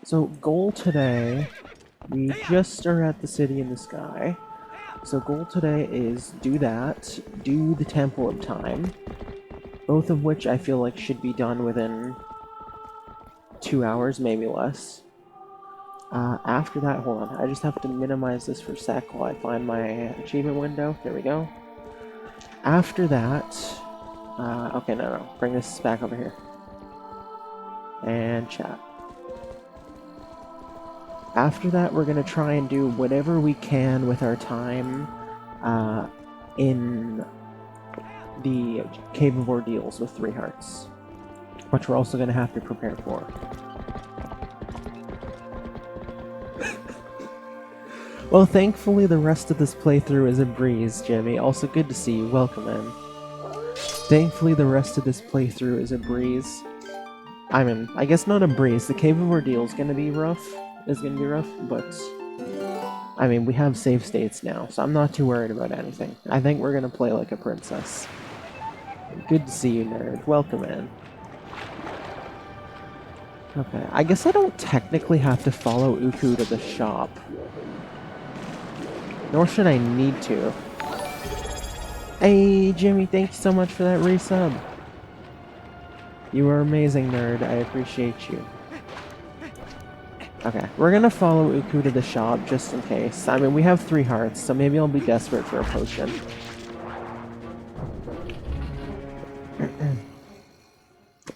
So, goal today, we just are at the city in the sky. So, goal today is do that, do the Temple of Time, both of which I feel like should be done within 2 hours, maybe less. After that, hold on, I just have to minimize this for a sec while I find my achievement window. There we go. After that, okay, no, bring this back over here. And chat. After that, we're going to try and do whatever we can with our time in the Cave of Ordeals with 3 hearts, which we're also going to have to prepare for. Well, thankfully the rest of this playthrough is a breeze, Jimmy. Also good to see you. Welcome in. Thankfully the rest of this playthrough is a breeze. I mean, I guess not a breeze. The Cave of Ordeals is going to be rough, but I mean, we have save states now, so I'm not too worried about anything. I think we're going to play like a princess. Good to see you, nerd. Welcome in. Okay, I guess I don't technically have to follow Uku to the shop. Nor should I need to. Hey, Jimmy, thank you so much for that resub. You are amazing, nerd. I appreciate you. Okay, we're gonna follow Uku to the shop just in case. I mean, we have 3 hearts, so maybe I'll be desperate for a potion.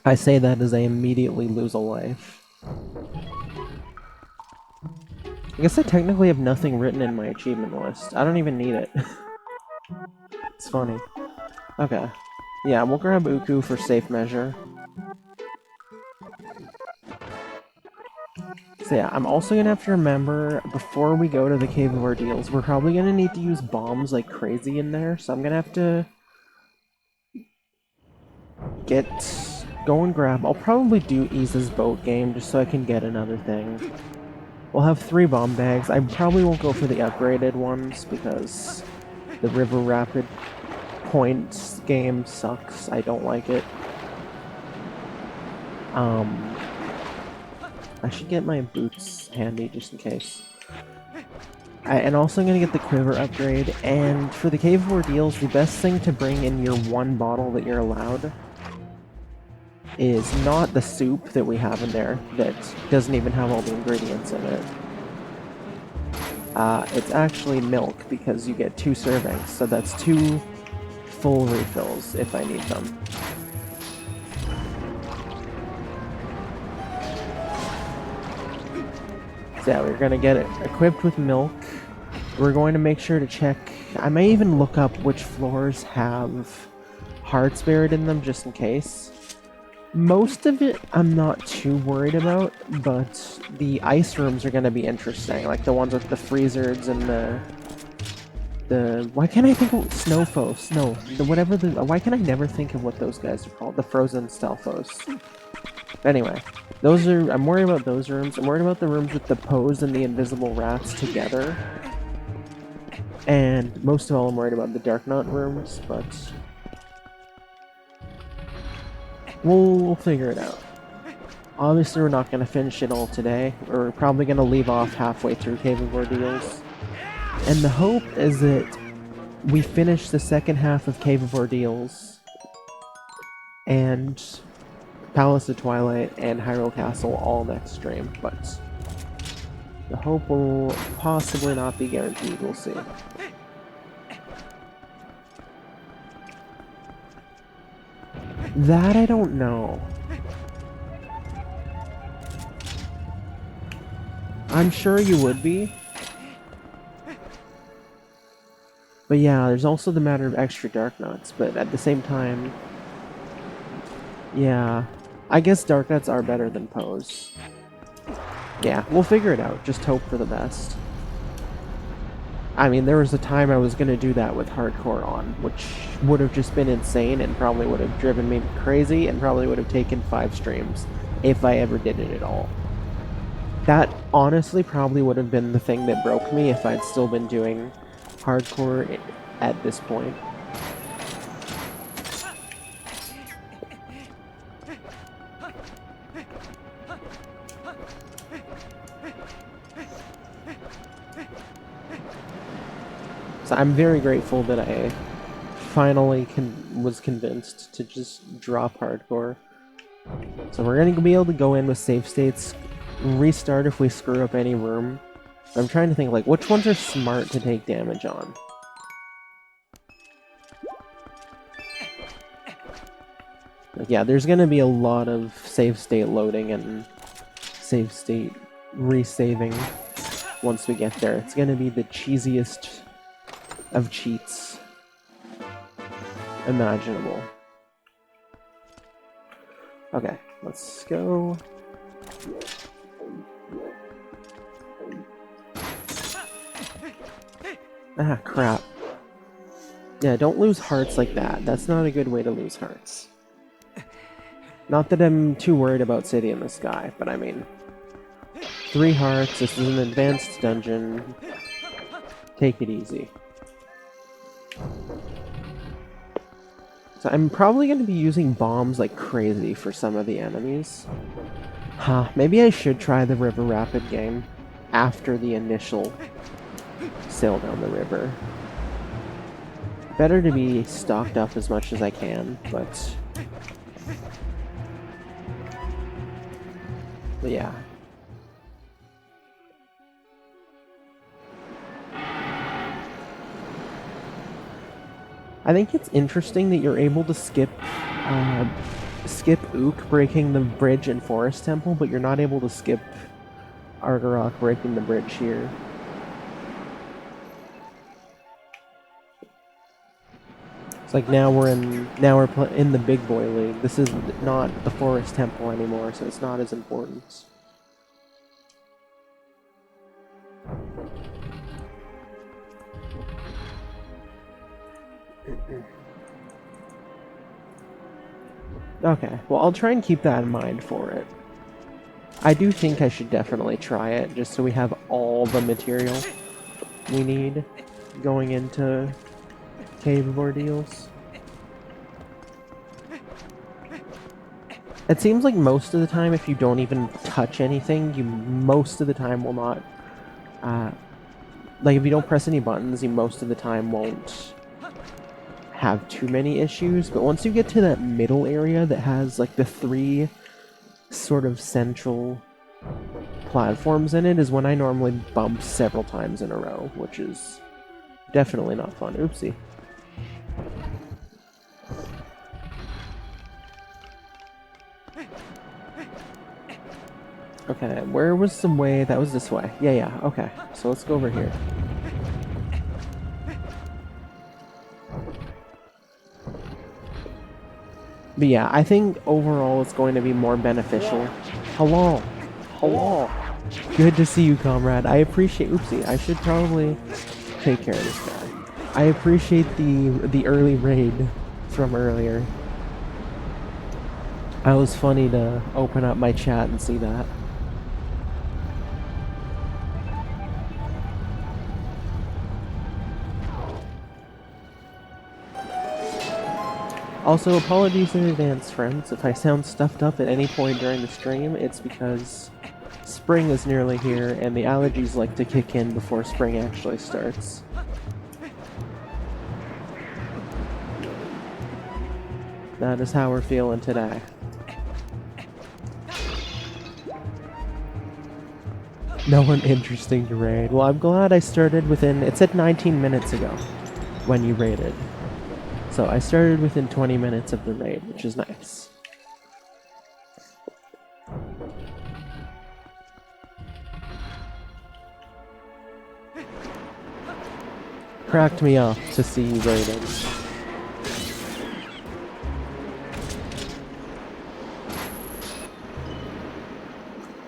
I say that as I immediately lose a life. I guess I technically have nothing written in my achievement list. I don't even need it. It's funny. Okay. Yeah, we'll grab Uku for safe measure. So yeah, I'm also gonna have to remember, before we go to the Cave of Ordeals, we're probably gonna need to use bombs like crazy in there, so I'm gonna have to go and grab... I'll probably do Isa's boat game, just so I can get another thing. We'll have 3 bomb bags. I probably won't go for the upgraded ones, because the River Rapid points game sucks. I don't like it. I should get my boots handy, just in case. And also I'm going to get the Quiver upgrade, and for the Cave of Ordeals, the best thing to bring in your 1 bottle that you're allowed is not the soup that we have in there, that doesn't even have all the ingredients in it. It's actually milk, because you get 2 servings, so that's 2 full refills if I need them. So yeah, we're gonna get it equipped with milk. We're going to make sure to check... I may even look up which floors have hearts buried in them, just in case. Most of it I'm not too worried about, but the ice rooms are gonna be interesting, like the ones with the freezers and the why can't I think of Snowfos? No, why can I never think of what those guys are called? The frozen Stelfos. Anyway, I'm worried about those rooms. I'm worried about the rooms with the pose and the invisible rats together. And most of all, I'm worried about the Dark Knot rooms, but we'll figure it out. Obviously, we're not going to finish it all today. We're probably going to leave off halfway through Cave of Ordeals. And the hope is that we finish the second half of Cave of Ordeals and Palace of Twilight and Hyrule Castle all next stream, but the hope will possibly not be guaranteed. We'll see. That I don't know. I'm sure you would be. But yeah, there's also the matter of extra Dark Knots, but at the same time... Yeah, I guess Dark Knots are better than Pose. Yeah, we'll figure it out, just hope for the best. I mean, there was a time I was gonna do that with Hardcore on, which would have just been insane and probably would have driven me crazy and probably would have taken 5 streams, if I ever did it at all. That honestly probably would have been the thing that broke me if I'd still been doing Hardcore at this point. So I'm very grateful that I finally was convinced to just drop hardcore. So we're going to be able to go in with save states, restart if we screw up any room. I'm trying to think, like, which ones are smart to take damage on? Like, yeah, there's going to be a lot of save state loading and save state resaving once we get there. It's going to be the cheesiest of cheats imaginable. Okay, let's go. Ah, crap. Yeah, don't lose hearts like that. That's not a good way to lose hearts. Not that I'm too worried about City in the Sky, but I mean... 3 hearts, this is an advanced dungeon. Take it easy. So I'm probably going to be using bombs like crazy for some of the enemies. Huh, maybe I should try the River Rapid game after the initial sail down the river. Better to be stocked up as much as I can, but yeah. I think it's interesting that you're able to skip Ook breaking the bridge in Forest Temple, but you're not able to skip Argarok breaking the bridge here. It's like now we're in the Big Boy League. This is not the Forest Temple anymore, so it's not as important. Okay, well I'll try and keep that in mind for it. I do think I should definitely try it, just so we have all the material we need going into Cave of Ordeals. It seems like most of the time, if you don't even touch anything, you most of the time will not... like, if you don't press any buttons, you most of the time won't have too many issues, but once you get to that middle area that has like the 3 sort of central platforms in it is when I normally bump several times in a row, which is definitely not fun. Oopsie. Okay, where was the way? That was this way. Yeah, okay. So let's go over here. But yeah, I think overall it's going to be more beneficial. Hello! Hello! Good to see you, comrade. I appreciate... Oopsie, I should probably take care of this guy. I appreciate the early raid from earlier. It was funny to open up my chat and see that. Also, apologies in advance, friends. If I sound stuffed up at any point during the stream, it's because spring is nearly here, and the allergies like to kick in before spring actually starts. That is how we're feeling today. No one interesting to raid. Well, I'm glad I started within... It said 19 minutes ago when you raided. So I started within 20 minutes of the raid, which is nice. Cracked me up to see you raiding.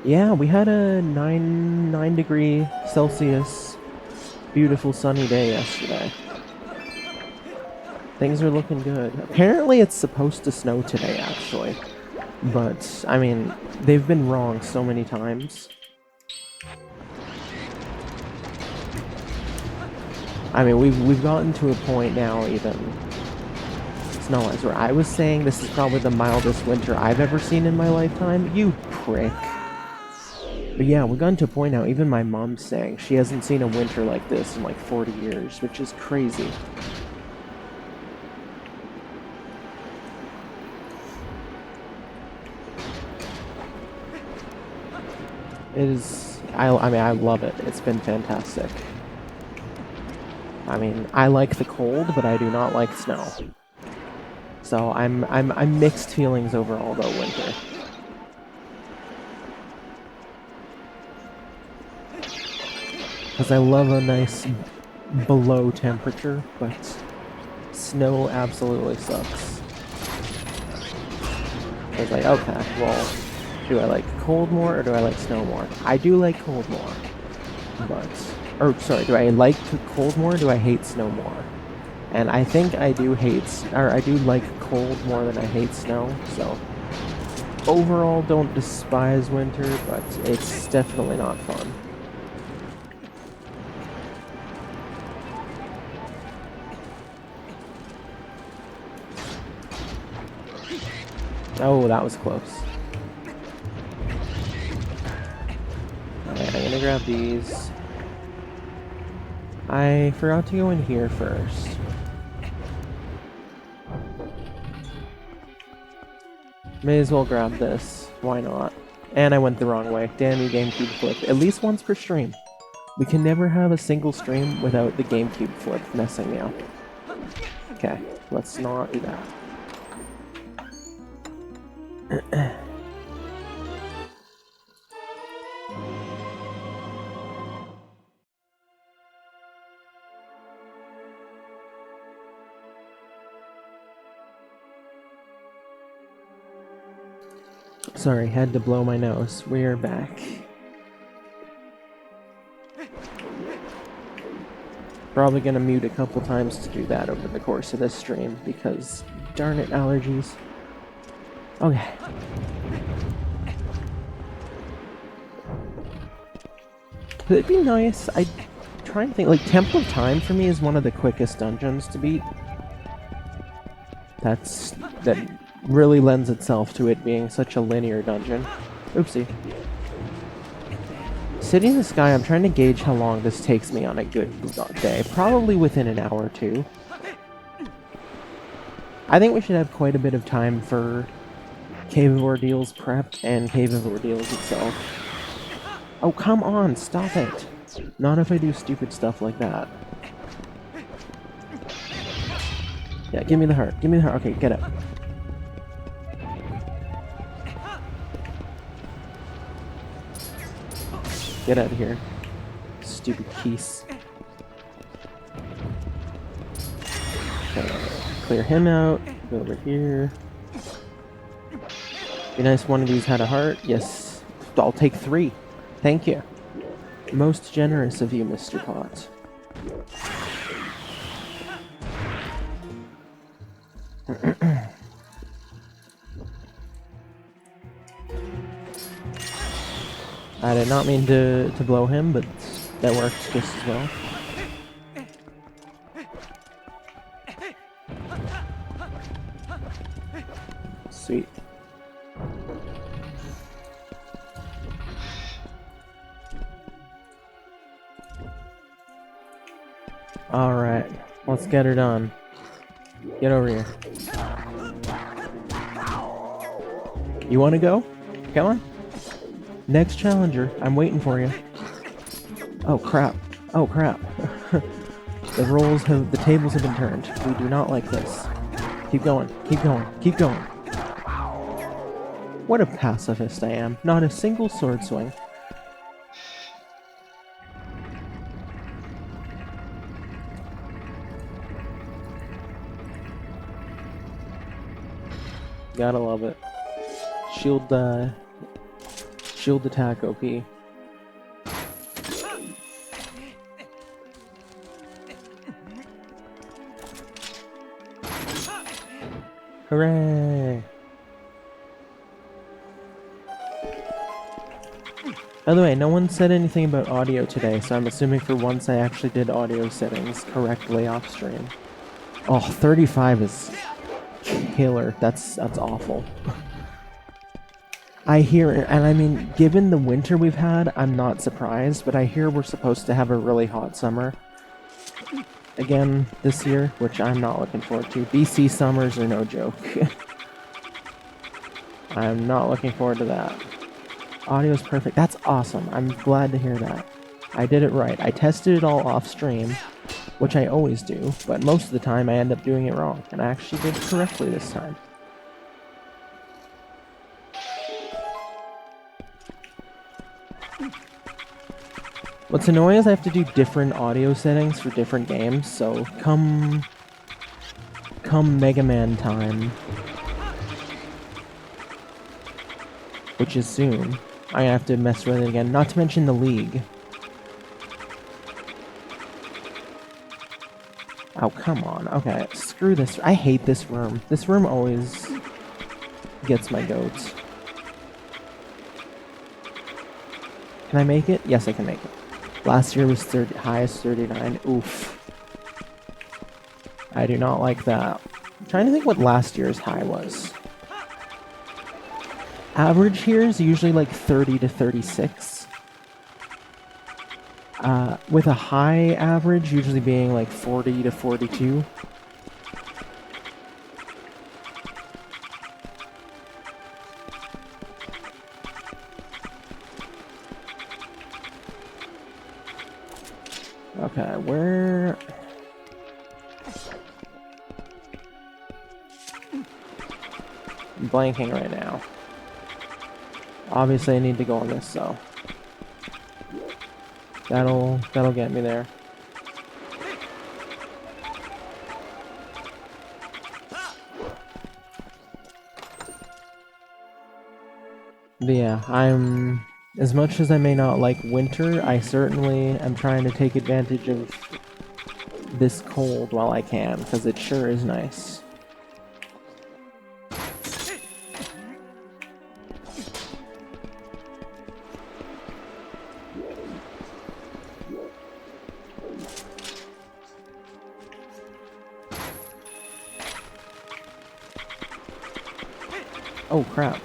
Yeah, we had a 9 degree Celsius beautiful sunny day yesterday. Things are looking good. Apparently it's supposed to snow today, actually. But, I mean, they've been wrong so many times. I mean, we've gotten to a point now, even snow-wise, where I was saying this is probably the mildest winter I've ever seen in my lifetime. You prick. But yeah, we've gotten to a point now, even my mom's saying she hasn't seen a winter like this in like 40 years, which is crazy. It is, I mean, I love it. It's been fantastic. I mean, I like the cold, but I do not like snow. So I'm mixed feelings overall about winter. Because I love a nice below temperature, but snow absolutely sucks. I was like, okay, well, do I like cold more or do I like snow more? I do like cold more, but, or sorry, do I like cold more or do I hate snow more? And I think I do I do like cold more than I hate snow, so overall don't despise winter, but it's definitely not fun. Oh, that was close. Alright, I'm gonna grab these. I forgot to go in here first. May as well grab this. Why not? And I went the wrong way. Damn you, GameCube flip. At least once per stream. We can never have a single stream without the GameCube flip messing me up. Okay, let's not do that. Sorry, had to blow my nose. We're back. Probably gonna mute a couple times to do that over the course of this stream because darn it, allergies. Okay. It'd be nice. I try and think, like, Temple of Time for me is one of the quickest dungeons to beat. That really lends itself to it being such a linear dungeon. Oopsie. City in the Sky, I'm trying to gauge how long this takes me on a good day. Probably within an hour or two. I think we should have quite a bit of time for Cave of Ordeals prep and Cave of Ordeals itself. Oh, come on, stop it. Not if I do stupid stuff like that. Yeah, give me the heart. Give me the heart. Okay, get up. Get out of here. Stupid piece. Okay, clear him out. Go over here. Be nice one of these had a heart. Yes. I'll take 3. Thank you. Most generous of you, Mr. Pot. I did not mean to blow him, but that worked just as well. Sweet. Alright, let's get her done. Get over here. You want to go? Come on. Next challenger, I'm waiting for you. Oh crap. Oh crap. The tables have been turned. We do not like this. Keep going, keep going, keep going. What a pacifist I am. Not a single sword swing. Gotta love it. Shield attack OP. Hooray! By the way, no one said anything about audio today, so I'm assuming for once I actually did audio settings correctly off stream. Oh, 35 is killer. That's awful. I hear, and I mean, given the winter we've had, I'm not surprised, but I hear we're supposed to have a really hot summer again this year, which I'm not looking forward to. BC summers are no joke. I'm not looking forward to that. Audio's perfect. That's awesome. I'm glad to hear that. I did it right. I tested it all off stream, which I always do, but most of the time I end up doing it wrong, and I actually did it correctly this time. What's annoying is I have to do different audio settings for different games, so come Mega Man time, which is soon, I have to mess with it again, not to mention the League. Oh, come on. Okay, screw this. I hate this room. This room always gets my goats. Can I make it? Yes, I can make it. Last year was highest 39. Oof. I do not like that. I'm trying to think what last year's high was. Average here is usually like 30 to 36. With a high average usually being like 40 to 42. Okay, where... I'm blanking right now. Obviously I need to go on this, so... That'll get me there. But yeah, as much as I may not like winter, I certainly am trying to take advantage of this cold while I can, because it sure is nice. Oh crap.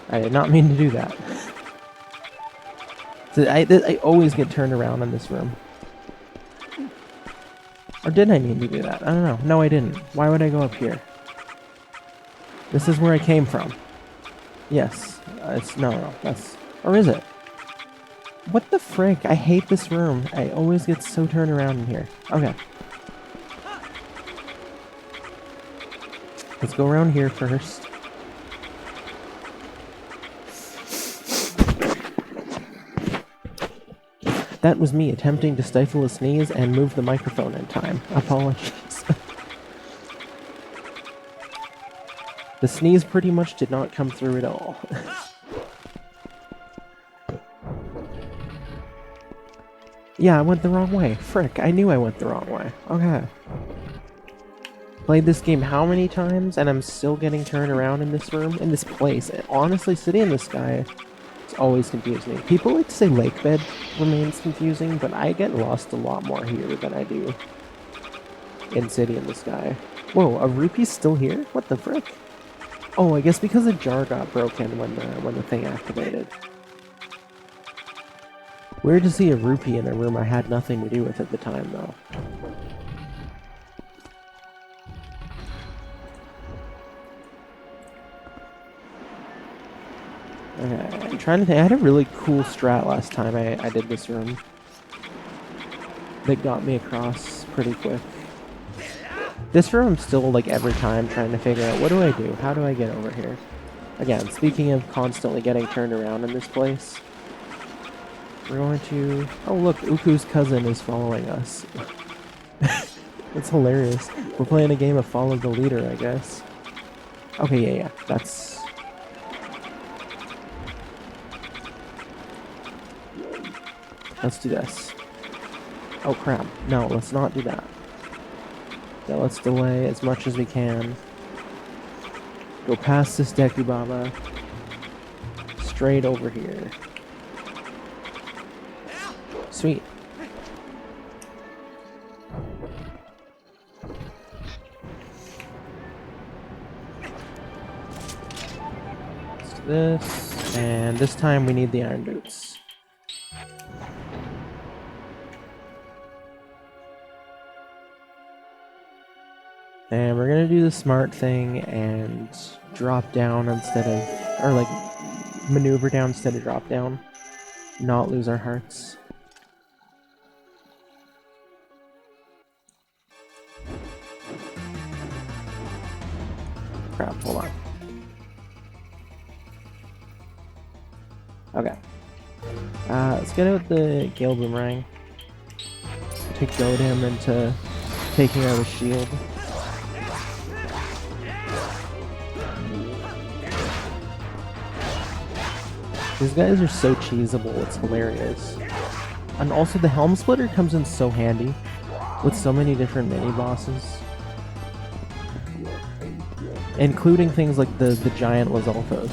I did not mean to do that. So I always get turned around in this room. Or did I mean to do that? I don't know. No, I didn't. Why would I go up here? This is where I came from. Yes. No, that's... Or is it? What the frick? I hate this room. I always get so turned around in here. Okay. Let's go around here first. That was me attempting to stifle a sneeze and move the microphone in time. Apologies. The sneeze pretty much did not come through at all. Yeah, I went the wrong way. Frick, I knew I went the wrong way. Okay. Played this game how many times, and I'm still getting turned around in this room, in this place. And honestly, City in the Sky... always confused me. People like to say lake bed remains confusing, but I get lost a lot more here than I do in City in the Sky. Whoa, a rupee's still here? What the frick? Oh, I guess because the jar got broken when the thing activated. Weird to see a rupee in a room I had nothing to do with at the time, though. Okay, I'm trying to think. I had a really cool strat last time I did this room. That got me across pretty quick. This room I'm still, like, every time trying to figure out, what do I do? How do I get over here? Again, speaking of constantly getting turned around in this place, we're going to... Oh, look, Uku's cousin is following us. That's hilarious. We're playing a game of Follow the Leader, I guess. Okay, yeah, that's... Let's do this. Oh crap. No, let's not do that. Yeah, let's delay as much as we can. Go past this Deku Baba. Straight over here. Sweet. Let's do this, and this time we need the iron boots. And we're gonna do the smart thing and drop down instead of, or like maneuver down instead of drop down. Not lose our hearts. Crap, hold on. Okay. Let's get out the Gale Boomerang to goad him into taking out his shield. These guys are so cheesable, it's hilarious. And also the Helm Splitter comes in so handy with so many different mini-bosses. Including things like the giant Lizalfos.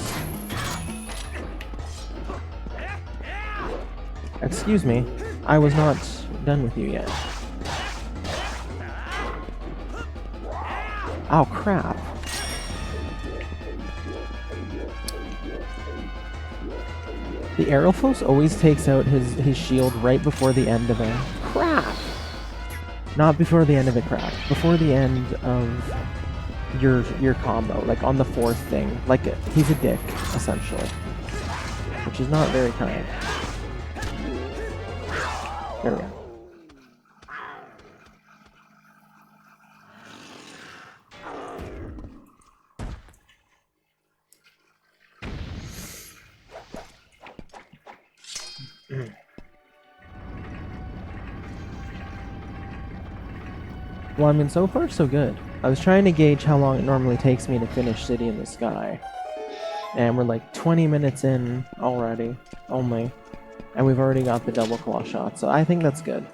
Excuse me, I was not done with you yet. Oh crap. The Aerophos always takes out his shield right before the end of a crap. Not before the end of a crap. Before the end of your combo, like on the fourth thing. Like he's a dick, essentially. Which is not very kind. There we go. Well, I mean, so far so good. I was trying to gauge how long it normally takes me to finish City in the Sky. And we're like 20 minutes in already, only. And we've already got the double claw shot, so I think that's good.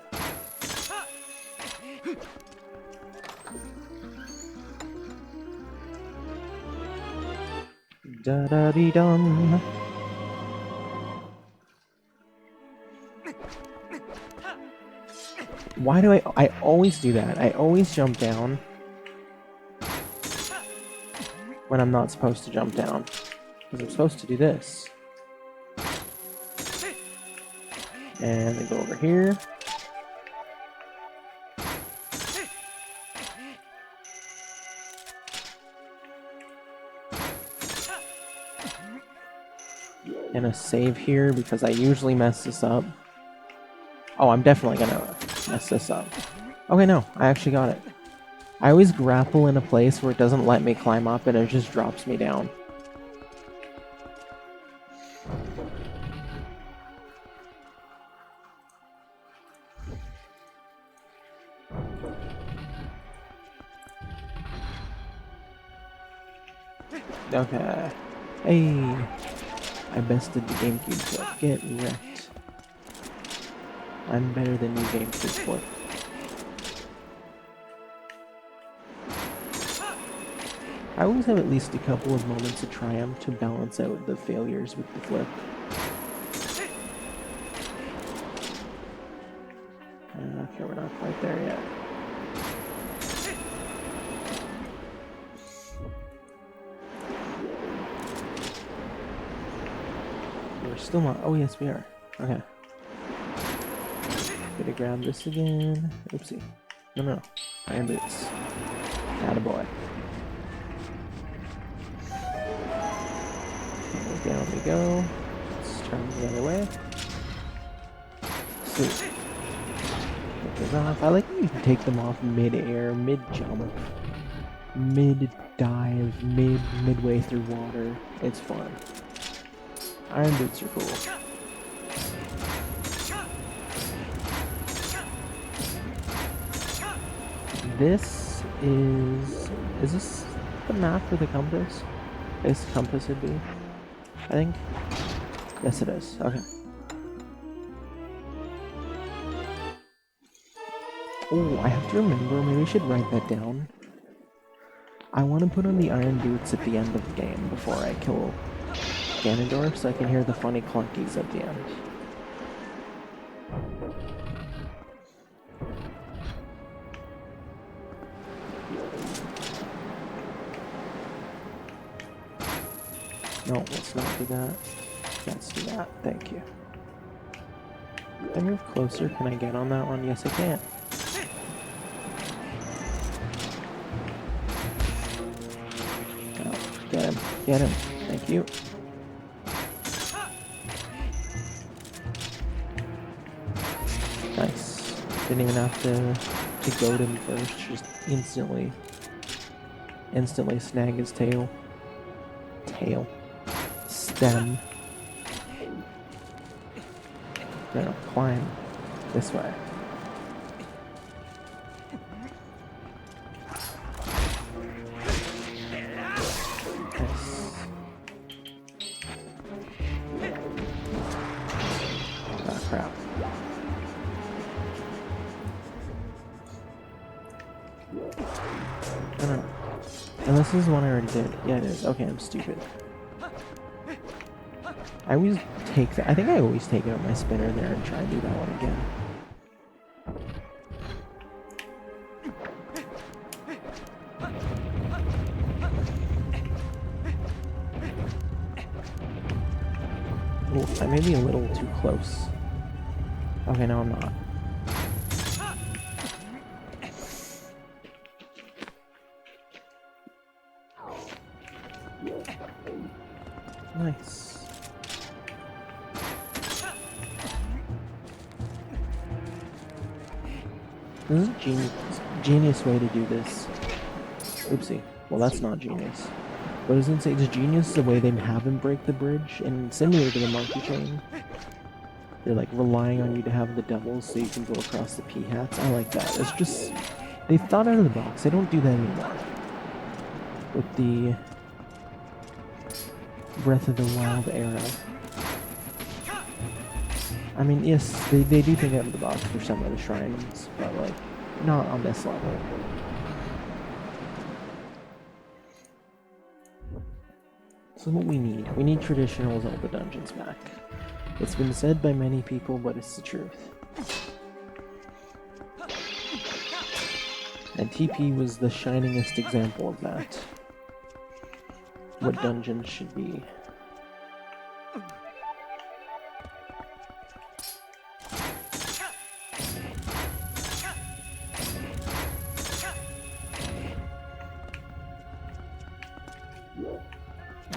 Da-da-dee-dum. Why do I always do that? I always jump down when I'm not supposed to jump down. Because I'm supposed to do this. And I go over here. And a save here because I usually mess this up. Oh, I'm definitely gonna mess this up. Okay, no, I actually got it. I always grapple in a place where it doesn't let me climb up and it just drops me down. Okay. Hey! I bested the GameCube flip. Get wrecked. I'm better than you, GameCube flip. I always have at least a couple of moments of triumph to balance out the failures with the flip. Okay, we're not quite there yet. We're still not. Oh, yes, we are. Okay. Gotta grab this again. Oopsie. No. Iron boots. Attaboy. Down we go. Let's turn the other way. Sweet. Take those off. I like when you can take them off mid-air, mid-jump, mid-dive, midway through water. It's fun. Iron boots are cool. This is this the map for the compass? This compass would be, I think. Yes, it is. Okay. Oh, I have to remember. Maybe I should write that down. I want to put on the iron boots at the end of the game before I kill Ganondorf, so I can hear the funny clunkies at the end. No, let's not do that. Let's do that. Thank you. If I move closer, can I get on that one? Yes, I can. Oh, get him. Get him. Thank you. Nice. Didn't even have to goad him first. Just instantly snag his tail. Stem. Gonna climb this way. Nice. Ah, crap. No. And this is one I already did. Yeah, it is. Okay, I'm stupid. I always take that. I think I always take out my spinner there and try and do that one again. Ooh, I may be a little too close. Okay, no, I'm not. Nice. This is a genius way to do this. Oopsie. Well, that's not genius. But isn't it's genius the way they have him break the bridge? And similar to the monkey chain, they're like relying on you to have the doubles so you can go across the p-hats. I like that. It's just, they thought out of the box. They don't do that anymore. With the Breath of the Wild era. I mean, yes, they do think out of the box for some of the shrines, but like, not on this level. So what we need traditional Zelda dungeons back. It's been said by many people, but it's the truth. And TP was the shiningest example of that. What dungeons should be.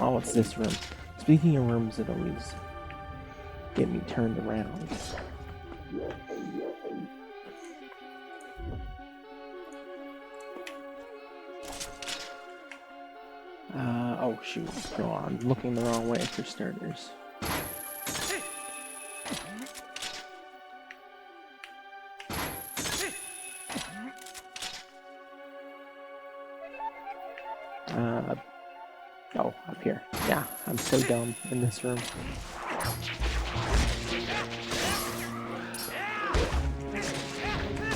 Oh, what's this room? Speaking of rooms that always get me turned around. Oh shoot, no, I'm looking the wrong way for starters. Oh, up here. Yeah, I'm so dumb in this room.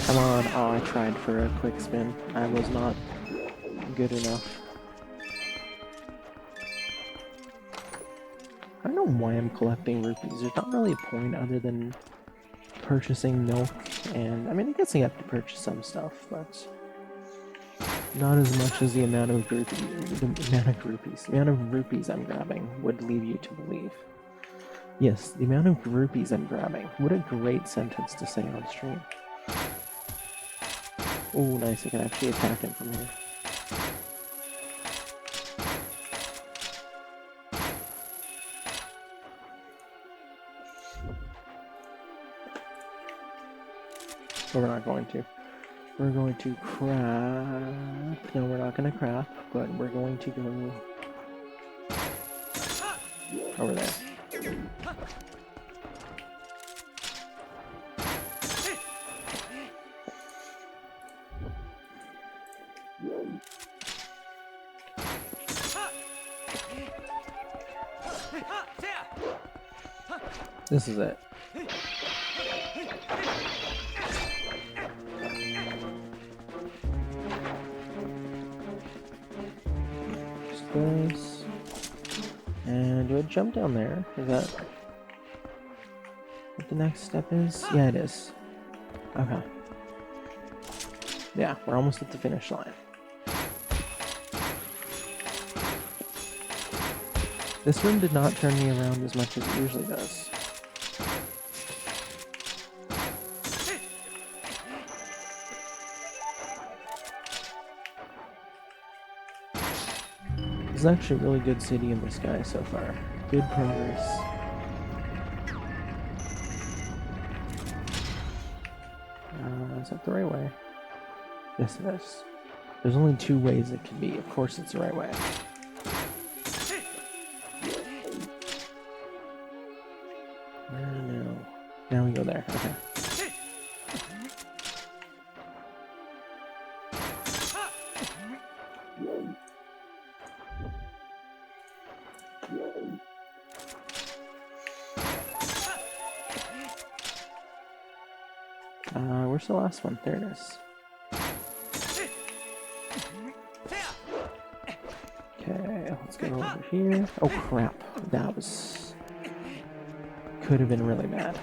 Come on. Oh, I tried for a quick spin. I was not good enough. I don't know why I'm collecting rupees. There's not really a point other than purchasing milk, and I mean, I guess I have to purchase some stuff, but not as much as the amount of rupees I'm grabbing would lead you to believe. Yes, the amount of rupees I'm grabbing. What a great sentence to say on stream. Oh, nice, I can actually attack him from here. But we're not going to. We're going to crap. No, we're not going to crap, but we're going to go over there. This is it. This. And do I jump down there? Is that what the next step is? Yeah, it is. Okay. Yeah, we're almost at the finish line. This room did not turn me around as much as it usually does. This is actually a really good city in the sky so far. Good progress. Is that the right way? Yes, it is. There's only two ways it can be. Of course it's the right way. No. Now we go there. Okay. Where's the last one? There it is. Okay, let's go over here. Oh crap, that was... could have been really bad.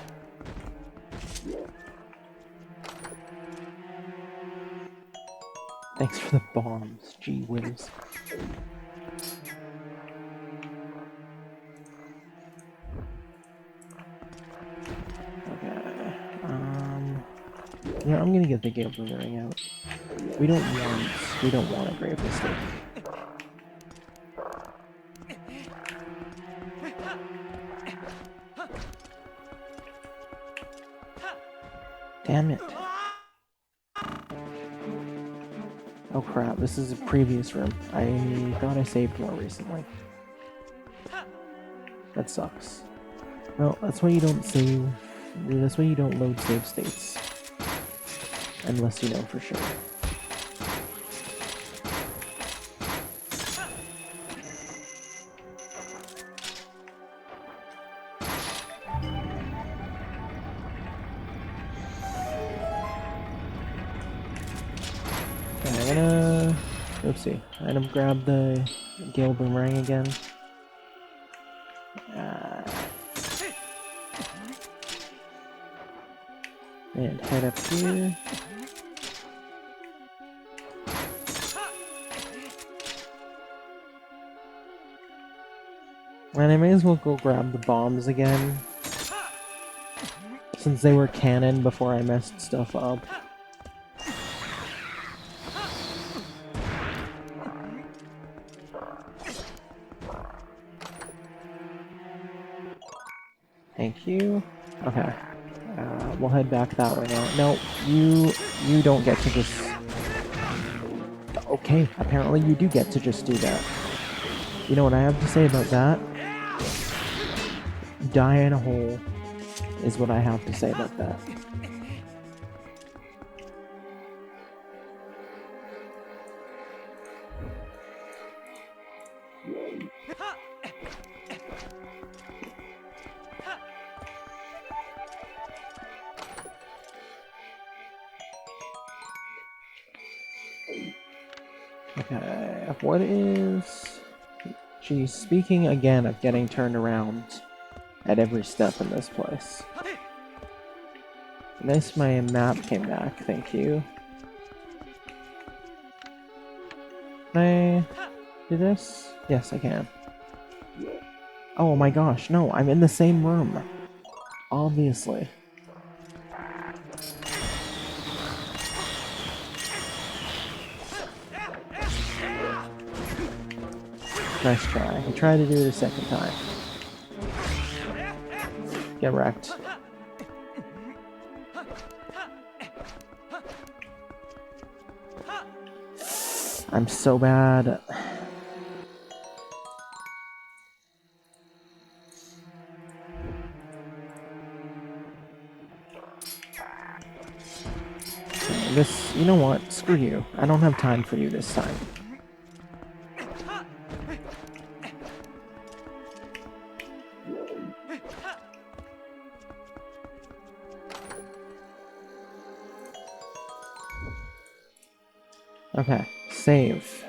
Thanks for the bombs, gee whiz. Yeah, I'm gonna get the Gale Ring out. We don't want a grave mistake. Damn it. Oh crap, this is a previous room. I thought I saved more recently. That sucks. Well, that's why you don't save... that's why you don't load save states. Unless you know for sure. Okay, I'm gonna... let's see. I'm gonna grab the Gale Boomerang again. And head up here. And I may as well go grab the bombs again, since they were canon before I messed stuff up. Thank you. Okay. We'll head back that way now. No, you don't get to just... Okay, apparently you do get to just do that. You know what I have to say about that? Die in a hole is what I have to say about that. Okay, what is... Geez, speaking again of getting turned around at every step in this place. Nice, my map came back, thank you. Can I do this? Yes, I can. Oh my gosh, no, I'm in the same room. Obviously. Nice try. I tried to do it a second time. Get wrecked. I'm so bad. This, you know what? Screw you. I don't have time for you this time. Okay, save.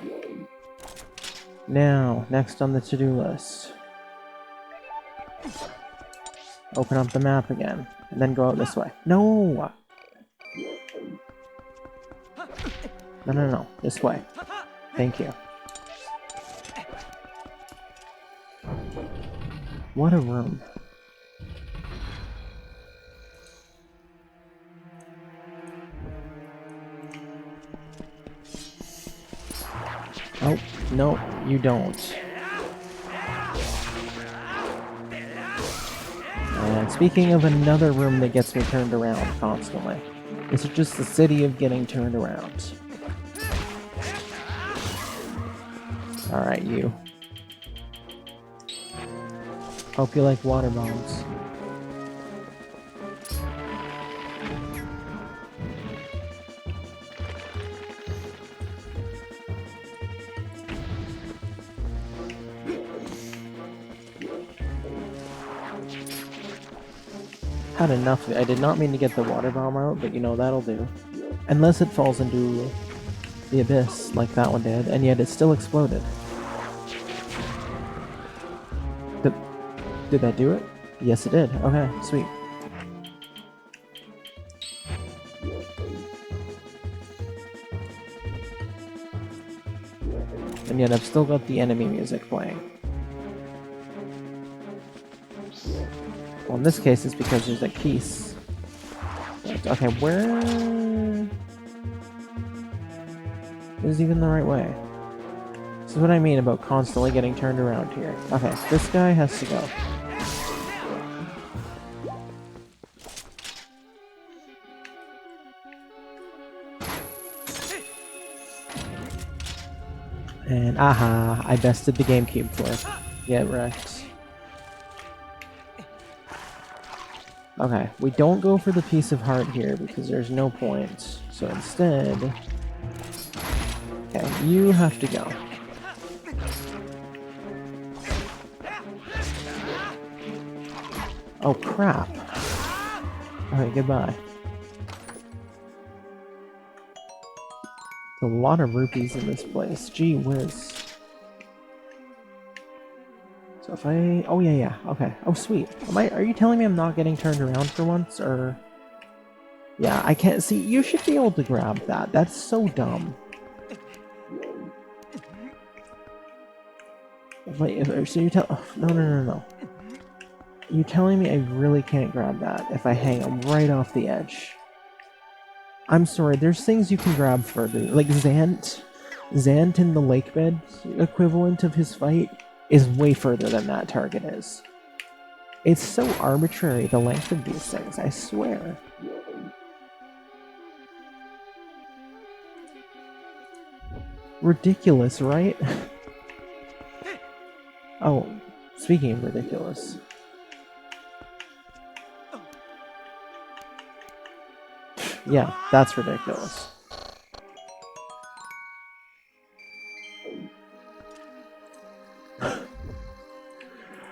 Now, next on the to-do list. Open up the map again, and then go out this way. No! No, this way. Thank you. What a room. Oh, no, you don't. And speaking of another room that gets me turned around constantly, this is just the city of getting turned around. Alright, you. Hope you like water bombs. Had enough. I did not mean to get the water bomb out, but you know, that'll do. Unless it falls into the abyss, like that one did, and yet it still exploded. Did that do it? Yes, it did. Okay, sweet. And yet I've still got the enemy music playing. Well, in this case, it's because there's a piece. Okay, where is even the right way? This is what I mean about constantly getting turned around here. Okay, this guy has to go. And aha, I bested the GameCube flip. Get wrecked. Okay, we don't go for the piece of heart here because there's no point. So instead... Okay, you have to go. Oh crap. Alright, goodbye. A lot of rupees in this place. Gee whiz. So if I... Oh yeah, okay. Oh sweet. Are you telling me I'm not getting turned around for once, or... Yeah, I can't see. You should be able to grab that. That's so dumb. Wait, so you tell... Oh, no. You telling me I really can't grab that if I hang them right off the edge? I'm sorry, there's things you can grab further. Like Zant in the lake bed equivalent of his fight is way further than that target is. It's so arbitrary, the length of these things, I swear. Ridiculous, right? Oh, speaking of ridiculous. Yeah, that's ridiculous.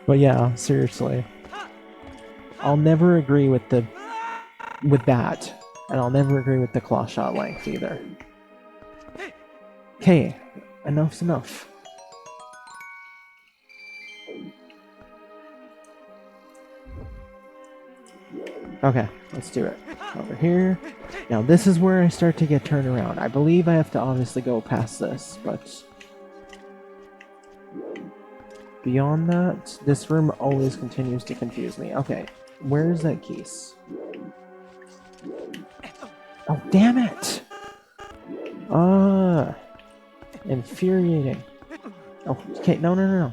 But yeah, seriously. I'll never agree with that, and I'll never agree with the claw shot length either. Okay, enough's enough. Okay, let's do it. Over here. Now this is where I start to get turned around. I believe I have to obviously go past this, but... Beyond that, this room always continues to confuse me. Okay, where is that keys? Oh, damn it! Infuriating. Oh, okay, no.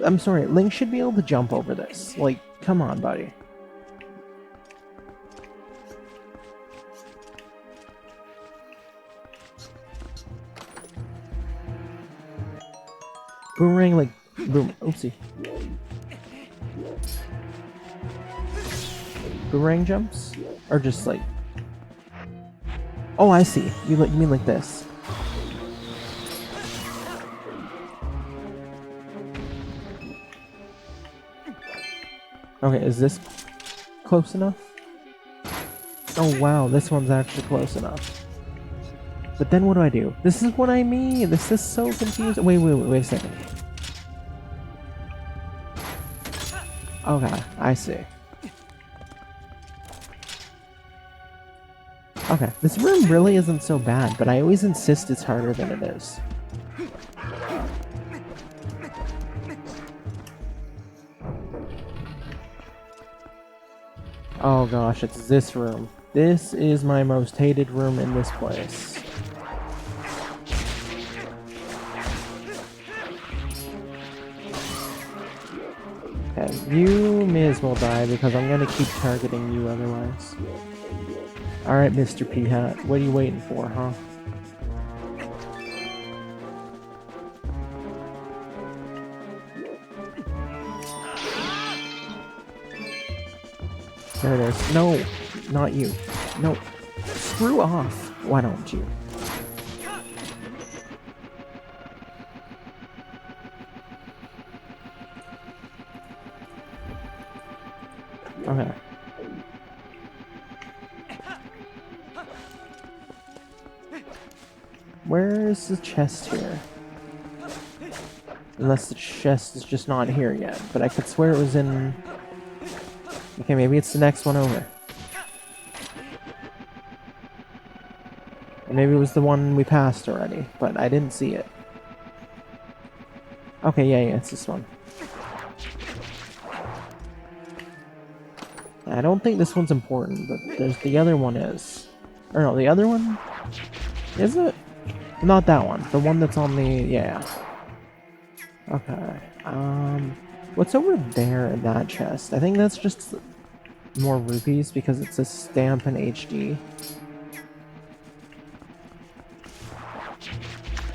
I'm sorry, Link should be able to jump over this. Like, come on, buddy. Boomerang, like, boom, oopsie. Boomerang jumps? Or just like... Oh, I see. You mean like this. Okay, is this close enough? Oh wow, this one's actually close enough. But then what do I do? This is what I mean! This is so confusing. Wait a second. Okay, I see. Okay, this room really isn't so bad, but I always insist it's harder than it is. Oh gosh, it's this room. This is my most hated room in this place. Okay, you may as well die because I'm gonna keep targeting you otherwise. Alright, Mr. P-Hat, what are you waiting for, huh? There it is. No, not you. No, screw off. Why don't you? Okay. Where is the chest here? Unless the chest is just not here yet, but I could swear it was in... Okay, maybe it's the next one over. Or maybe it was the one we passed already, but I didn't see it. Okay, yeah, it's this one. I don't think this one's important, but there's the other one is. Or no, the other one? Is it? Not that one. The one that's on the... yeah. Okay. What's over there in that chest? I think that's just more rupees because it's a stamp in HD.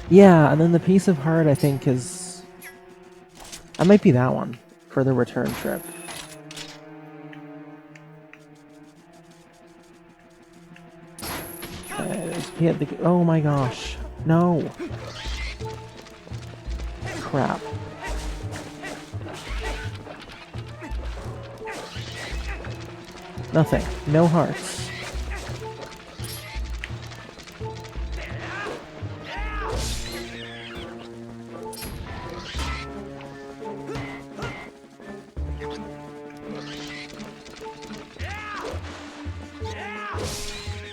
Yeah, and then the piece of heart I think is... that might be that one for the return trip. Okay, oh my gosh. No. Crap. Nothing. No hearts.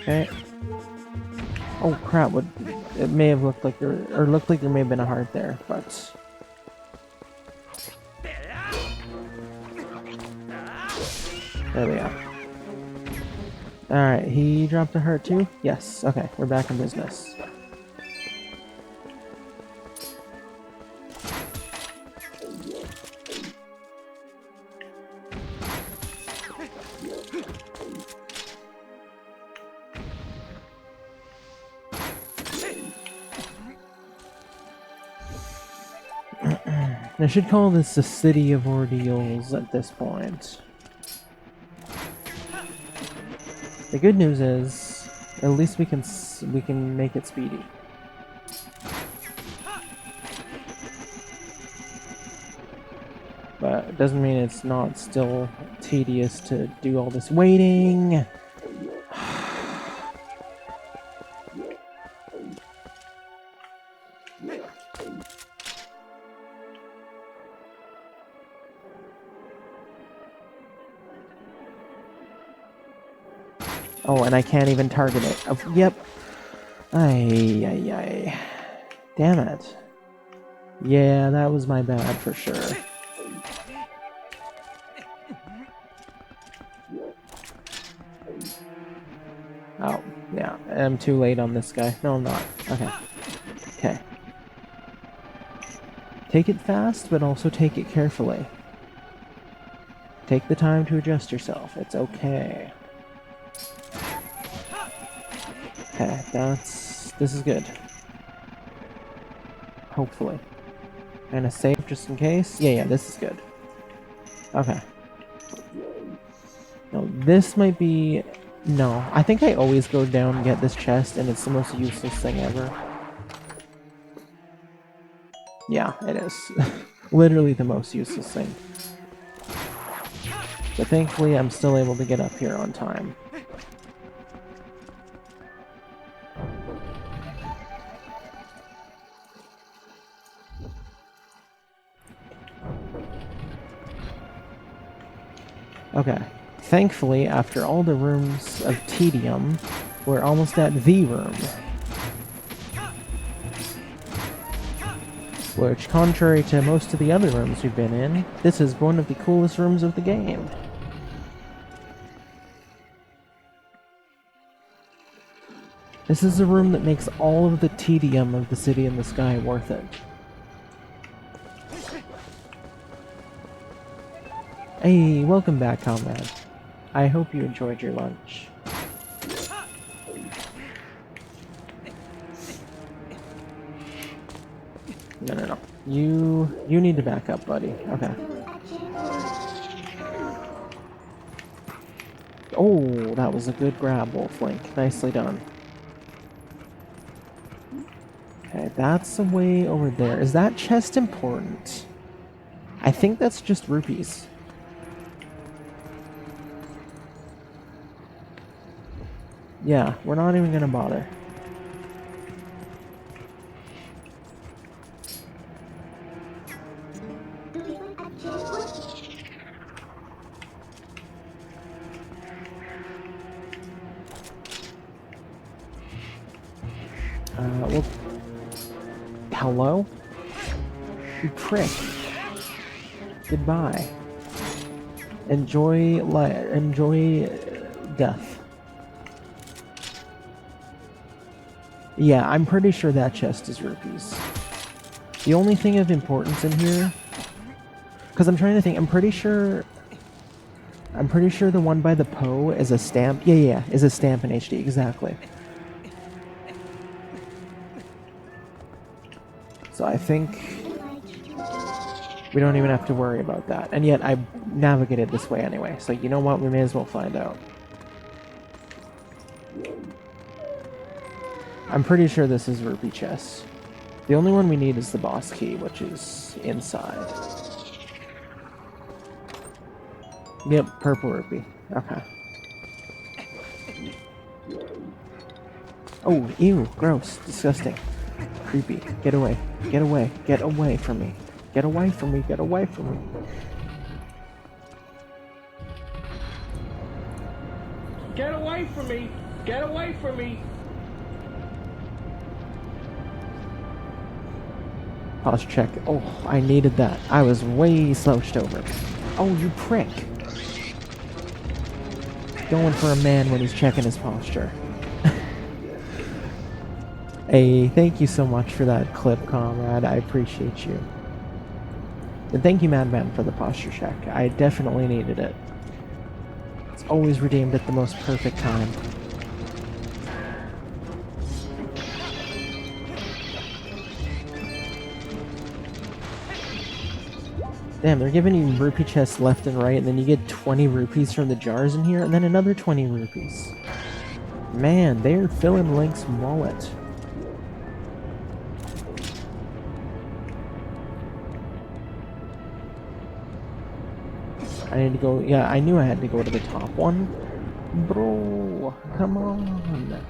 Okay. Oh crap, it may have looked like there, or looked like there may have been a heart there, but... there we go. Alright, he dropped a heart too? Yes, okay, we're back in business. I should call this the City of Ordeals at this point. The good news is, at least we can make it speedy. But it doesn't mean it's not still tedious to do all this waiting. Oh, and I can't even target it. Oh, yep. Ay. Damn it. Yeah, that was my bad for sure. Oh, yeah. I'm too late on this guy. No, I'm not. Okay. Okay. Take it fast, but also take it carefully. Take the time to adjust yourself. It's okay. Okay, this is good. Hopefully. And a save just in case? Yeah, this is good. Okay. No, this might be... no, I think I always go down and get this chest, and it's the most useless thing ever. Yeah, it is. Literally the most useless thing. But thankfully, I'm still able to get up here on time. Okay. Thankfully, after all the rooms of tedium, we're almost at the room. Which, contrary to most of the other rooms we've been in, this is one of the coolest rooms of the game. This is a room that makes all of the tedium of the city in the sky worth it. Hey, welcome back, comrade. I hope you enjoyed your lunch. No. You need to back up, buddy. Okay. Oh, that was a good grab, Wolflink. Nicely done. Okay, that's the way over there. Is that chest important? I think that's just rupees. Yeah, we're not even gonna bother. Well, hello? You prick. Goodbye. Enjoy death. Yeah, I'm pretty sure that chest is rupees. The only thing of importance in here, because I'm trying to think, I'm pretty sure the one by the Poe is a stamp. Yeah, is a stamp in HD, exactly. So I think we don't even have to worry about that. And yet I navigated this way anyway, so you know what, we may as well find out. I'm pretty sure this is rupee chest. The only one we need is the boss key, which is inside. Yep, purple rupee. Okay. Oh, ew, gross, disgusting. Creepy. Get away. Get away. Get away from me. Get away from me. Get away from me. Get away from me. Get away from me. Pause check. Oh, I needed that. I was way slouched over. Oh, you prick. Going for a man when he's checking his posture. Hey, thank you so much for that clip, comrade. I appreciate you. And thank you, Madman, for the posture check. I definitely needed it. It's always redeemed at the most perfect time. Damn, they're giving you rupee chests left and right, and then you get 20 rupees from the jars in here, and then another 20 rupees. Man, they're filling Link's wallet. I need to go, yeah, I knew I had to go to the top one. Bro, come on.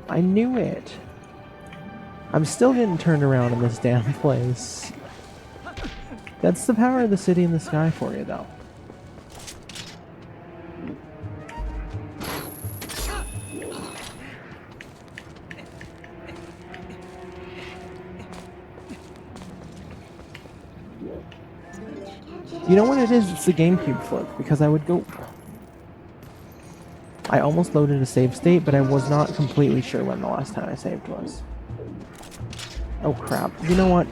I knew it. I'm still getting turned around in this damn place. That's the power of the city in the sky for you, though. You know what it is? It's the GameCube flip, because I would go... I almost loaded a save state, but I was not completely sure when the last time I saved was. Oh crap. You know what?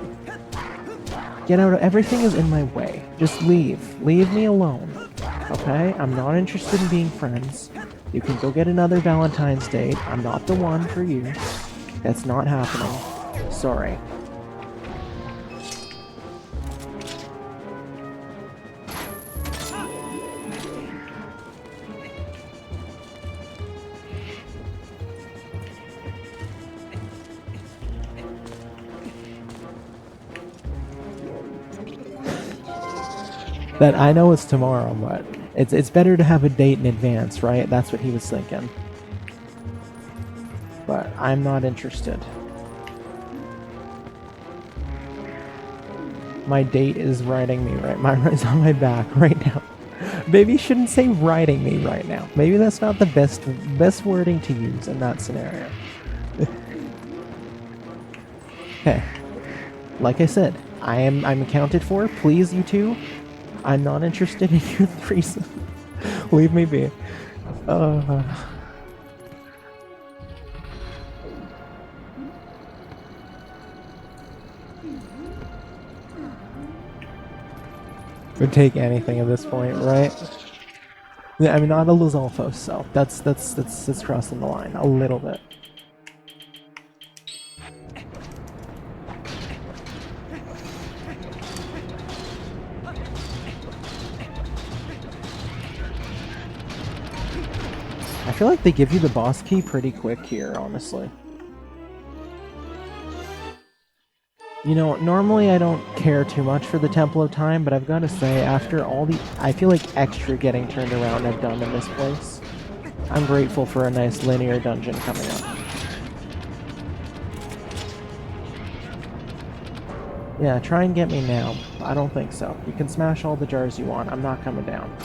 Get out of... Everything is in my way. Just leave. Leave me alone. Okay? I'm not interested in being friends. You can go get another Valentine's date. I'm not the one for you. That's not happening. Sorry. That I know it's tomorrow, but it's better to have a date in advance, right? That's what he was thinking. But I'm not interested. My date is riding me right. Is on my back right now. Maybe you shouldn't say riding me right now. Maybe that's not the best wording to use in that scenario. Okay. Like I said, I'm accounted for. Please, you two. I'm not interested in your threesome. Leave me be. Would take anything at this point, right? Yeah, I mean, not a Lizalfos, so that's crossing the line a little bit. I feel like they give you the boss key pretty quick here, honestly. You know, normally I don't care too much for the Temple of Time, but I've got to say, after all the, I feel like extra getting turned around I've done in this place, I'm grateful for a nice linear dungeon coming up. Yeah, try and get me now. I don't think so. You can smash all the jars you want. I'm not coming down.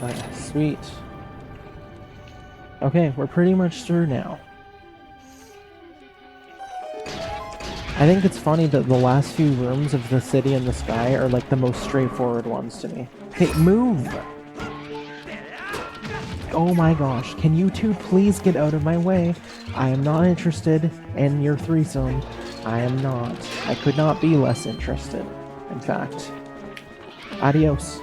Alright, sweet. Okay, we're pretty much through now. I think it's funny that the last few rooms of the city in the sky are like the most straightforward ones to me. Okay, move! Oh my gosh, can you two please get out of my way? I am not interested in your threesome. I am not. I could not be less interested, in fact. Adios.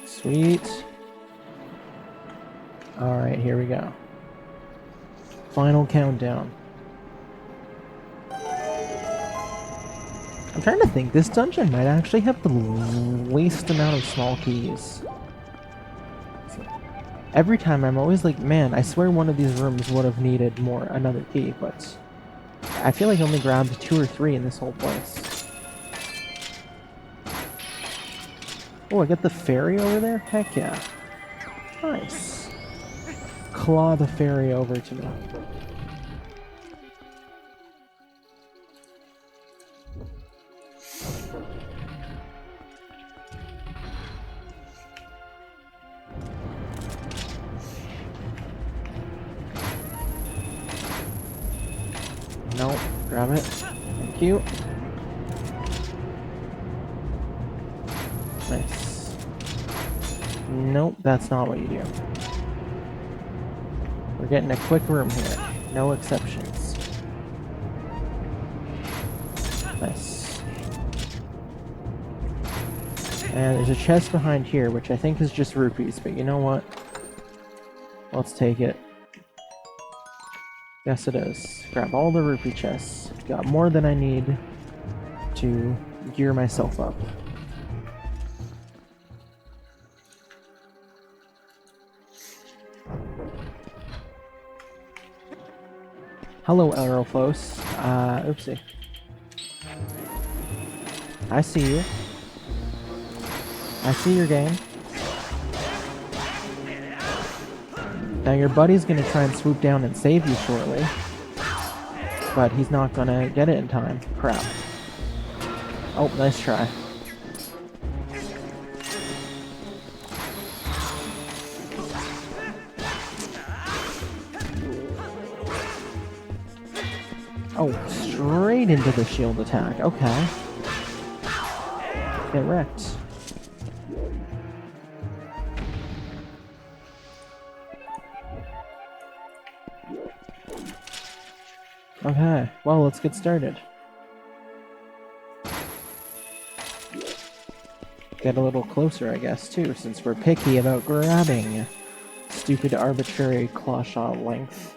Sweet. Alright, here we go. Final countdown. I'm trying to think, this dungeon might actually have the least amount of small keys. Every time I'm always like, man, I swear one of these rooms would have needed another key, but I feel like I only grabbed 2 or 3 in this whole place. Oh, I got the ferry over there? Heck yeah. Nice. Claw the ferry over to me. Nope, grab it. Thank you. Nice. Nope, that's not what you do. We're getting a quick room here. No exceptions. Nice. And there's a chest behind here, which I think is just rupees, but you know what? Let's take it. Yes, it is. Grab all the rupee chests. Got more than I need to gear myself up. Hello, Aerophos. Oopsie. I see you. I see your game. Now your buddy's gonna try and swoop down and save you shortly. But he's not gonna get it in time. Crap. Oh, nice try. Oh, straight into the shield attack. Okay. Get wrecked. Okay, well, let's get started. Get a little closer, I guess, too, since we're picky about grabbing stupid arbitrary claw shot length.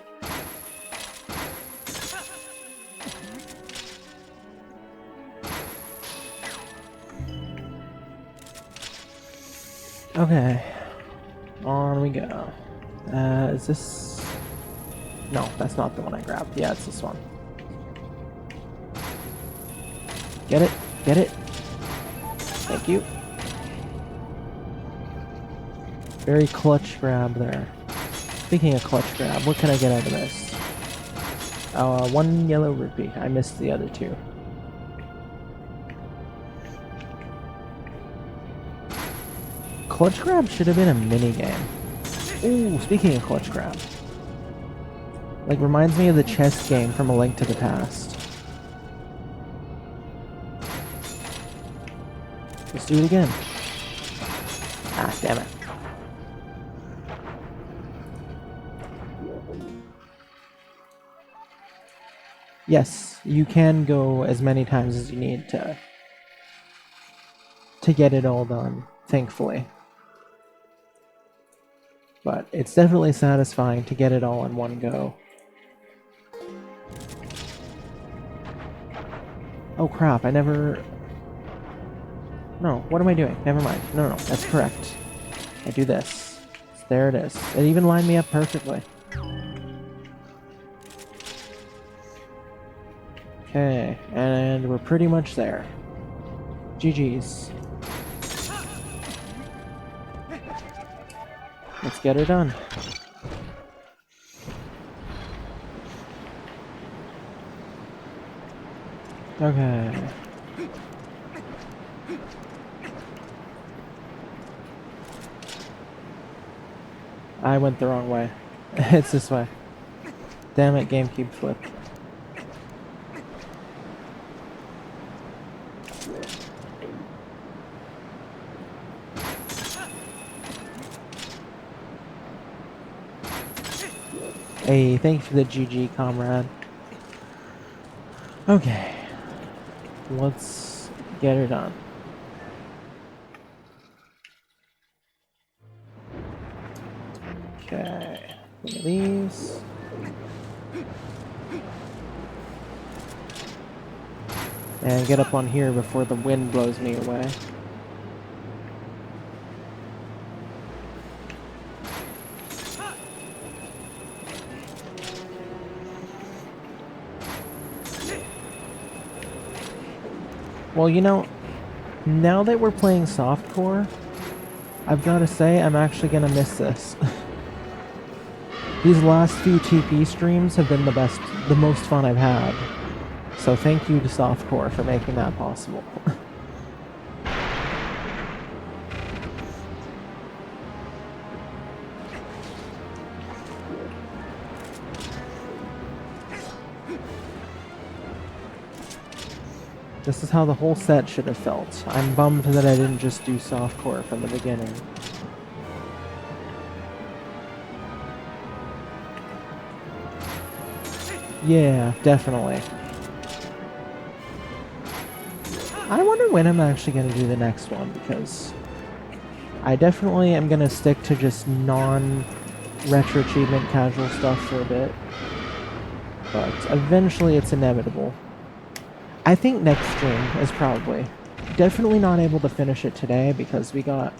Okay, on we go. Is this... No, that's not the one I grabbed. Yeah, it's this one. Get it? Get it? Thank you. Very clutch grab there. Speaking of clutch grab, what can I get out of this? One yellow rupee. I missed the other two. Clutch grab should have been a mini game. Ooh, speaking of clutch grab. Like, reminds me of the chess game from A Link to the Past. Let's do it again. Ah, damn it. Yes, you can go as many times as you need to get it all done, thankfully. But it's definitely satisfying to get it all in one go. Oh crap, I never... No, what am I doing? Never mind. No, that's correct. I do this. There it is. It even lined me up perfectly. Okay, and we're pretty much there. GG's. Let's get her done. Okay. I went the wrong way. It's this way. Damn it, GameCube flipped. Hey, thanks for the GG, comrade. Okay. Let's get her done. Okay. One of these. And get up on here before the wind blows me away. Well, you know, now that we're playing softcore, I've got to say I'm actually going to miss this. These last few TP streams have been the most fun I've had. So thank you to softcore for making that possible. This is how the whole set should have felt. I'm bummed that I didn't just do softcore from the beginning. Yeah, definitely. I wonder when I'm actually going to do the next one, because I definitely am going to stick to just non-retro achievement casual stuff for a bit. But eventually it's inevitable. I think next stream is probably definitely not able to finish it today because we got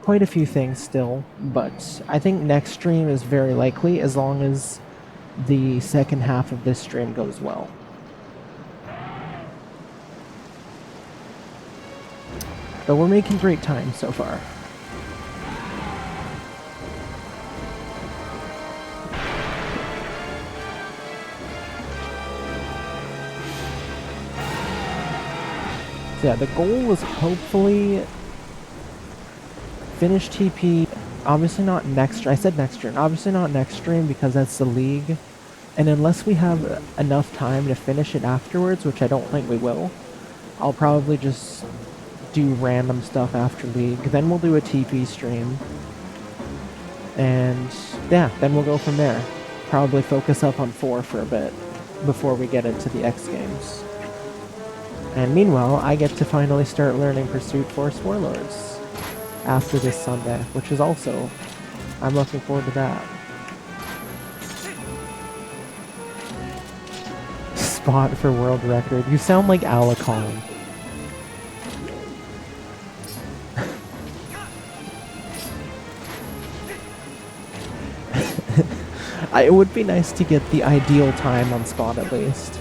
quite a few things still, but I think next stream is very likely as long as the second half of this stream goes well. But we're making great time so far. Yeah, the goal was hopefully finish TP, obviously not next, I said next stream, obviously not next stream because that's the league, and unless we have enough time to finish it afterwards, which I don't think we will, I'll probably just do random stuff after league, then we'll do a TP stream, and yeah, then we'll go from there. Probably focus up on 4 for a bit before we get into the X Games. And meanwhile, I get to finally start learning Pursuit Force Warlords after this Sunday, which is also, I'm looking forward to that. Spot for world record. You sound like Alakon. It would be nice to get the ideal time on Spot at least.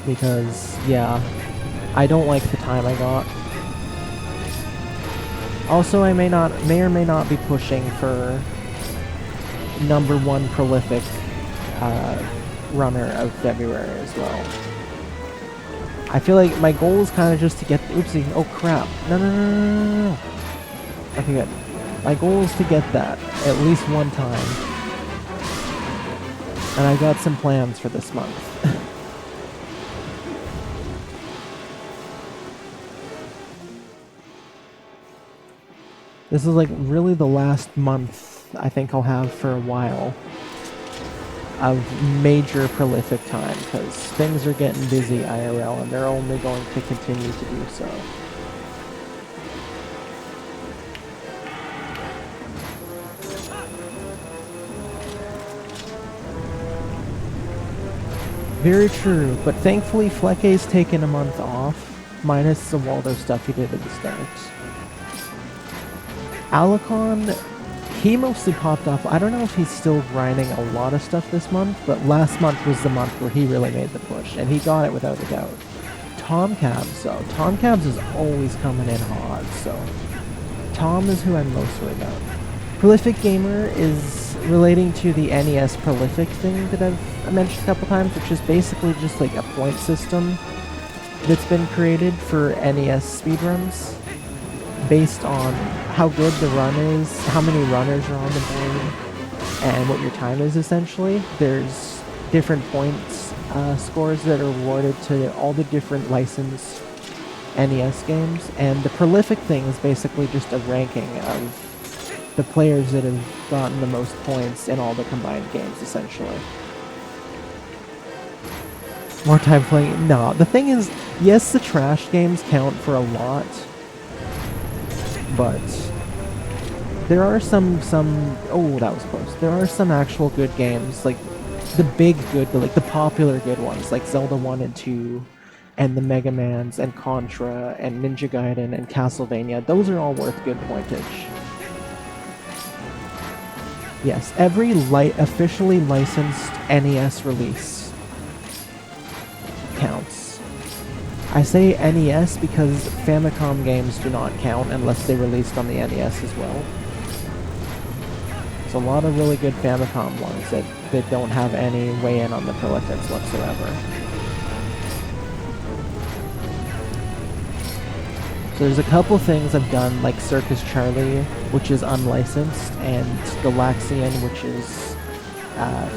Because, yeah, I don't like the time I got. Also, I may or may not be pushing for #1 prolific runner of February as well. I feel like my goal is kind of just to get. Oopsie! Oh crap! No. Okay, good. My goal is to get that at least one time, and I got some plans for this month. This is like really the last month I think I'll have for a while of major prolific time, because things are getting busy IRL and they're only going to continue to do so. Very true, but thankfully Flecke's taken a month off, minus the Waldo stuff he did at the start. Alicon, he mostly popped off. I don't know if he's still grinding a lot of stuff this month, but last month was the month where he really made the push, and he got it without a doubt. Tom Cabs, though. Tom Cabs is always coming in hot, so Tom is who I'm most worried about. Prolific Gamer is relating to the NES Prolific thing that I've mentioned a couple times, which is basically just like a point system that's been created for NES speedruns based on how good the run is, how many runners are on the board, and what your time is essentially. There's different points scores that are awarded to all the different licensed NES games, and the Prolific thing is basically just a ranking of the players that have gotten the most points in all the combined games, essentially. More time playing? No, the thing is, yes, the trash games count for a lot, but there are some, oh, that was close. There are some actual good games, like the big good, like the popular good ones, like Zelda 1 and 2, and the Mega Mans, and Contra, and Ninja Gaiden, and Castlevania. Those are all worth good pointage. Yes, every officially licensed NES release counts. I say NES because Famicom games do not count unless they released on the NES as well. There's a lot of really good Famicom ones that don't have any way in on the Prolifics whatsoever. So there's a couple things I've done, like Circus Charlie, which is unlicensed, and Galaxian, which is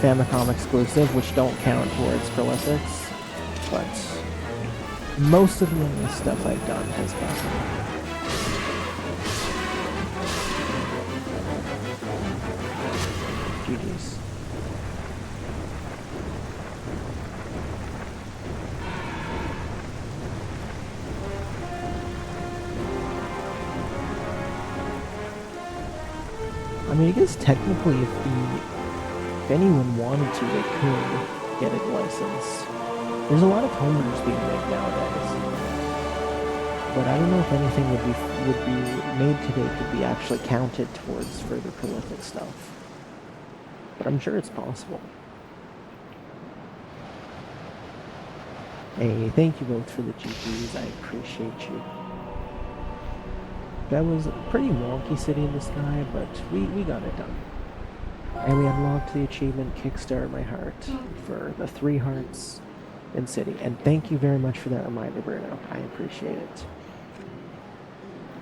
Famicom exclusive, which don't count towards Prolifics. But most of the stuff I've done has counted. GG's. I mean, I guess technically if anyone wanted to, they could get it licensed. There's a lot of homers being made nowadays, but I don't know if anything would be made today could be actually counted towards further prolific stuff. But I'm sure it's possible. Hey, thank you both for the GGs. I appreciate you. That was a pretty wonky City in the Sky, but we got it done. And we unlocked the achievement Kickstart My Heart for the 3 hearts in City. And thank you very much for that reminder, Bruno. I appreciate it.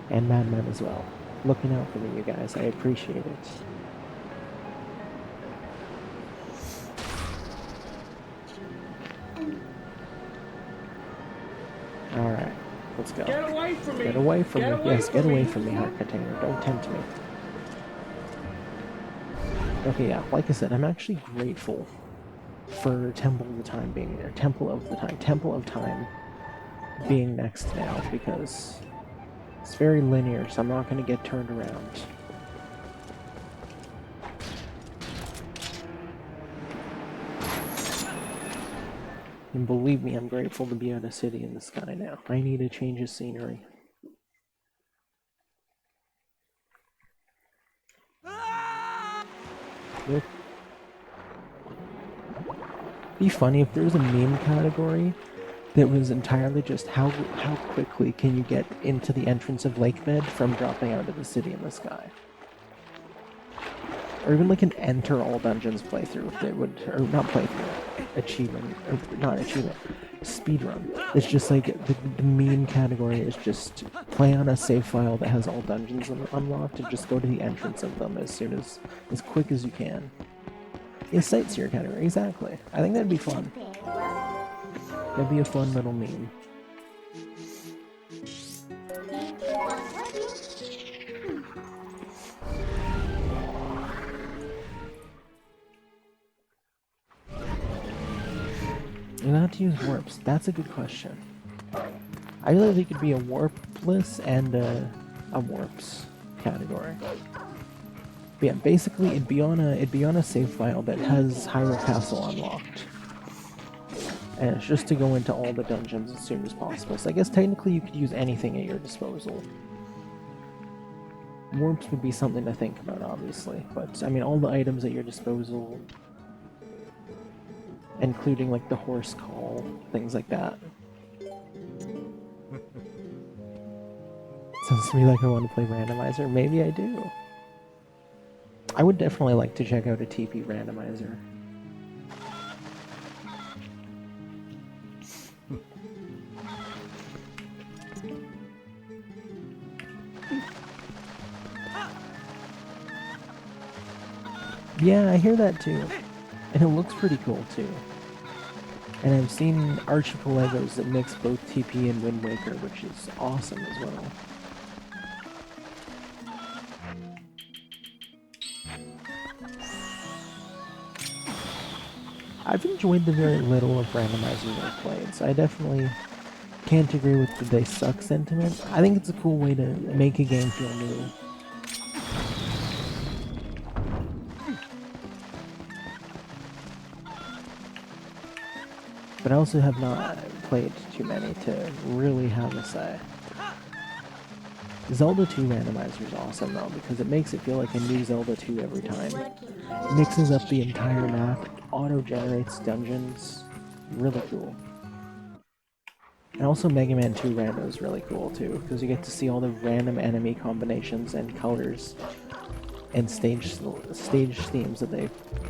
And Madman as well. Looking out for me, you guys. I appreciate it. Alright. Let's go. Get away from me! Get away from me. Yes, get away from me, me. Heart Container. Don't tempt me. Okay, yeah, like I said, I'm actually grateful for Temple of the Time being there. Temple of Time being next now, because it's very linear, so I'm not going to get turned around. And believe me, I'm grateful to be at a City in the Sky now. I need a change of scenery. Yep. Be funny if there was a meme category that was entirely just how quickly can you get into the entrance of Lake Bed from dropping out of the city in the sky. Or even like an enter all dungeons playthrough that would, or not playthrough, achievement, or not achievement, speedrun. It's just like the meme category is just play on a save file that has all dungeons unlocked and just go to the entrance of them as quick as you can. Yeah, sightseer category, exactly. I think that'd be fun. That'd be a fun little meme. You have to use warps. That's a good question. I feel like it could be a warpless and a warps category. But yeah, basically it'd be on a save file that has Hyrule Castle unlocked. And it's just to go into all the dungeons as soon as possible. So I guess technically you could use anything at your disposal. Warps would be something to think about, obviously. But I mean, all the items at your disposal, including like the horse call, things like that. Sounds to me like I want to play randomizer. Maybe I do. I would definitely like to check out a TP randomizer. Yeah, I hear that too. And it looks pretty cool too. And I've seen Archipelagos that mix both TP and Wind Waker, which is awesome as well. I've enjoyed the very little of randomizers I've played, so I definitely can't agree with the they suck sentiment. I think it's a cool way to make a game feel new. But I also have not played too many to really have a say. Zelda 2 randomizer is awesome though, because it makes it feel like a new Zelda 2 every time. It mixes up the entire map, auto-generates dungeons, really cool. And also Mega Man 2 rando is really cool too, because you get to see all the random enemy combinations and colors and stage themes that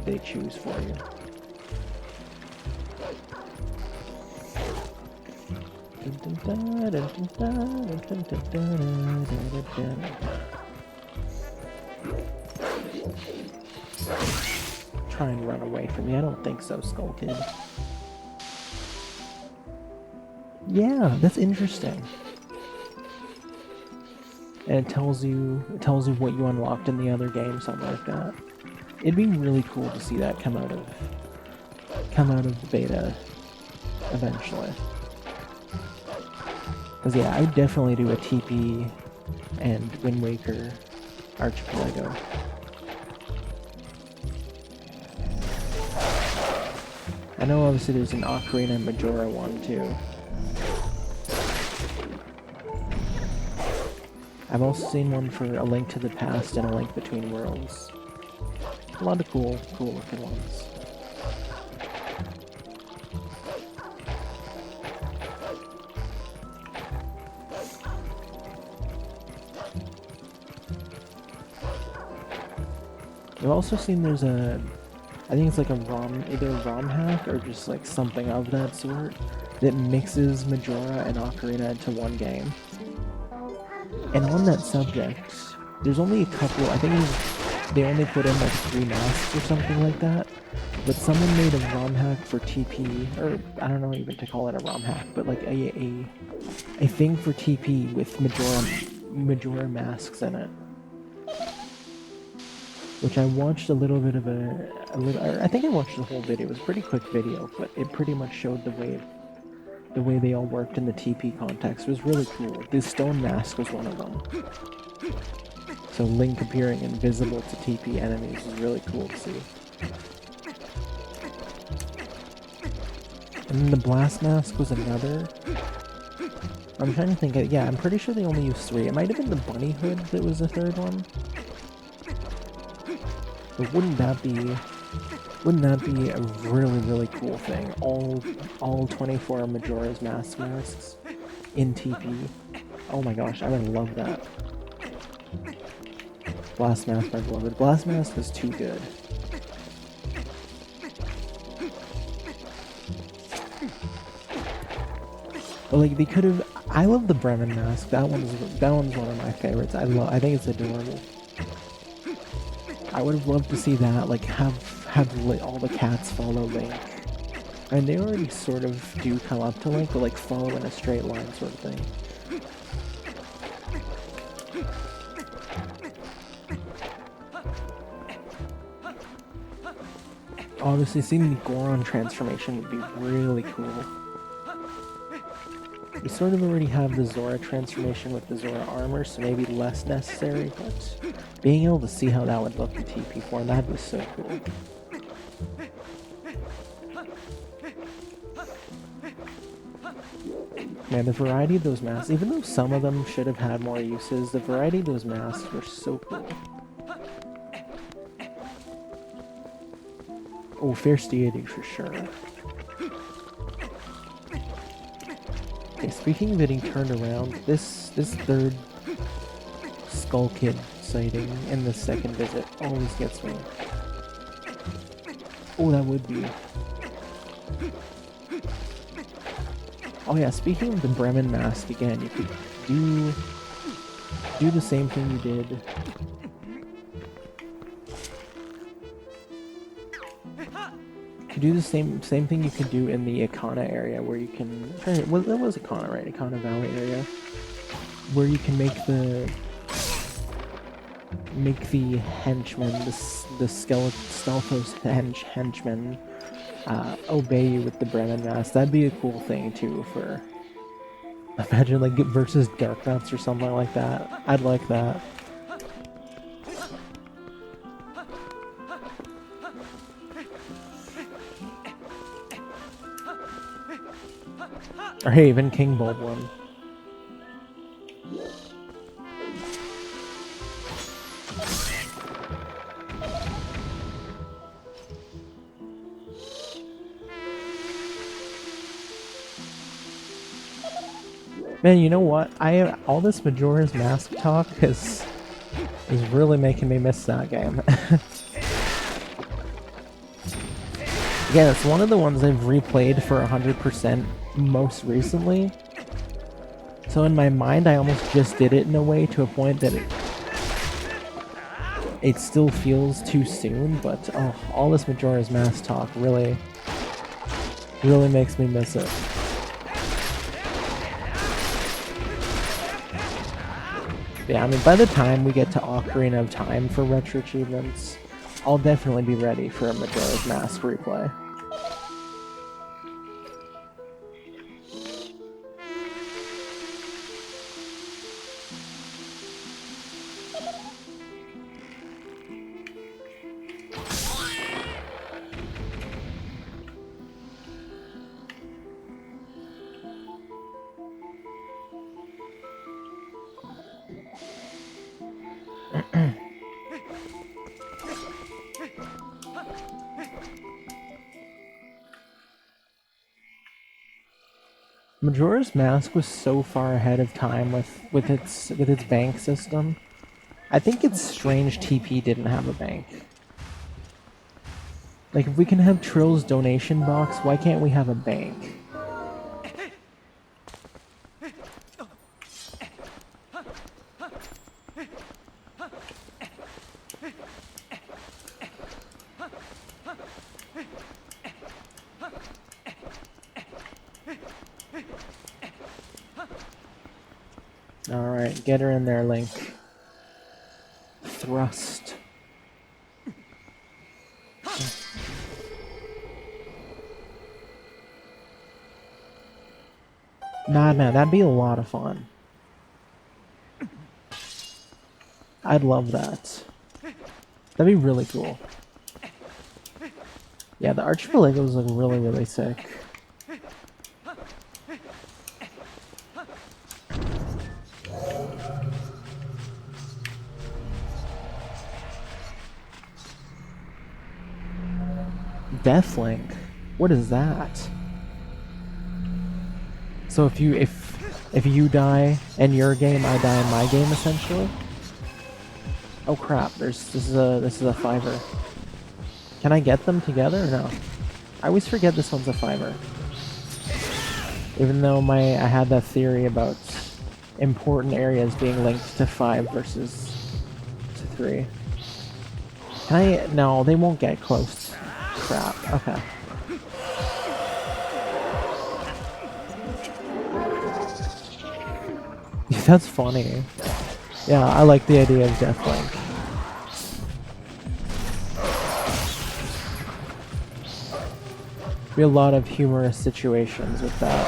they choose for you. Try and run away from me. I don't think so, Skull Kid. Yeah, that's interesting. And it tells you what you unlocked in the other game, something like that. It'd be really cool to see that come out of the beta eventually. Because yeah, I'd definitely do a TP and Wind Waker Archipelago. I know obviously there's an Ocarina and Majora one too. I've also seen one for A Link to the Past and A Link Between Worlds. A lot of cool looking ones. I've also seen there's I think it's like either a ROM hack or just like something of that sort that mixes Majora and Ocarina into one game. And on that subject, there's only a couple, I think they only put in like 3 masks or something like that, but someone made a ROM hack for TP, or I don't know even to call it a ROM hack, but like a thing for TP with Majora masks in it. Which I watched a little bit of I think I watched the whole video. It was a pretty quick video, but it pretty much showed the way they all worked in the TP context. It was really cool. The stone mask was one of them. So Link appearing invisible to TP enemies is really cool to see. And then the blast mask was another. I'm trying to think. Yeah, I'm pretty sure they only used 3. It might have been the bunny hood that was the 3rd one. But wouldn't that be Wouldn't that be a really, really cool thing? All 24 Majora's Mask masks in TP. Oh my gosh, I would love that. Blast Mask, my beloved. Blast Mask is too good. But like they could have. I love the Bremen mask. That one's one of my favorites. I think it's adorable. I would have loved to see that. Like have all the cats follow Link. And they already sort of do come up to Link, but like follow in a straight line sort of thing. Obviously, seeing the Goron transformation would be really cool. We sort of already have the Zora transformation with the Zora armor, so maybe less necessary, but being able to see how that would look in TP4, that'd be so cool. Man, the variety of those masks, even though some of them should have had more uses, the variety of those masks were so cool. Oh, Fierce Deity for sure. Okay, speaking of getting turned around, this third Skull Kid sighting in the second visit always gets me. Oh, that would be. Oh yeah, speaking of the Bremen mask again, you could do the same thing you did. Do the same thing you could do in the Ikana area, where you can. Well, that was Ikana, right? Ikana Valley area, where you can make the henchmen, the Stelthos henchmen, obey you with the Bremen mask. That'd be a cool thing too. For imagine like versus Dark Nuts or something like that. I'd like that. Or hey, even King Bulblin. Man, you know what? All this Majora's Mask talk is really making me miss that game. Yeah, it's one of the ones I've replayed for 100% most recently. So in my mind, I almost just did it in a way to a point that it still feels too soon, but oh, all this Majora's Mask talk really makes me miss it. Yeah, I mean, by the time we get to Ocarina of Time for retro achievements, I'll definitely be ready for a Majora's Mask replay. Majora's Mask was so far ahead of time with its bank system. I think it's strange TP didn't have a bank. Like, if we can have Trill's donation box, why can't we have a bank? Alright, get her in there, Link. Thrust. Madman, that'd be a lot of fun. I'd love that. That'd be really cool. Yeah, the Archipelagos look really, really sick. Deathlink? What is that? So if you die in your game, I die in my game, essentially. Oh crap! This is a fiver. Can I get them together or no? I always forget this one's a fiver. Even though I had that theory about important areas being linked to 5 versus to 3. Can I? No, they won't get close. Crap. Okay. That's funny. Yeah, I like the idea of Deathlink. Be a lot of humorous situations with that.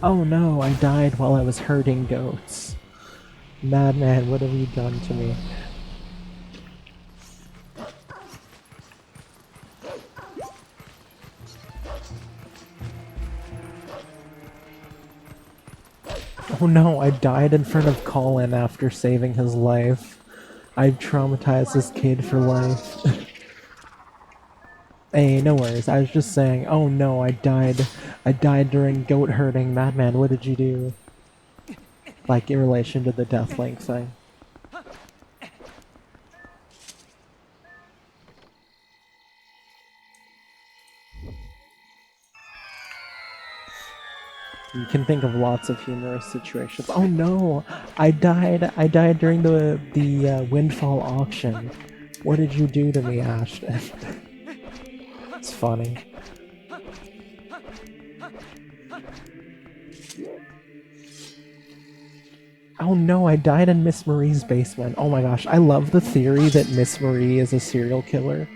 Oh no, I died while I was herding goats. Madman, what have you done to me? Oh no, I died in front of Colin after saving his life. I've traumatized this kid for life. Hey, no worries. I was just saying, oh no, I died during goat herding. Madman, what did you do? Like, in relation to the Deathlink thing. You can think of lots of humorous situations. Oh no, I died during the windfall auction. What did you do to me, Ashton? It's funny. Oh no, I died in Miss Marie's basement. Oh my gosh, I love the theory that Miss Marie is a serial killer.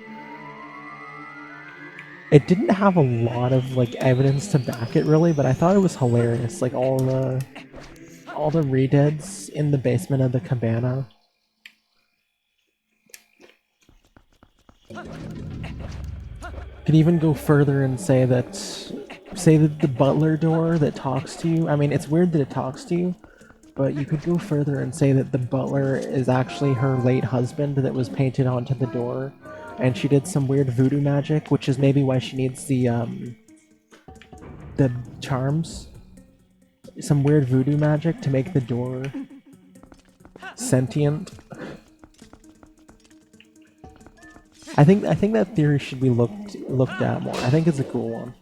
It didn't have a lot of like evidence to back it really, but I thought it was hilarious. Like all the redeads in the basement of the cabana. Could even go further and say that the butler door that talks to you. I mean, it's weird that it talks to you, but you could go further and say that the butler is actually her late husband that was painted onto the door, and she did some weird voodoo magic, which is maybe why she needs the charms. Some weird voodoo magic to make the door sentient. I think that theory should be looked at more. I think it's a cool one.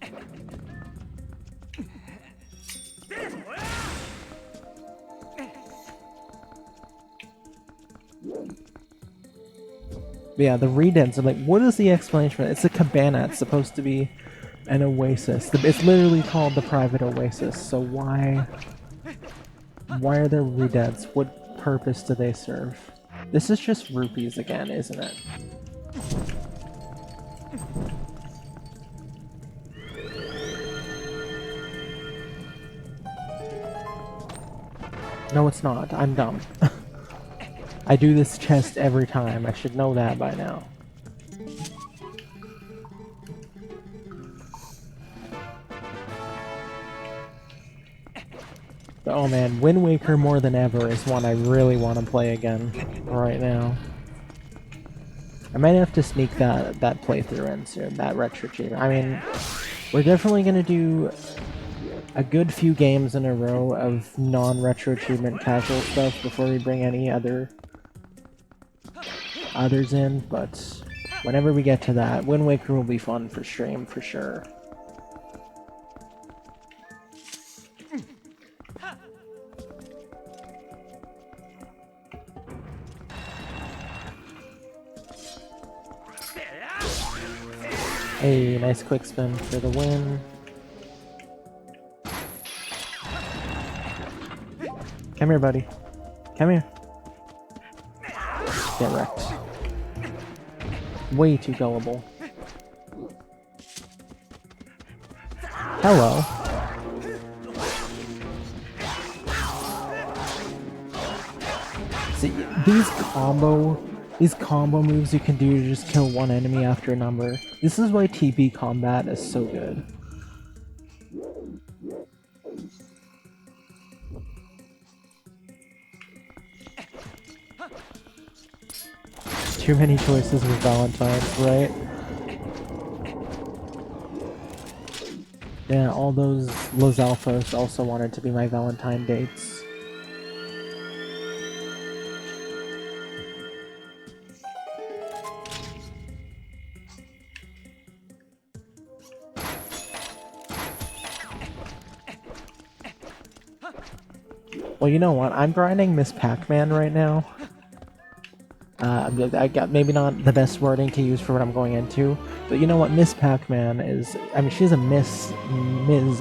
But yeah, the redeads are like, what is the explanation for that? It's a cabana. It's supposed to be an oasis. It's literally called the private oasis. So why are there redeads? What purpose do they serve? This is just rupees again, isn't it? No, it's not. I'm dumb. I do this chest every time. I should know that by now. But, oh man, Wind Waker more than ever is one I really want to play again right now. I might have to sneak that playthrough in soon, that retro achievement. I mean, we're definitely going to do a good few games in a row of non-retro achievement casual stuff before we bring any others in, but whenever we get to that, Wind Waker will be fun for stream for sure. Hey, nice quick spin for the win. Come here, buddy. Come here. Get wrecked. Way too gullible. Hello. See, these combo moves you can do to just kill one enemy after a number. This is why TP combat is so good. too many choices with Valentine's, right? Yeah, all those Los Alphas also wanted to be my Valentine dates. Well, you know what? I'm grinding Miss Pac-Man right now. I got maybe not the best wording to use for what I'm going into, but you know what? Miss Pac-Man is... I mean, she's a Ms.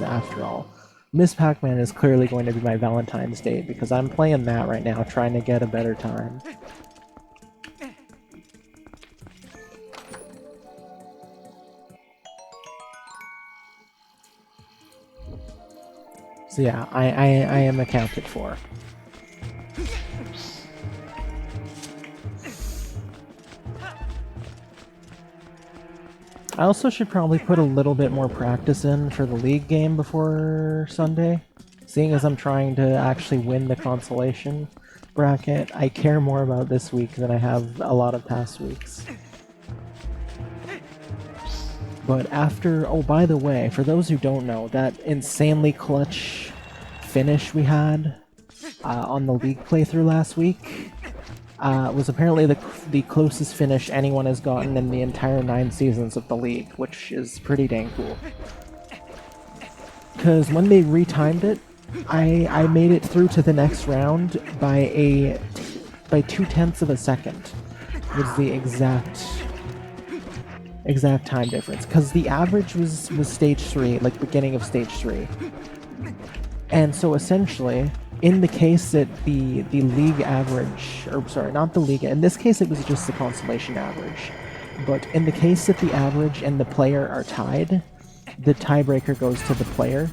after all. Miss Pac-Man is clearly going to be my Valentine's date, because I'm playing that right now, trying to get a better time. So yeah, I am accounted for. I also should probably put a little bit more practice in for the league game before Sunday. Seeing as I'm trying to actually win the consolation bracket, I care more about this week than I have a lot of past weeks. But after... Oh, by the way, for those who don't know, that insanely clutch finish we had on the league playthrough last week was apparently the closest finish anyone has gotten in the entire 9 seasons of the league, which is pretty dang cool. Because when they retimed it, I made it through to the next round by 0.2 of a second. Was the exact time difference, because the average was stage 3, like beginning of stage 3. And so essentially, in the case that the league average, or sorry, not the league, in this case it was just the consolation average, but in the case that the average and the player are tied, the tiebreaker goes to the player.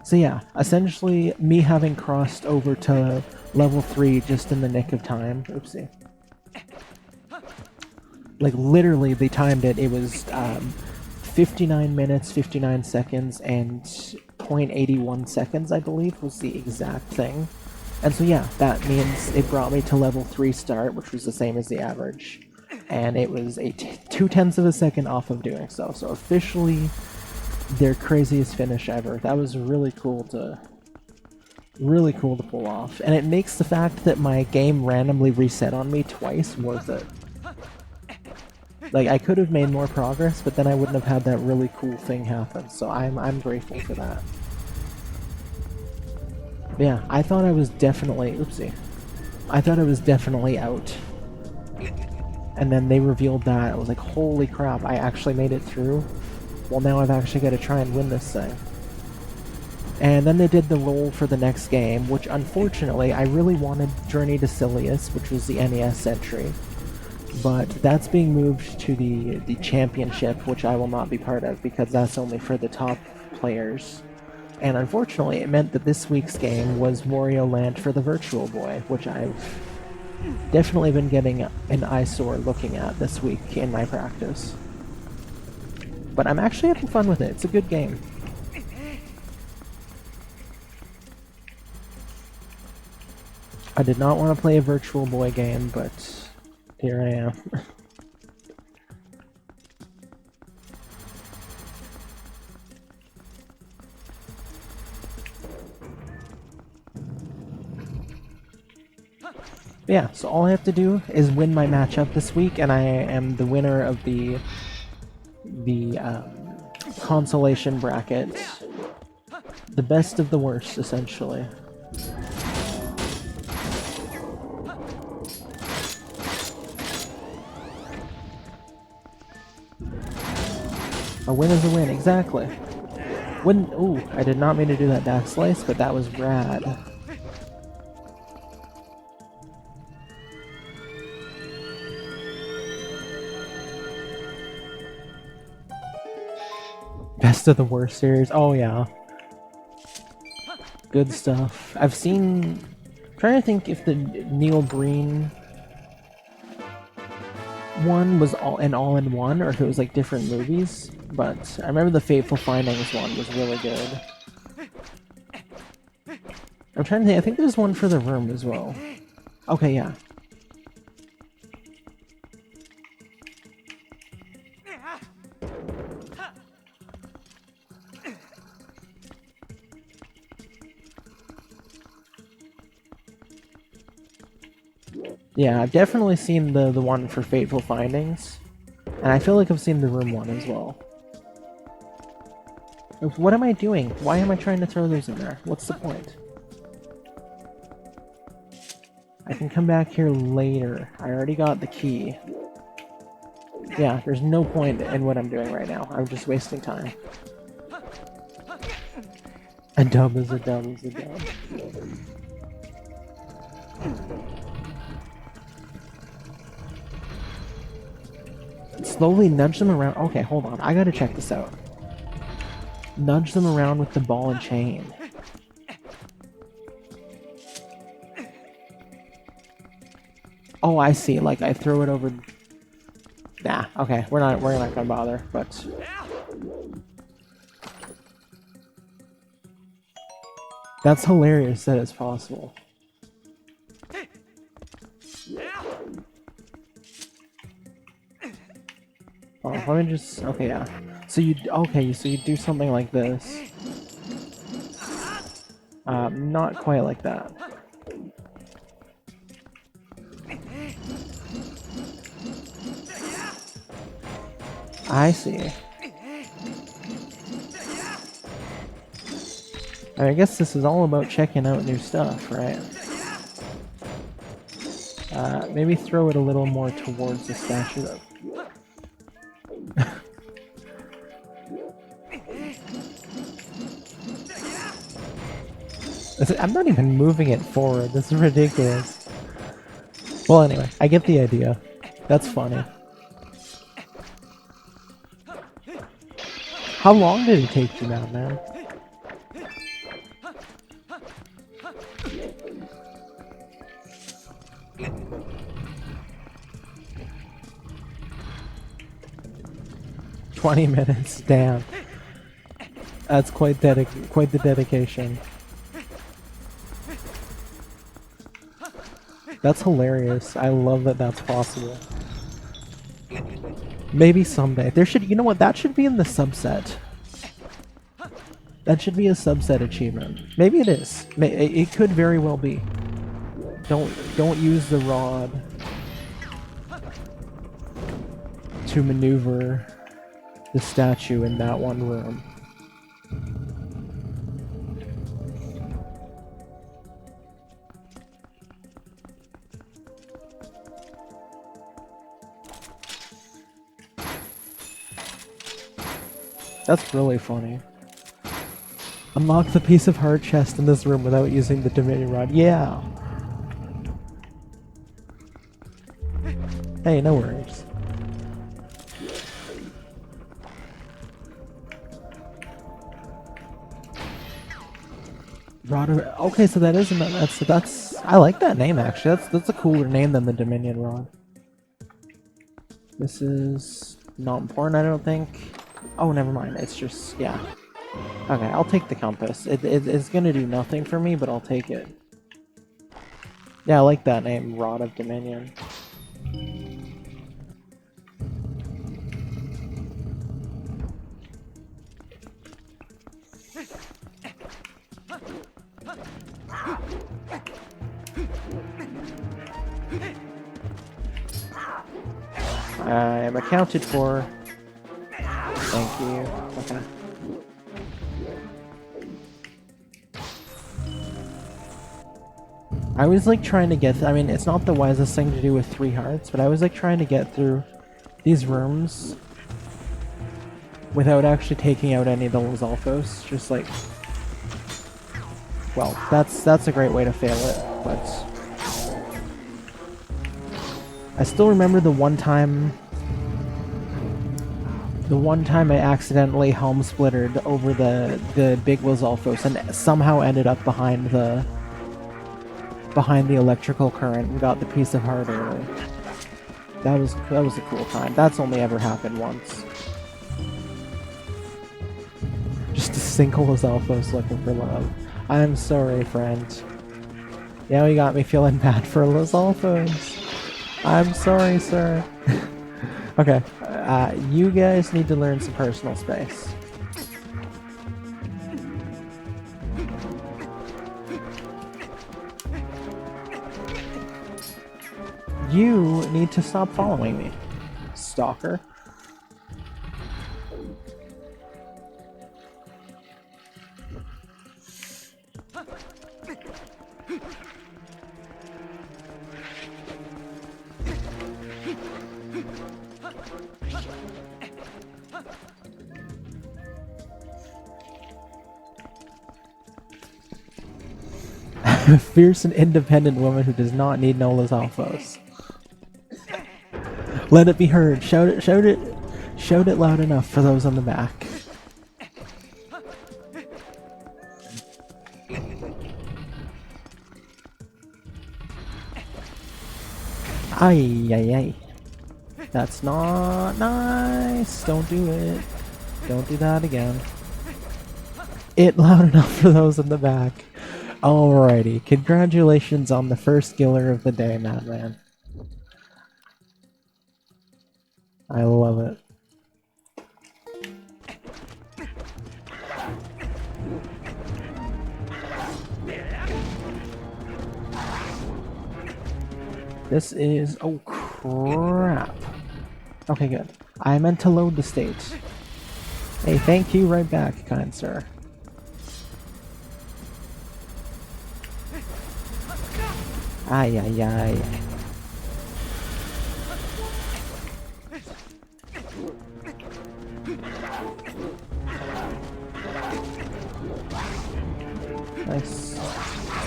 So yeah, essentially me having crossed over to level 3 just in the nick of time, oopsie. Like literally they timed it, it was 59 minutes, 59 seconds, and 0.81 seconds, I believe, was the exact thing. And so yeah, that means it brought me to level 3 start, which was the same as the average. And it was 0.2 of a second off of doing so. So officially, their craziest finish ever. That was really cool to pull off. And it makes the fact that my game randomly reset on me twice worth it. Like, I could have made more progress, but then I wouldn't have had that really cool thing happen, so I'm grateful for that. But yeah, I thought I was definitely... Oopsie. I thought I was definitely out. And then they revealed that. I was like, holy crap, I actually made it through? Well, now I've actually got to try and win this thing. And then they did the roll for the next game, which unfortunately, I really wanted Journey to Silius, which was the NES entry. But that's being moved to the championship, which I will not be part of because that's only for the top players. And unfortunately, it meant that this week's game was Wario Land for the Virtual Boy, which I've definitely been getting an eyesore looking at this week in my practice. But I'm actually having fun with it. It's a good game. I did not want to play a Virtual Boy game, but here I am. Yeah, so all I have to do is win my matchup this week, and I am the winner of the consolation bracket. The best of the worst, essentially. A win is a win, exactly. Ooh, I did not mean to do that back slice, but that was rad. Best of the worst series. Oh yeah. Good stuff. I've seen... I'm trying to think if the Neil Breen one was all-in-one, or if it was like different movies. But I remember the Fateful Findings one was really good. I'm trying to think. I think there's one for The Room as well. Okay, yeah. Yeah, I've definitely seen the one for Fateful Findings, and I feel like I've seen the room one as well. What am I doing? Why am I trying to throw those in there? What's the point? I can come back here later. I already got the key. Yeah, there's no point in what I'm doing right now. I'm just wasting time. A dub is a dub is a dub. Slowly nudge them around. Okay, hold on. I gotta check this out. Nudge them around with the ball and chain. Oh, I see. Like I throw it over. Nah. Okay, we're not gonna bother. But that's hilarious that it's possible. Oh, let me just. Okay, yeah. So you do something like this. Not quite like that. I see. I guess this is all about checking out new stuff, right? Maybe throw it a little more towards the statue though. I'm not even moving it forward. This is ridiculous. Well, anyway, I get the idea. That's funny. How long did it take you now, man? "20 minutes, damn. That's quite the dedication. That's hilarious. I love that that's possible. Maybe someday. There should, you know what, that should be in the subset. That should be a subset achievement. Maybe it is. It could very well be. Don't use the rod to maneuver the statue in that one room. That's really funny. Unlock the piece of heart chest in this room without using the Dominion rod. Yeah! Hey, no worries. Rod of... Okay, so that isn't... That's... I like that name, actually. That's a cooler name than the Dominion rod. This is... not important, I don't think. Oh, never mind. It's just... yeah. Okay, I'll take the compass. It's gonna do nothing for me, but I'll take it. Yeah, I like that name, Rod of Dominion. I am accounted for. Thank you. Okay. I was like trying to get, I mean, it's not the wisest thing to do with 3 hearts, but I was like trying to get through these rooms without actually taking out any of the Lizalfos. Just like, well, that's a great way to fail it, but I still remember the one time I accidentally helm splittered over the big Lizalfos and somehow ended up behind the electrical current and got the piece of heart early. That was a cool time. That's only ever happened once. Just a single Lizalfos looking for love. I'm sorry, friend. Now you got me feeling bad for Lizalfos. I'm sorry, sir. Okay, you guys need to learn some personal space. You need to stop following me, stalker. A fierce and independent woman who does not need Nola's alphos. Let it be heard. Shout it, shout it, shout it loud enough for those on the back. Ay, ay, ay. That's not nice. Don't do it. Don't do that again. It loud enough for those in the back. Alrighty, congratulations on the first killer of the day, Madman. I love it. This is... oh crap. Okay, good. I meant to load the state. Hey, thank you right back, kind sir. Ay, ay, ay. Nice.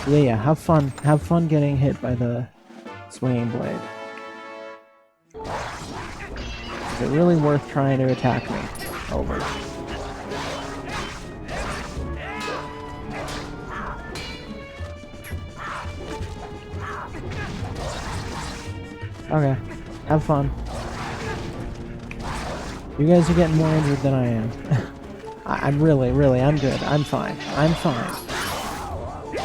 Yeah, have fun. Have fun getting hit by the swinging blade. Is it really worth trying to attack me? Over. Okay, have fun. You guys are getting more injured than I am. I'm I'm good. I'm fine. I'm fine.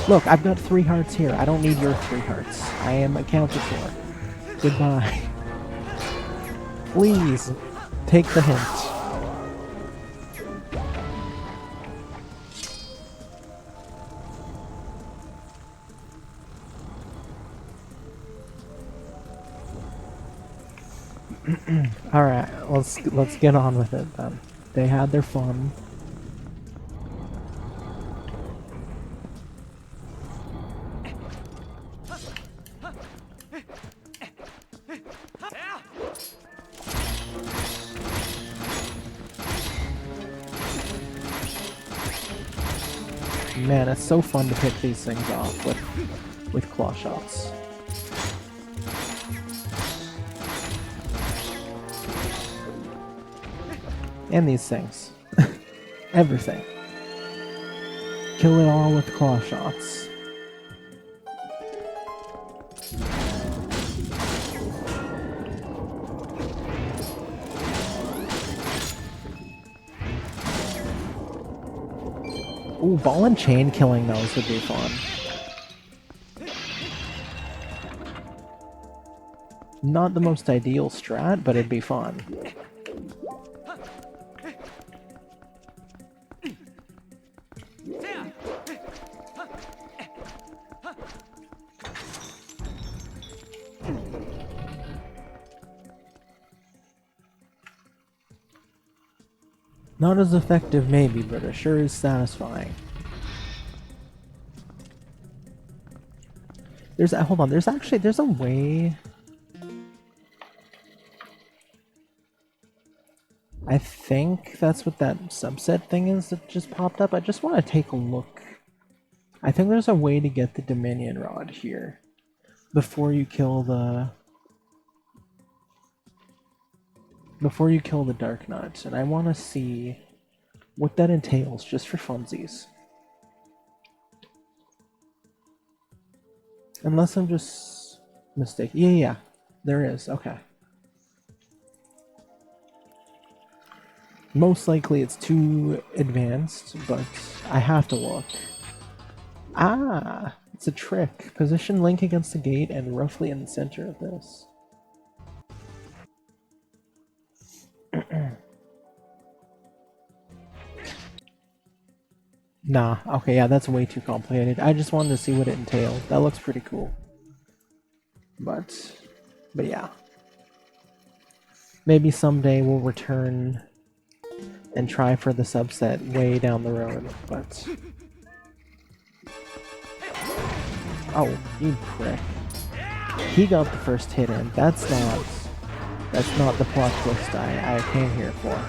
Look, I've got 3 hearts here. I don't need your 3 hearts. I am accounted for. Goodbye. Please, take the hint. Alright, let's get on with it then. They had their fun. Man, it's so fun to pick these things off with claw shots. And these things. Everything. Kill it all with claw shots. Ooh, ball and chain killing those would be fun. Not the most ideal strat, but it'd be fun. Not as effective maybe, but it sure is satisfying. Hold on, there's a way. I think that's what that subset thing is that just popped up. I just want to take a look. I think there's a way to get the Dominion Rod here before you kill the Dark Knight, and I want to see what that entails just for funsies. Unless I'm just mistaken. Yeah, there is. Okay. Most likely it's too advanced, but I have to look. Ah, it's a trick. Position Link against the gate and roughly in the center of this. Nah, okay, yeah, that's way too complicated. I just wanted to see what it entailed. That looks pretty cool. But But yeah. Maybe someday we'll return and try for the subset way down the road, but... Oh, you prick. He got the first hit in. That's not the plot twist I came here for.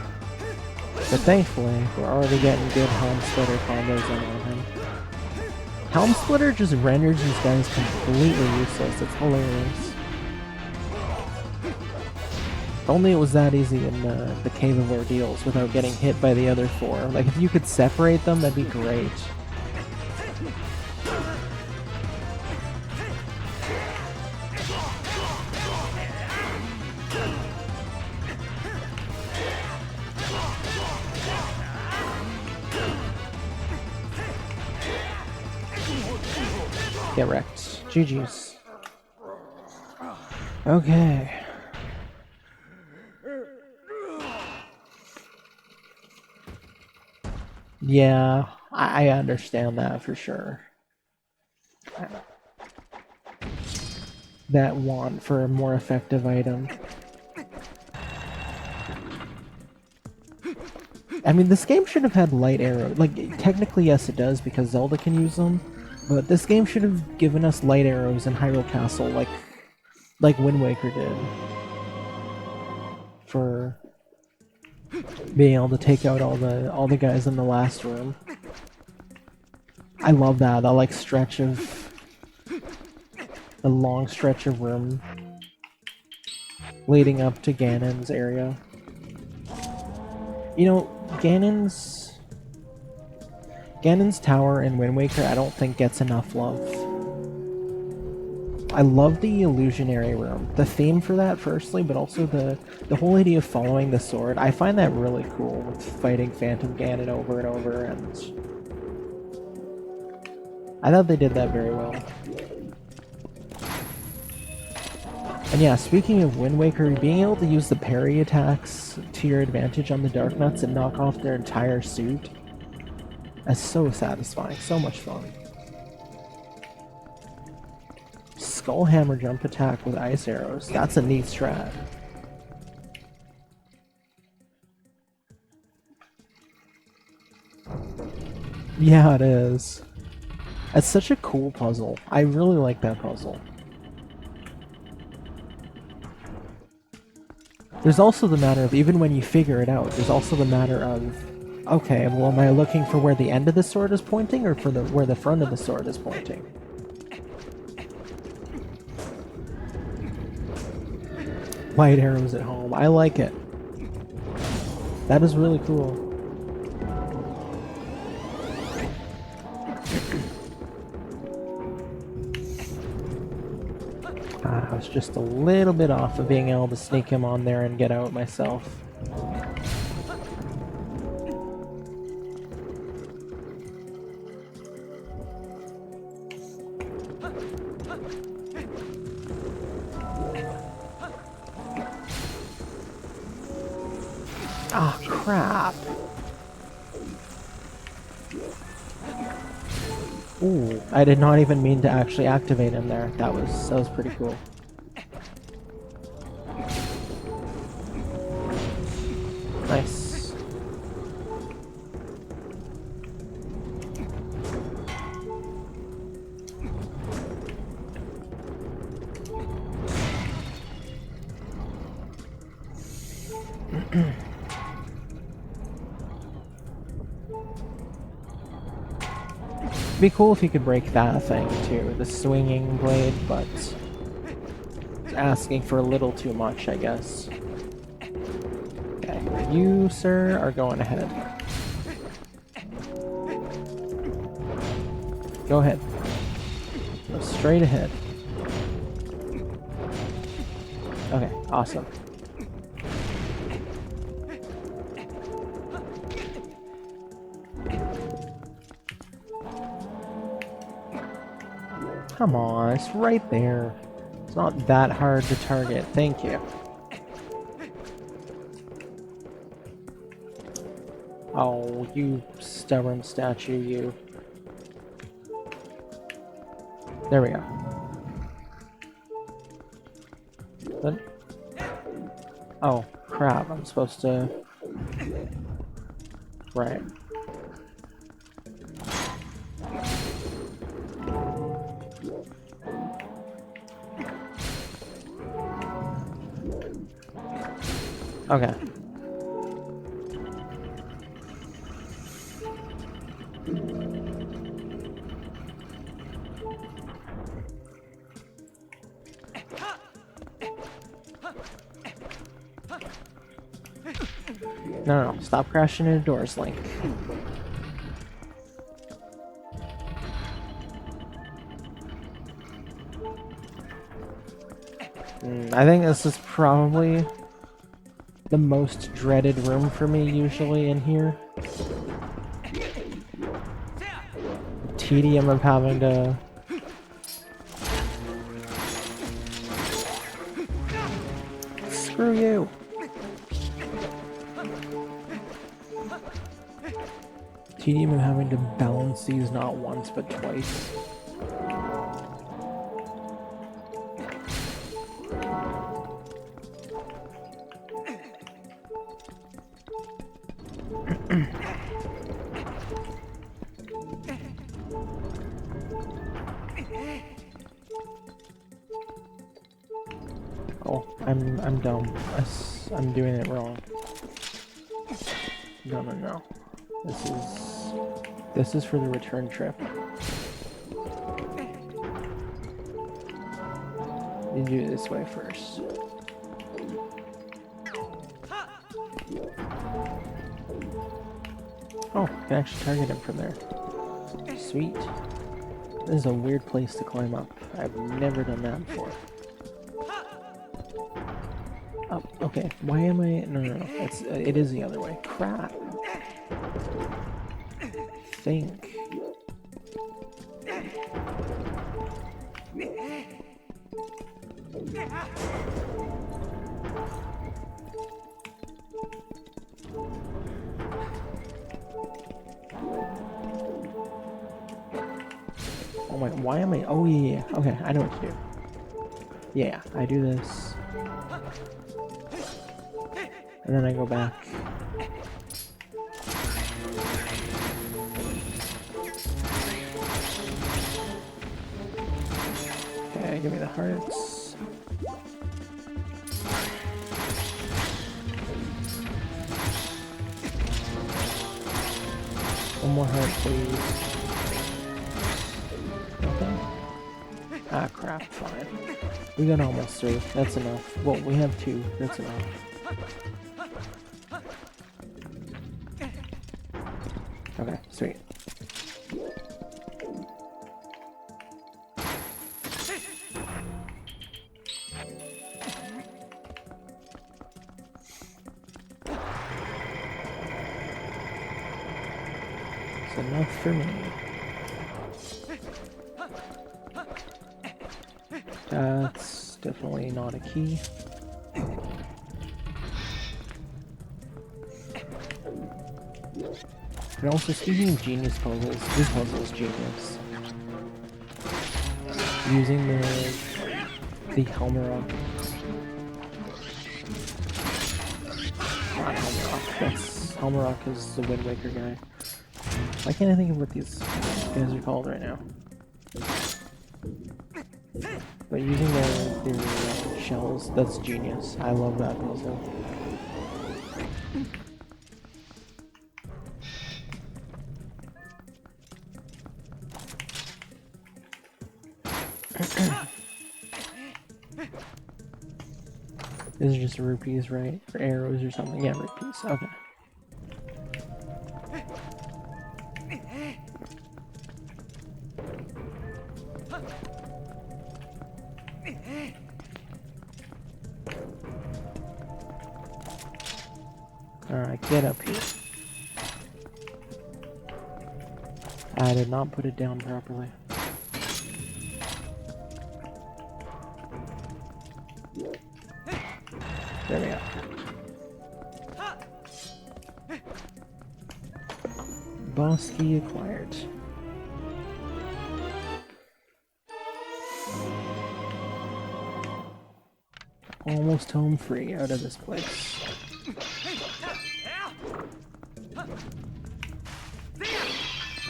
But thankfully, we're already getting good Helm Splitter combos in on him. Helm Splitter just renders these guys completely useless. It's hilarious. If only it was that easy in the Cave of Ordeals without getting hit by the other four. Like, if you could separate them, that'd be great. Get wrecked. GG's. Okay. Yeah, I understand that for sure. That want for a more effective item. I mean, this game should have had light arrows. Like, technically, yes, it does, because Zelda can use them. But this game should have given us light arrows in Hyrule Castle, like Wind Waker did. For being able to take out all the guys in the last room. I love that like stretch of the long stretch of room leading up to Ganon's area. You know, Ganon's tower in Wind Waker I don't think gets enough love. I love the illusionary room. The theme for that, firstly, but also the whole idea of following the sword. I find that really cool with fighting Phantom Ganon over and over, and I thought they did that very well. And yeah, speaking of Wind Waker, being able to use the parry attacks to your advantage on the Dark Nuts and knock off their entire suit, that's so satisfying, so much fun. Skull Hammer jump attack with ice arrows. That's a neat strat. Yeah, it is. It's such a cool puzzle. I really like that puzzle. There's also the matter of, even when you figure it out, there's also the matter of, okay, well, am I looking for where the end of the sword is pointing, or for where the front of the sword is pointing? Light arrows at home. I like it. That is really cool. I was just a little bit off of being able to sneak him on there and get out myself. Ah, oh, crap. Ooh, I did not even mean to actually activate him there. That was pretty cool. Nice. It'd be cool if you could break that thing too, the swinging blade, but it's asking for a little too much, I guess. Okay, you, sir, are going ahead. Go ahead. Go straight ahead. Okay, awesome. Come on, it's right there. It's not that hard to target. Thank you. Oh, you stubborn statue, you. There we go. Then... Oh, crap. I'm supposed to... Right. Okay. No, stop crashing into doors, Link. I think this is probably the most dreaded room for me usually in here. The tedium of having to... Screw you! Tedium of having to balance these not once but twice. Oh, I'm dumb. I'm doing it wrong. No. This is for the return trip. You do it this way first. Oh, I can actually target him from there. Sweet. This is a weird place to climb up. I've never done that before. Oh, okay. Why am I... No. It is the other way. Crap. Think. Oh my... Why am I... Oh, yeah. Okay, I know what to do. Yeah, I do this. And then I go back. Okay, give me the hearts. One more heart, please. Okay. Ah, crap, fine. We got almost 3. That's enough. Well, we have 2. That's enough. Okay, sweet. It's enough for me. That's definitely not a key. And also, speaking of genius puzzles, this puzzle is genius. Using the Helmer. Not Helmer. That's Helmer is the Wind Waker guy. Why can't I think of what these guys are called right now? But using their shells, that's genius. I love that puzzle. This is just rupees, right? Or arrows or something. Yeah, rupees. Okay. Alright, get up here. I did not put it down properly. There we go. Boss key acquired. almost home free out of this place.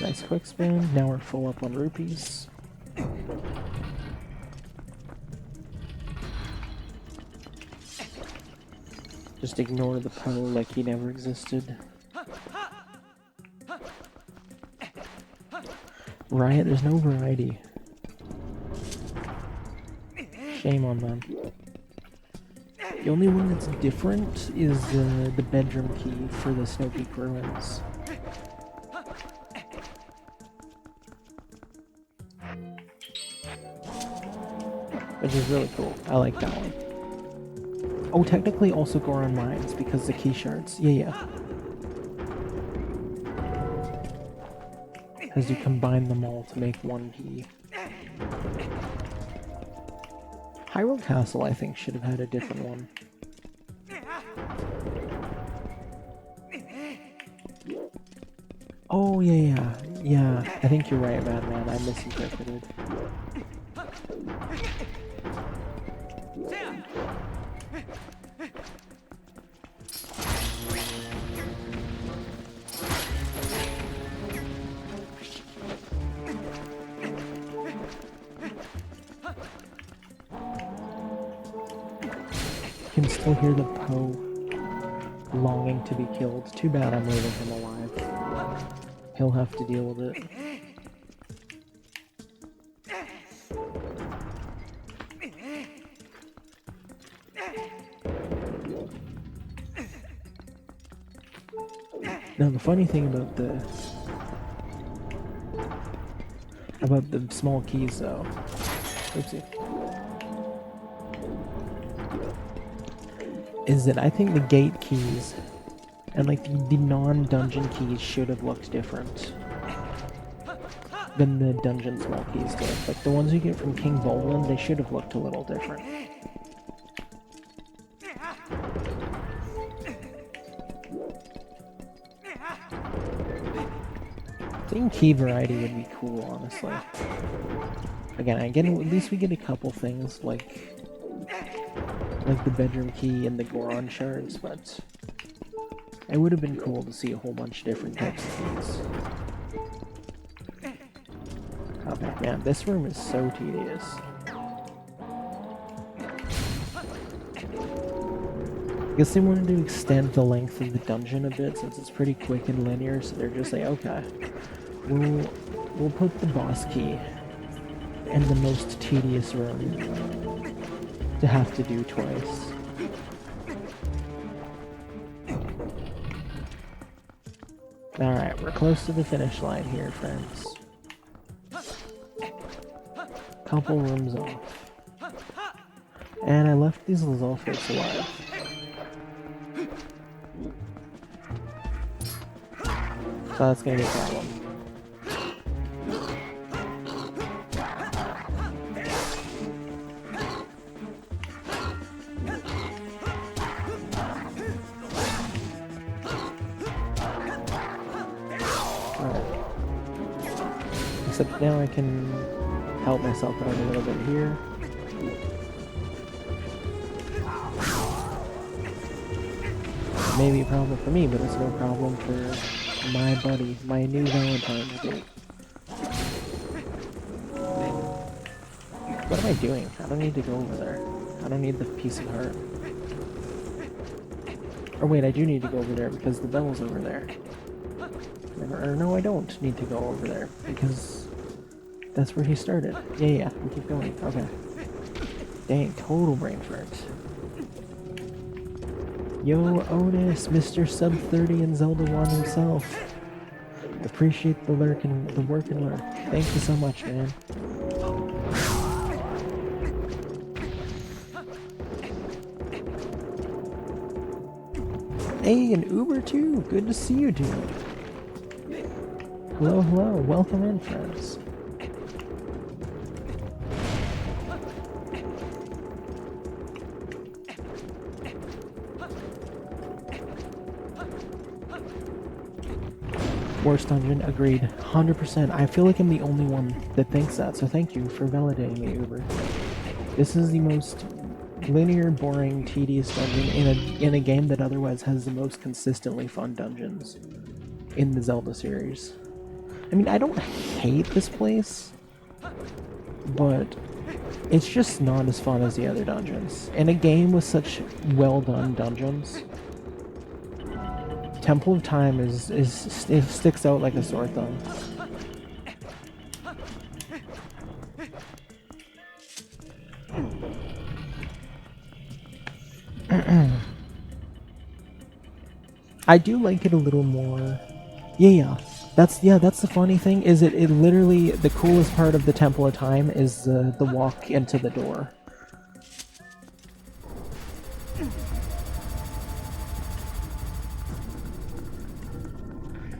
Nice quick spin. Now we're full up on rupees. Just ignore the Poe like he never existed. Riot, there's no variety. Shame on them. The only one that's different is the bedroom key for the Snow Peak Ruins. Which is really cool. I like that one. Oh, technically also Goron Mines because the key shards. Yeah. Because you combine them all to make one key. Hyrule Castle, I think, should have had a different one. Oh, yeah. I think you're right, Madman. I misinterpreted. You can still hear the Poe longing to be killed. Too bad I'm leaving him alive. He'll have to deal with it. Now the funny thing about the small keys though, oopsie, is that I think the gate keys and like the non-dungeon keys should have looked different than the dungeon small keys did. Like the ones you get from King Bolin, they should have looked a little different. I think key variety would be cool, honestly. Again, at least we get a couple things like the bedroom key and the Goron shards, but it would have been cool to see a whole bunch of different types of keys. Okay, man, this room is so tedious. I guess they wanted to extend the length of the dungeon a bit since it's pretty quick and linear, so they're just like, okay, we'll put the boss key in the most tedious room to have to do twice. Alright, we're close to the finish line here, friends. Couple rooms off. And I left these Lizalfos alive. So that's gonna be a problem. Except now I can help myself out a little bit here. Maybe a problem for me, but it's no problem for my buddy, my new Valentine date. What am I doing? I don't need to go over there. I don't need the piece of heart. Or wait, I do need to go over there because the bell's over there. Or no, I don't need to go over there because that's where he started. Yeah, we keep going. Okay. Dang, total brain fart. Yo, Otis, Mr. Sub 30 and Zelda 1 himself. Appreciate the work and lurk. Thank you so much, man. Hey, and Uber too. Good to see you, dude. Hello. Welcome in, friends. Worst dungeon, agreed. 100%. I feel like I'm the only one that thinks that, so thank you for validating me, Uber. This is the most linear, boring, tedious dungeon in a game that otherwise has the most consistently fun dungeons in the Zelda series. I mean, I don't hate this place, but it's just not as fun as the other dungeons. In a game with such well-done dungeons, Temple of Time it sticks out like a sore thumb. I do like it a little more. Yeah. That's the funny thing is it literally the coolest part of the Temple of Time is the walk into the door.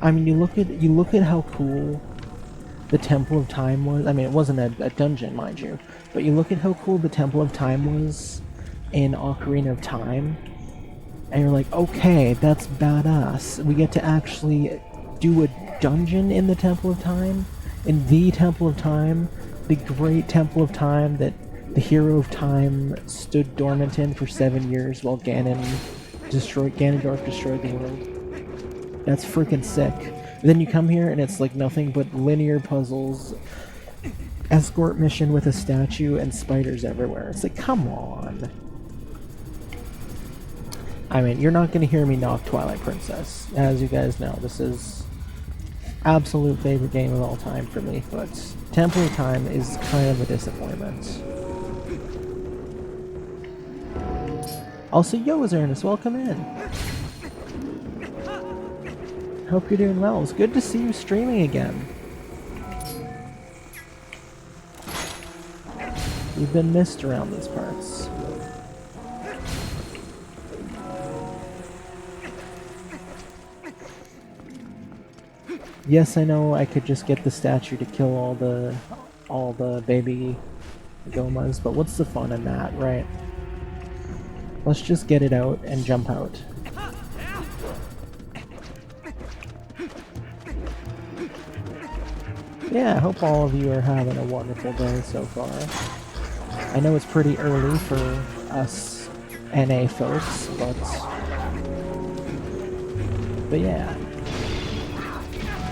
I mean, you look at how cool the Temple of Time was. I mean, it wasn't a dungeon, mind you, but you look at how cool the Temple of Time was in Ocarina of Time, and you're like, okay, that's badass. We get to actually do a dungeon in the Temple of Time, in the Temple of Time, the great Temple of Time that the hero of Time stood dormant in for 7 years while Ganondorf destroyed the world. That's freaking sick. Then you come here and it's like nothing but linear puzzles, escort mission with a statue, and spiders everywhere. It's like, come on. I mean, you're not going to hear me knock Twilight Princess. As you guys know, this is absolute favorite game of all time for me, but Temple of Time is kind of a disappointment. Also, yo, Ernest, welcome in. Hope you're doing well. It's good to see you streaming again. You've been missed around these parts. Yes, I know I could just get the statue to kill all the baby Gomas, but what's the fun in that, right? Let's just get it out and jump out. Yeah, I hope all of you are having a wonderful day so far. I know it's pretty early for us NA folks, but yeah.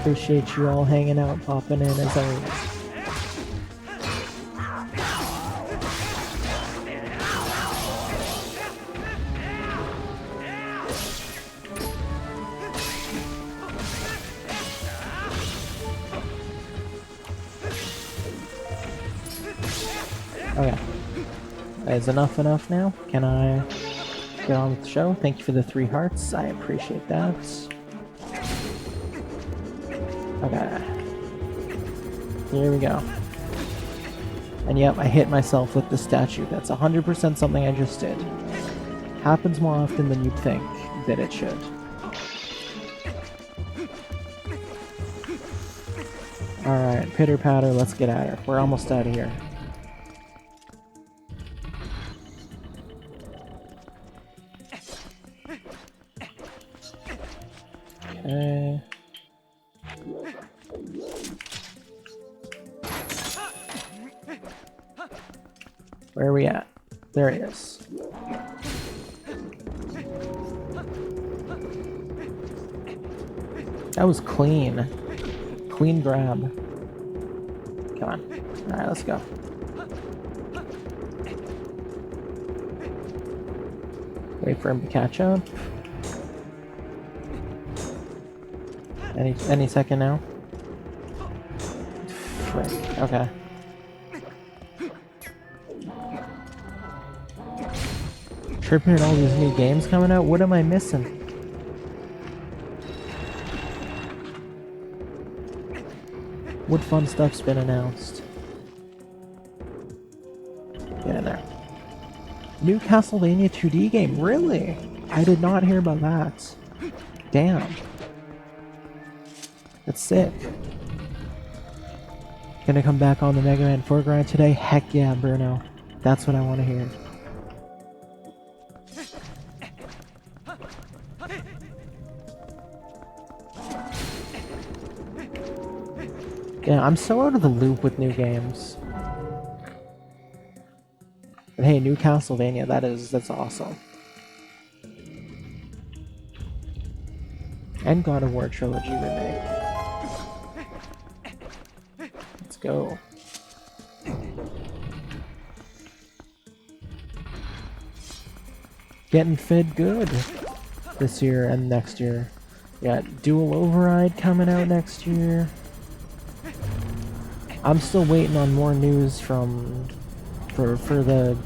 Appreciate you all hanging out, popping in as always. Okay. Is enough now? Can I get on with the show? Thank you for the 3 hearts. I appreciate that. Okay. Here we go. And yep, I hit myself with the statue. That's 100% something I just did. Happens more often than you'd think that it should. Alright, pitter patter, let's get at her. We're almost out of here. Okay. Where are we at? There he is. That was clean. Clean grab. Come on. Alright, let's go. Wait for him to catch up. Any second now? Frick. Okay. Tripping at all these new games coming out? What am I missing? What fun stuff's been announced? Get in there. New Castlevania 2D game? Really? I did not hear about that. Damn. That's sick. Gonna come back on the Mega Man 4 grind today? Heck yeah, Bruno. That's what I want to hear. Yeah, I'm so out of the loop with new games. But hey, new Castlevania, that's awesome. And God of War Trilogy remake. Let's go. Getting fed good this year and next year. Got Dual Override coming out next year. I'm still waiting on more news for the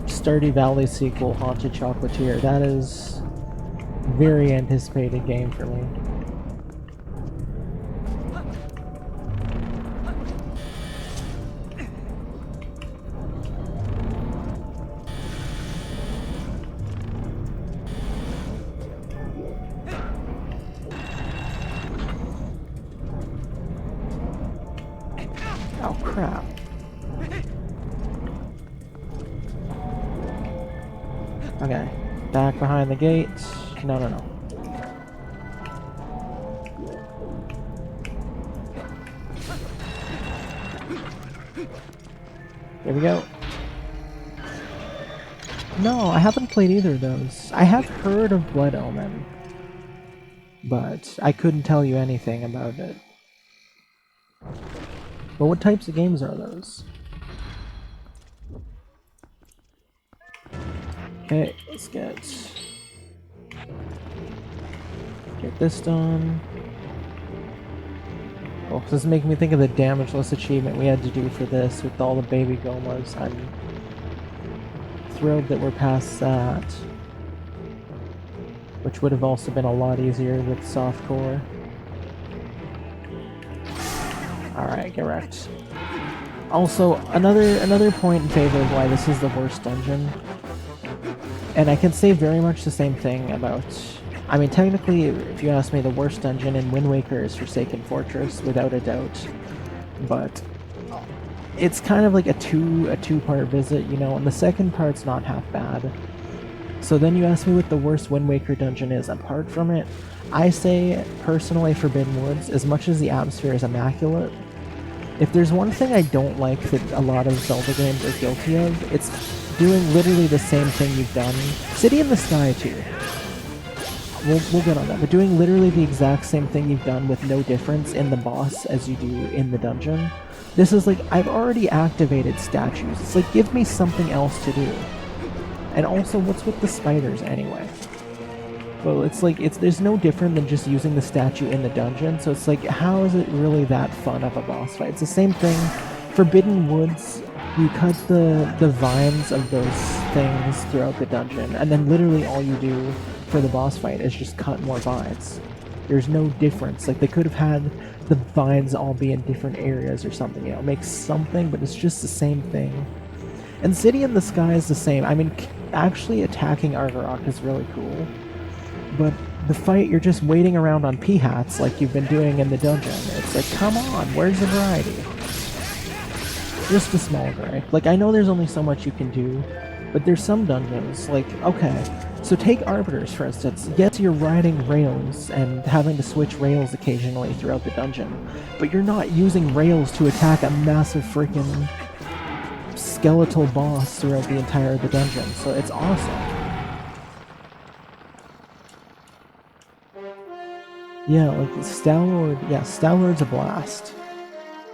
Stardew Valley sequel, Haunted Chocolatier. That is very anticipated game for me. Oh crap. Okay, back behind the gate. No. Here we go. No, I haven't played either of those. I have heard of Blood Omen, but I couldn't tell you anything about it. But what types of games are those? Okay, let's get this done. Oh, this is making me think of the damageless achievement we had to do for this with all the baby gomas. I'm thrilled that we're past that, which would have also been a lot easier with softcore. Alright, get wrecked. Also, another point in favor of why this is the worst dungeon, and I can say very much the same thing about... I mean, technically, if you ask me, the worst dungeon in Wind Waker is Forsaken Fortress, without a doubt. But it's kind of like a two-part visit, you know, and the second part's not half bad. So then you ask me what the worst Wind Waker dungeon is. Apart from it, I say, personally, Forbidden Woods, as much as the atmosphere is immaculate, if there's one thing I don't like that a lot of Zelda games are guilty of, it's doing literally the same thing you've done. City in the Sky, too. We'll get on that, but doing literally the exact same thing you've done with no difference in the boss as you do in the dungeon. This is like, I've already activated statues. It's like, give me something else to do. And also, what's with the spiders anyway? Well, it's like, there's no different than just using the statue in the dungeon, so it's like, how is it really that fun of a boss fight? It's the same thing. Forbidden Woods, you cut the vines of those things throughout the dungeon, and then literally all you do for the boss fight is just cut more vines. There's no difference. Like, they could have had the vines all be in different areas or something, you know, make something, but it's just the same thing. And City in the Sky is the same. I mean, actually attacking Argarok is really cool, but the fight, you're just waiting around on P-hats like you've been doing in the dungeon. It's like, come on, where's the variety? Just a small gripe. Like, I know there's only so much you can do, but there's some dungeons, like, okay, so take Arbiters, for instance. Yes, you're riding rails and having to switch rails occasionally throughout the dungeon, but you're not using rails to attack a massive freaking skeletal boss throughout the entire of the dungeon, so it's awesome. Yeah, like, Stalord's a blast.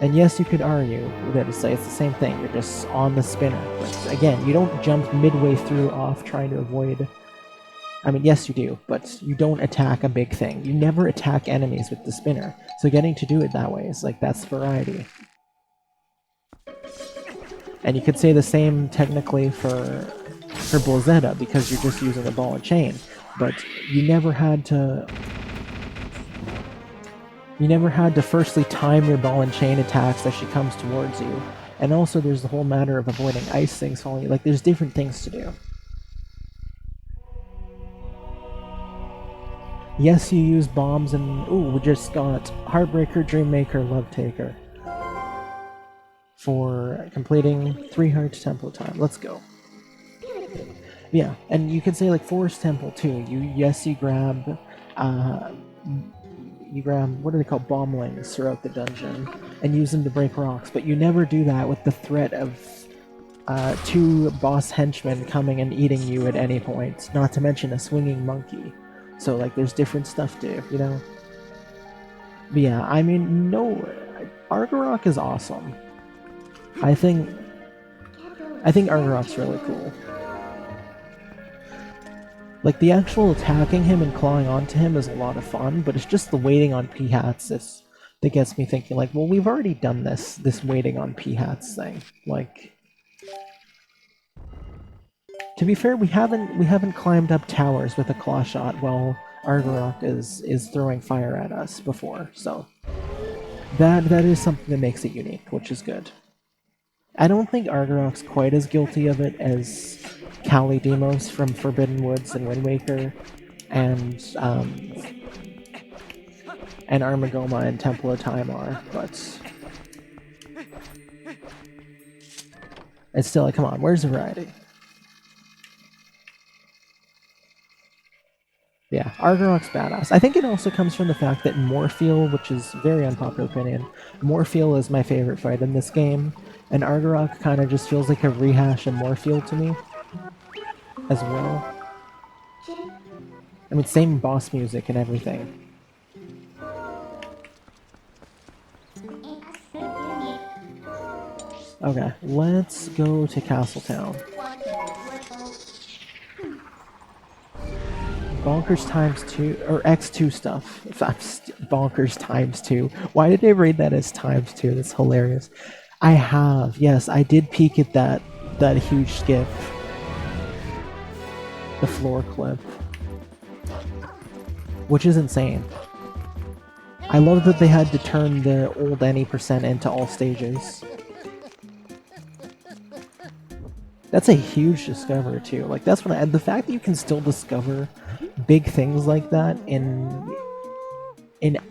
And yes, you could argue that it's the same thing, you're just on the spinner. But again, you don't jump midway through off trying to avoid... I mean, yes you do, but you don't attack a big thing. You never attack enemies with the spinner. So getting to do it that way is like, that's variety. And you could say the same technically for Bolzetta, because you're just using the ball and chain. But you never had to firstly time your ball and chain attacks as she comes towards you. And also there's the whole matter of avoiding ice things falling. Like, there's different things to do. Yes, you use bombs and... Ooh, we just got Heartbreaker, Dreammaker, Love Taker for completing 3 Hearts Temple time. Let's go. Yeah, and you could say like Forest Temple too. You grab what are they called, bomblings throughout the dungeon and use them to break rocks, but you never do that with the threat of two boss henchmen coming and eating you at any point, not to mention a swinging monkey. So, like, there's different stuff too, you know? But yeah, I mean, no, Argarok is awesome. I think Argarok's really cool. Like, the actual attacking him and clawing onto him is a lot of fun, but it's just the waiting on P-hats that gets me thinking, like, well, we've already done this waiting on P-hats thing. Like, to be fair, we haven't climbed up towers with a claw shot while Argarok is throwing fire at us before, so that is something that makes it unique, which is good. I don't think Argarok's quite as guilty of it as Kali Demos from Forbidden Woods and Wind Waker, and Armagoma and Temple of Time are, but it's still like, come on, where's the variety? Yeah, Argarok's badass. I think it also comes from the fact that Morpheal, which is very unpopular opinion, Morpheal is my favorite fight in this game, and Argarok kind of just feels like a rehash of Morpheal to me, as well. I mean, same boss music and everything. Okay, let's go to Castletown. Bonkers times 2, or X2 stuff. Bonkers times 2. Why did they rate that as times 2? That's hilarious. I have, yes, I did peek at that huge skip. The floor clip. Which is insane. I love that they had to turn the old any percent into all stages. That's a huge discovery too. Like, that's what the fact that you can still discover big things like that in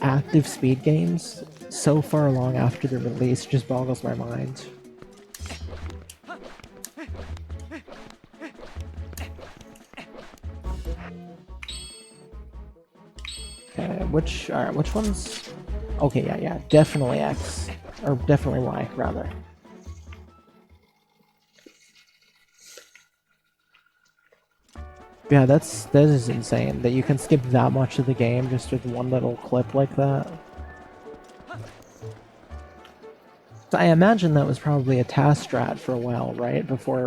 active speed games so far along after the release just boggles my mind. Okay, which ones? Okay, yeah, definitely X, or definitely Y rather. Yeah, that is insane that you can skip that much of the game just with one little clip like that. So I imagine that was probably a task strat for a while, right? Before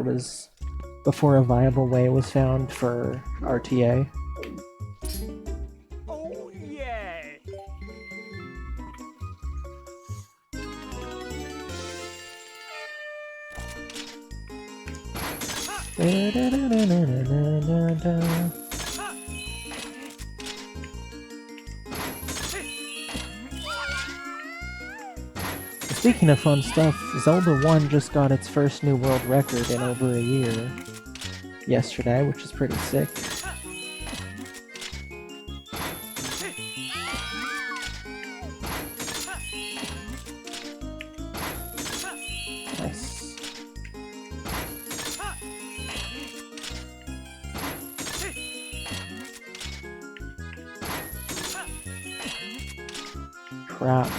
a viable way was found for RTA. Oh yeah! Speaking of fun stuff, Zelda 1 just got its first new world record in over a year yesterday, which is pretty sick. Nice. Crap.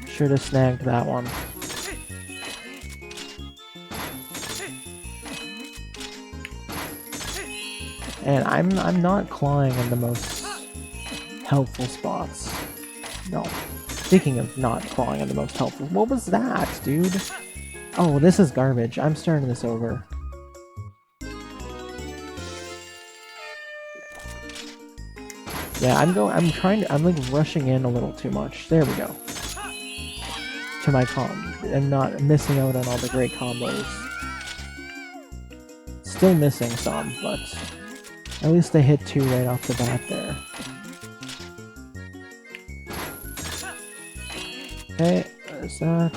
Should have snagged that one. And I'm not clawing in the most helpful spots. No. Speaking of not clawing in the most helpful, what was that, dude? Oh, this is garbage. I'm starting this over. Yeah, I'm like rushing in a little too much. There we go. To my and not missing out on all the great combos. Still missing some, but at least I hit 2 right off the bat there. Okay, there's that.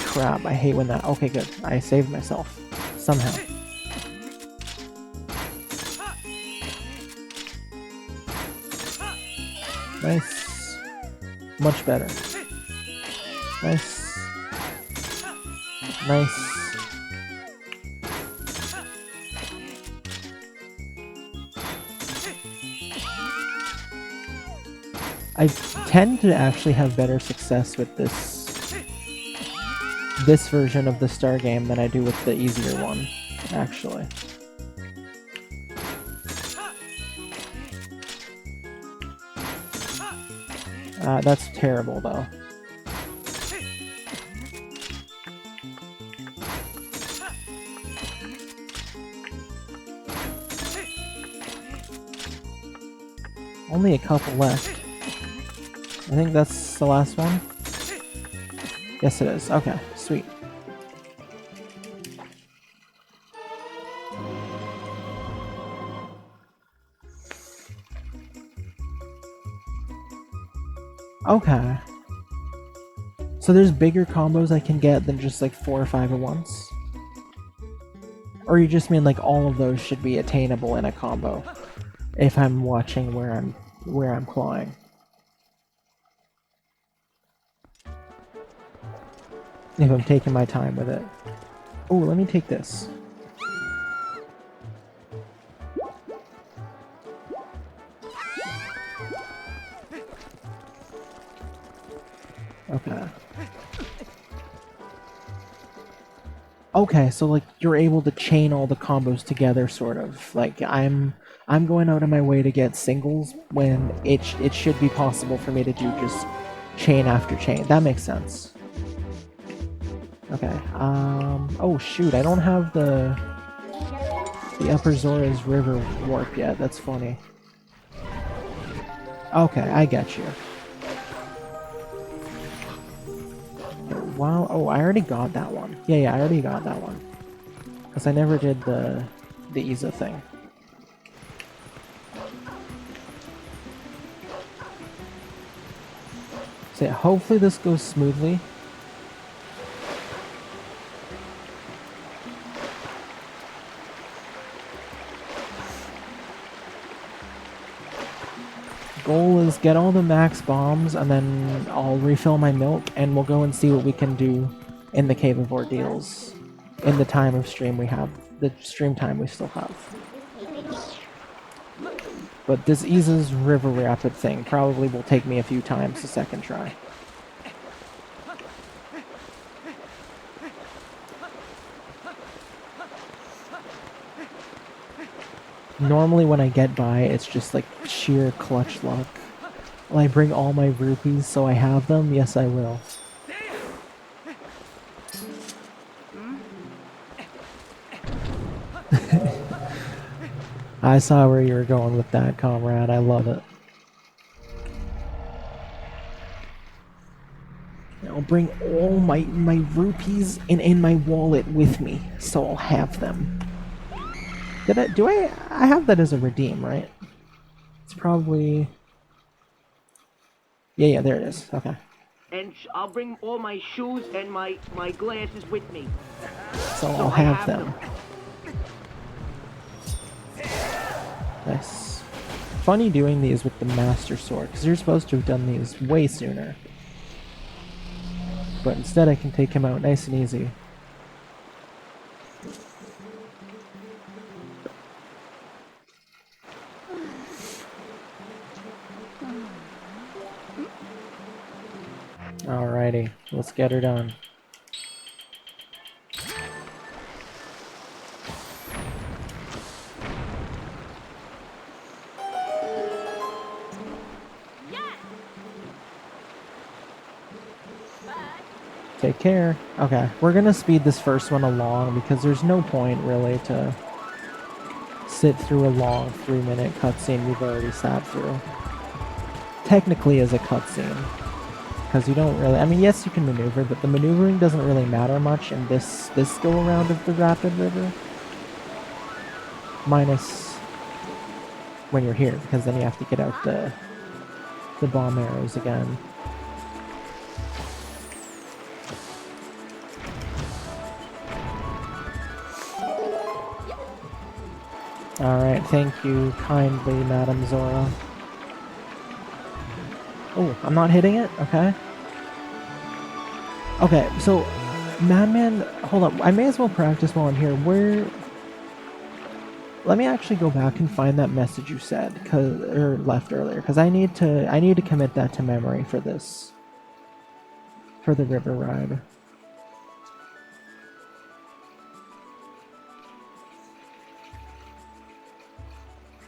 Crap, I hate when that... Okay, good. I saved myself. Somehow. Nice. Much better. Nice. Nice. I tend to actually have better success with this this version of the Star game than I do with the easier one, actually. That's terrible, though. Only a couple left. I think that's the last one. Yes, it is. Okay, sweet. Okay. So there's bigger combos I can get than just like 4 or 5 at once? Or you just mean like all of those should be attainable in a combo if I'm watching where I'm clawing? If I'm taking my time with it. Oh, let me take this. Okay. Okay, so like you're able to chain all the combos together, sort of. Like I'm going out of my way to get singles when it should be possible for me to do just chain after chain. That makes sense. Okay. Oh shoot, I don't have the Upper Zora's River warp yet. That's funny. Okay, I get you. Wow. Oh, I already got that one. Yeah, I already got that one. Because I never did the Isa thing. So yeah, hopefully this goes smoothly. Goal is get all the max bombs, and then I'll refill my milk, and we'll go and see what we can do in the Cave of Ordeals in the time of stream we have, the stream time we still have. But this Isa's River Rapid thing probably will take me a few times the second try. Normally when I get by, it's just like sheer clutch luck. Will I bring all my rupees so I have them? Yes, I will. I saw where you were going with that, comrade. I love it. I'll bring all my rupees in my wallet with me, so I'll have them. I have that as a redeem, right? It's probably... Yeah, there it is. Okay. And I'll bring all my shoes and my glasses with me. So I'll have them. Nice. Funny doing these with the Master Sword, because you're supposed to have done these way sooner. But instead I can take him out nice and easy. Alrighty, let's get her done. Take care. Okay, we're gonna speed this first one along because there's no point really to sit through a long 3-minute cutscene we've already sat through. Technically as a cutscene. Because you don't really... I mean, yes, you can maneuver, but the maneuvering doesn't really matter much in this go-around of the Rapid River. Minus when you're here, because then you have to get out the bomb arrows again. Alright, thank you kindly, Madam Zora. Oh, I'm not hitting it? Okay. Okay, so, Madman, hold up. I may as well practice while I'm here. Let me actually go back and find that message you said, or left earlier, because I need to commit that to memory for this. For the river ride.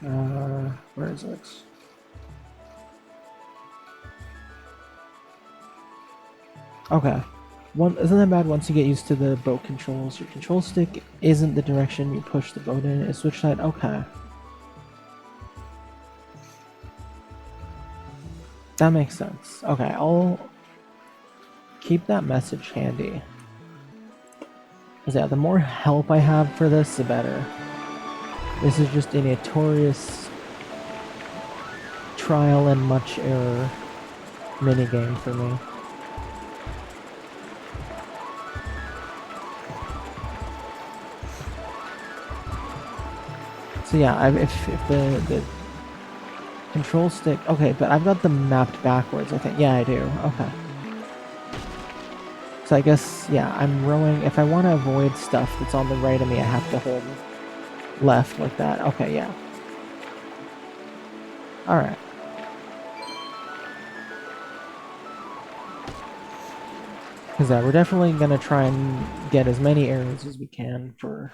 Where is it? Okay. Isn't that bad once you get used to the boat controls? Your control stick isn't the direction you push the boat in, it's switch side. Okay. That makes sense. Okay, I'll keep that message handy. Because yeah, the more help I have for this, the better. This is just a notorious trial and much error minigame for me. So yeah, if the control stick... Okay, but I've got them mapped backwards, I think. Yeah, I do. Okay. So I guess, yeah, I'm rowing... If I want to avoid stuff that's on the right of me, I have to hold left like that. Okay, yeah. Alright. Because yeah, we're definitely going to try and get as many arrows as we can for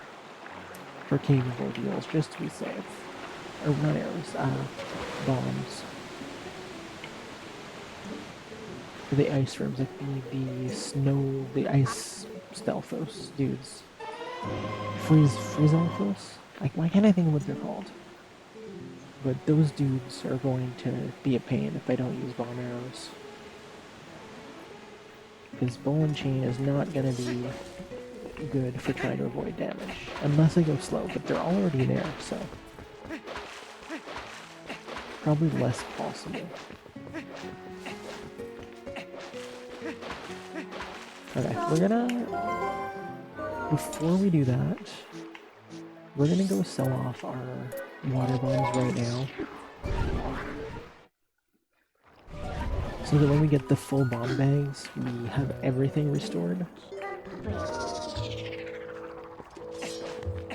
Cave of Ordeals, just to be safe. Or not arrows, bombs. For the ice rooms, like the ice stealthos dudes. Freeze-alphos? Like, why can't I think of what they're called? But those dudes are going to be a pain if I don't use bomb arrows. Because ball and chain is not going to be good for trying to avoid damage. Unless I go slow, but they're already there, so... Probably less possible. Okay, we're gonna... Before we do that, we're gonna go sell off our water bombs right now. So that when we get the full bomb bags, we have everything restored.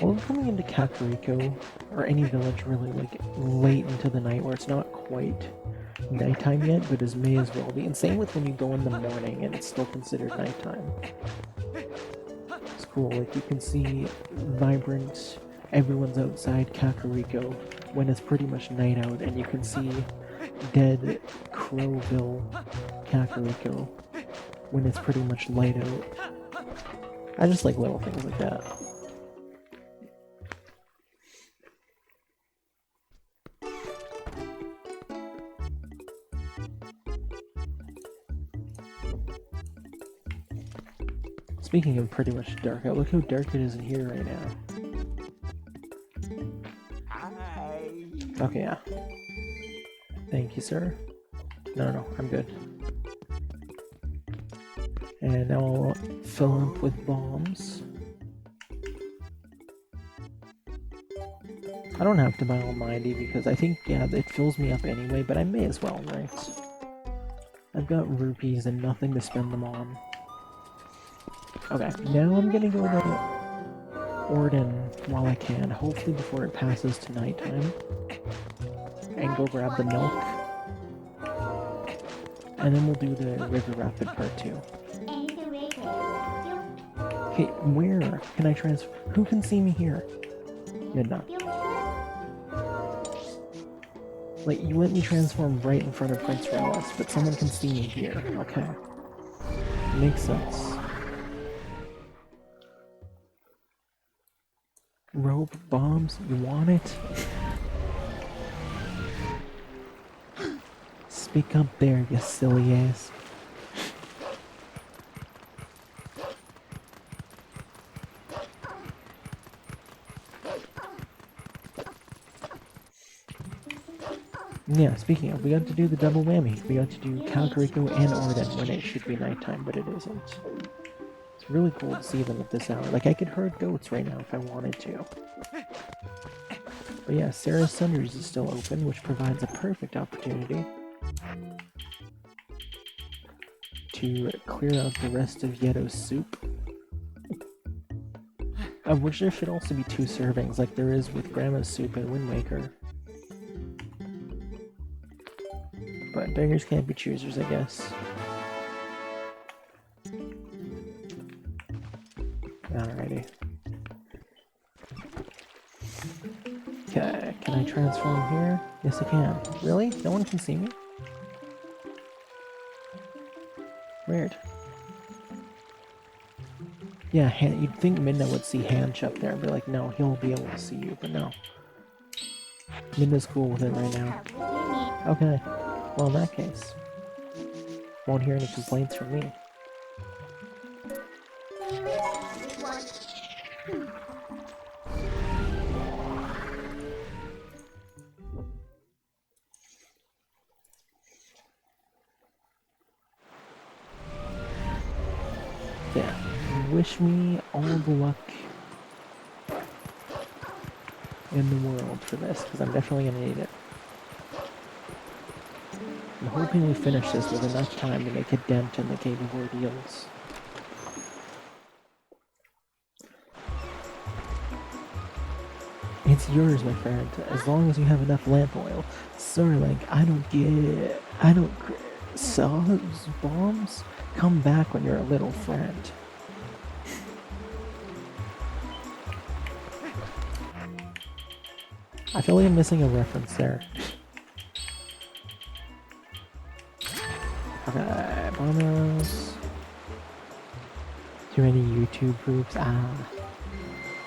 Although coming into Kakariko, or any village really, like, late into the night where it's not quite nighttime yet, but it may as well be. And same with when you go in the morning and it's still considered nighttime. It's cool, like you can see vibrant, everyone's outside Kakariko when it's pretty much night out, and you can see dead Crowville Kakariko when it's pretty much light out. I just like little things like that. Speaking of pretty much dark out, look how dark it is in here right now. Hi. Okay, yeah. Thank you, sir. No, I'm good. And now I'll fill up with bombs. I don't have to buy Almighty because I think, yeah, it fills me up anyway, but I may as well, right? I've got rupees and nothing to spend them on. Okay, now I'm gonna go to Orden while I can, hopefully before it passes to nighttime. And go grab the milk. And then we'll do the River Rapid part 2. Okay, where can I transfer? Who can see me here? Midna. Like, you let me transform right in front of Prince Relis, but someone can see me here. Okay. Makes sense. Rope bombs? You want it? Speak up there, you silly ass. Yeah, speaking of, we got to do the double whammy. We got to do Kakariko and Orden when it should be nighttime, but it isn't. It's really cool to see them at this hour. Like, I could herd goats right now if I wanted to. But yeah, Sarah's Sundries is still open, which provides a perfect opportunity to clear out the rest of Yeto's soup. Of which there should also be 2 servings, like there is with Grandma's soup and Wind Waker. But beggars can't be choosers, I guess. Alrighty. Okay, can Can I transform here? Yes, I can. Really? No one can see me? Weird. Yeah, you'd think Midna would see Hanch up there and be like, no, he'll be able to see you, but no. Midna's cool with it right now. Okay. Well, in that case, won't hear any complaints from me. Yeah. Wish me all the luck in the world for this, because I'm definitely going to need it. I'm hoping we finish this with enough time to make a dent in the Cave of Ordeals. It's yours, my friend, as long as you have enough lamp oil. Sorry, like, I don't saws, bombs? Come back when you're a little friend. I feel like I'm missing a reference there. Okay, bonus. Too many YouTube groups. Ah.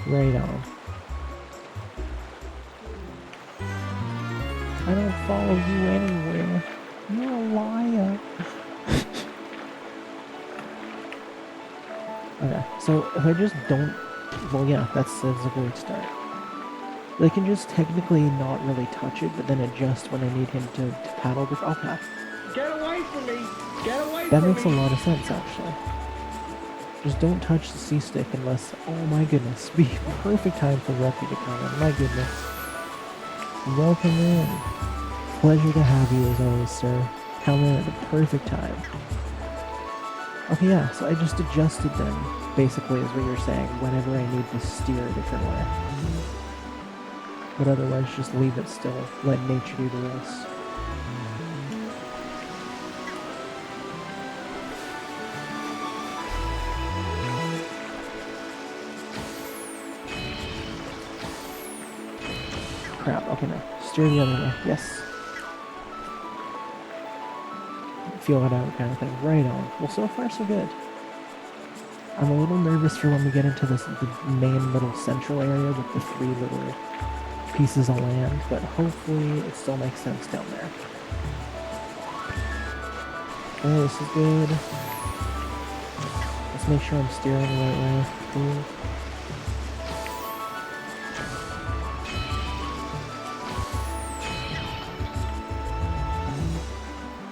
Right on. I don't follow you anywhere. You're a liar. Okay, so if I just don't... Well, yeah, that's a great start. They can just technically not really touch it, but then adjust when I need him to paddle with... Okay. Get away from me! Get away That from makes a me! lot of sense, actually. Just don't touch the C-stick unless... Oh my goodness. Be perfect time for Ruffy to come in. My goodness. Welcome in. Pleasure to have you as always, sir. Come in at the perfect time. Okay, yeah, so I just adjusted them, basically, is what you're saying, whenever I need to steer a different way. But otherwise, just leave it still. Let nature do the rest. Crap, okay, no. Steer the other way, yes. Feel it out kind of thing. Right on. Well, so far so good. I'm a little nervous for when we get into the main little central area with the 3 little pieces of land, but hopefully it still makes sense down there. Okay, this is good. Let's make sure I'm steering the right way. Cool.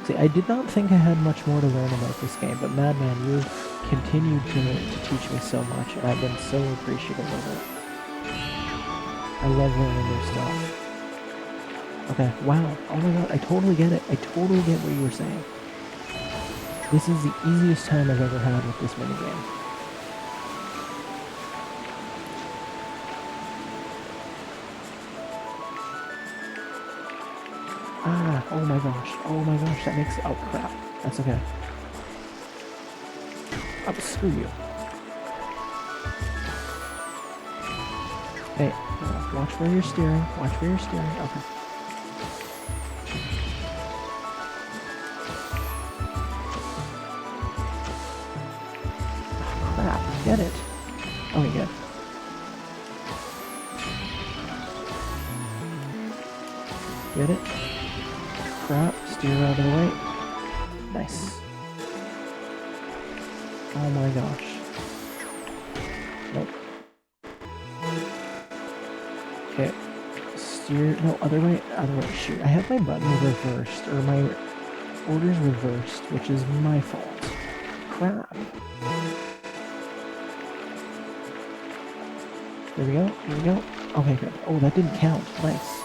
See, I did not think I had much more to learn about this game, but Madman, you've continued to teach me so much, and I've been so appreciative of it. I love learning new stuff. Okay, wow. Oh my god, I totally get it. I totally get what you were saying. This is the easiest time I've ever had with this minigame. Ah, oh my gosh, that makes... Oh crap, that's okay. Oh, screw you. Hey, watch where you're steering, okay. Oh, crap, get it. Okay, good. Get it? Crap, steer out of the way. Nice. Oh my gosh. Nope. Okay. Steer, no, other way, shoot. I have my button reversed, or my orders reversed, which is my fault. Crap. There we go. Okay, good. Oh, that didn't count. Nice.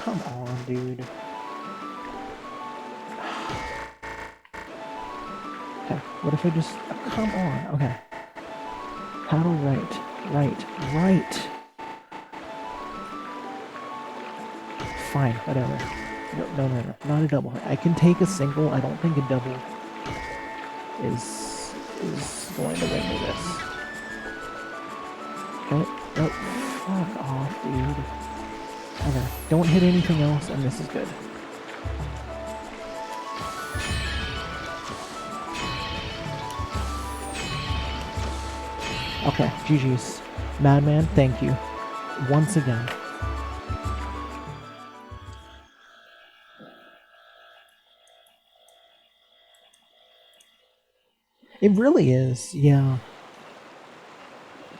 Come on, dude. Okay, what if I just... Oh, come on, okay. Paddle right. Fine, whatever. No, not a double height. I can take a single. I don't think a double is going to win me this. Okay. Oh, fuck off, dude. Okay. Don't hit anything else, and this is good. Okay, GG's. Madman, thank you. Once again. It really is, yeah.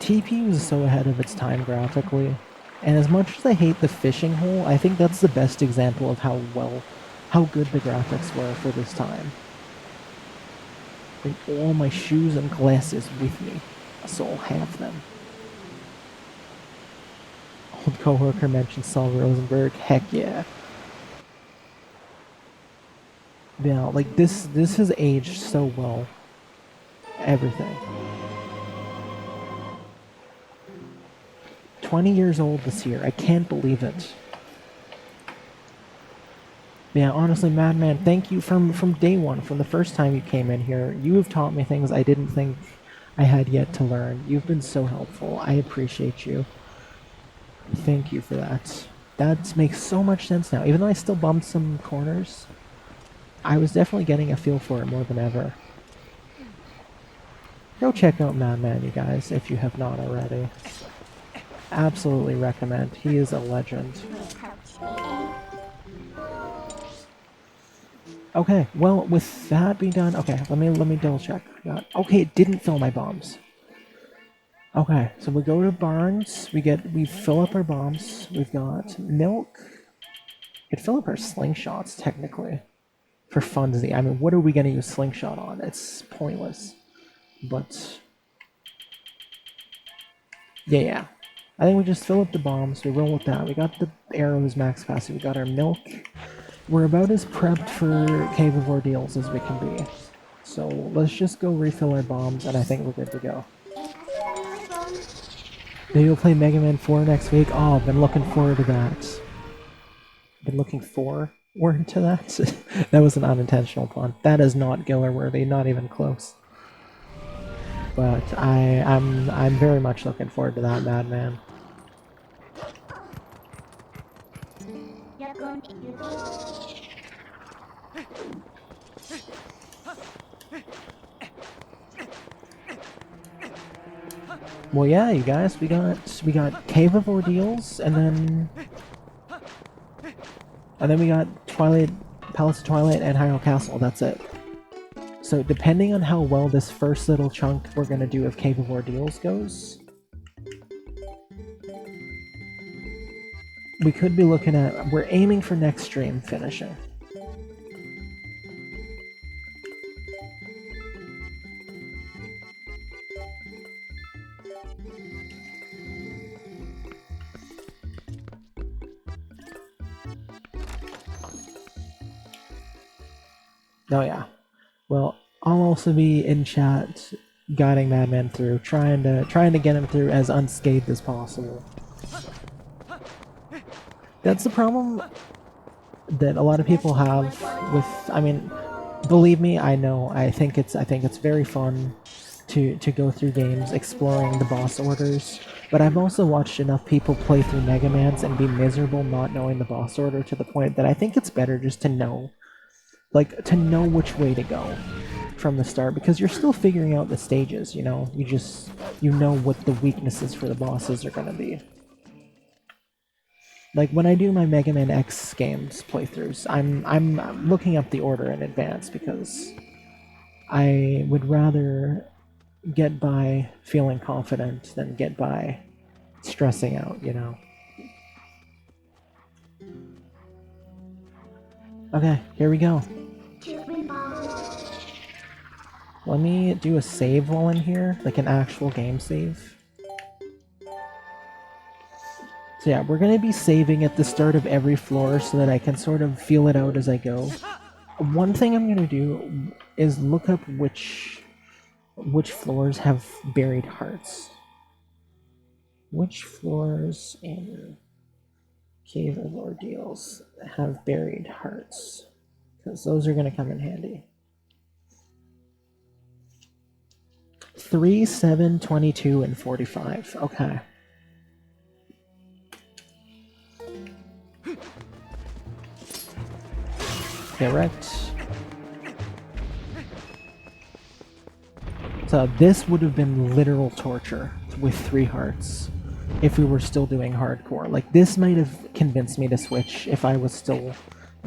TP was so ahead of its time graphically. And as much as I hate the fishing hole, I think that's the best example of how good the graphics were for this time. Bring all my shoes and glasses with me, so I'll have them. Old coworker mentioned Saul Rosenberg. Heck yeah. Yeah, like this has aged so well. Everything. 20 years old this year. I can't believe it. Yeah, honestly, Madman, thank you from day one, from the first time you came in here. You have taught me things I didn't think I had yet to learn. You've been so helpful. I appreciate you. Thank you for that. That makes so much sense now. Even though I still bumped some corners, I was definitely getting a feel for it more than ever. Go check out Madman, you guys, if you have not already. Absolutely recommend. He is a legend. Okay, well, with that being done, okay, let me double check. Okay, it didn't fill my bombs. Okay, so we go to Barnes, we fill up our bombs, we've got milk. We could fill up our slingshots, technically, for funsies. I mean, what are we gonna use slingshot on? It's pointless. But yeah. I think we just fill up the bombs, we roll with that. We got the arrows max capacity, we got our milk. We're about as prepped for Cave of Ordeals as we can be. So let's just go refill our bombs, and I think we're good to go. Maybe we'll play Mega Man 4 next week. Oh, I've been looking forward to that. Been looking forward to that? That was an unintentional pun. That is not Giller worthy, not even close. But I'm very much looking forward to that, Madman. Well, yeah, you guys, we got Cave of Ordeals, and then we got Twilight, Palace of Twilight, and Hyrule Castle. That's it. So depending on how well this first little chunk we're gonna do of Cave of Ordeals goes, we could be looking at, we're aiming for next stream finishing. Oh yeah. Well, I'll also be in chat guiding Madman through, trying to get him through as unscathed as possible. That's the problem that a lot of people have with, I mean, believe me, I know, I think it's very fun to go through games exploring the boss orders, but I've also watched enough people play through Mega Mans and be miserable not knowing the boss order to the point that I think it's better just to know, like, to know which way to go from the start, because you're still figuring out the stages, you know? You know what the weaknesses for the bosses are gonna be. Like, when I do my Mega Man X games playthroughs, I'm looking up the order in advance, because I would rather get by feeling confident than get by stressing out, you know? Okay, here we go. Let me do a save while I'm here, like an actual game save. So yeah, we're gonna be saving at the start of every floor so that I can sort of feel it out as I go. One thing I'm gonna do is look up which floors have buried hearts. Which floors in Cave of Ordeals have buried hearts, because those are going to come in handy. 3, 7, 22, and 45. Okay. Correct. So this would have been literal torture with 3 hearts if we were still doing hardcore. Like, this might have convinced me to switch if I was still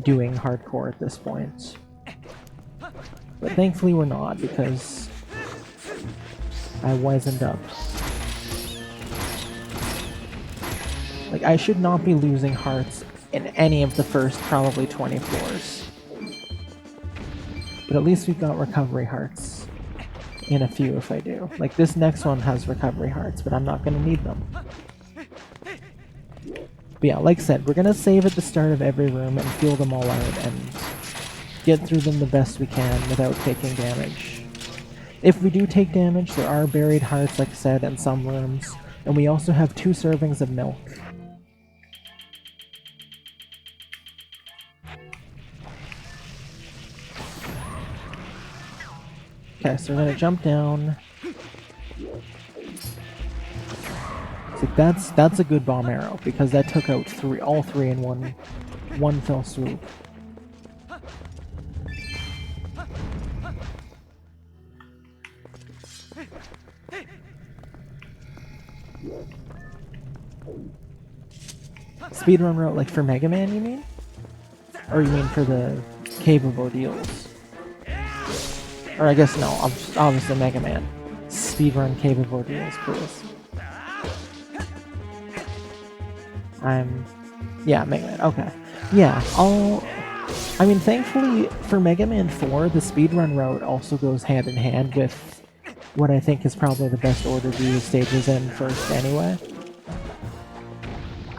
doing hardcore at this point. But thankfully we're not, because I wisened up. Like, I should not be losing hearts in any of the first probably 20 floors. But at least we've got recovery hearts in a few if I do. Like, this next one has recovery hearts, but I'm not going to need them. But yeah, like I said, we're going to save at the start of every room and feel them all out and get through them the best we can without taking damage. If we do take damage, there are buried hearts, like I said, in some rooms, and we also have 2 servings of milk. Okay, so we're gonna jump down. So that's a good bomb arrow, because that took out all three in one fell swoop. Speedrun route, like for Mega Man, you mean? Or you mean for the Cave of Ordeals? Or I guess no, obviously Mega Man. Speedrun Cave of Ordeals, please. Yeah, Mega Man, okay. Yeah, I mean, thankfully for Mega Man 4, the speedrun route also goes hand in hand with what I think is probably the best order to do the stages in first anyway.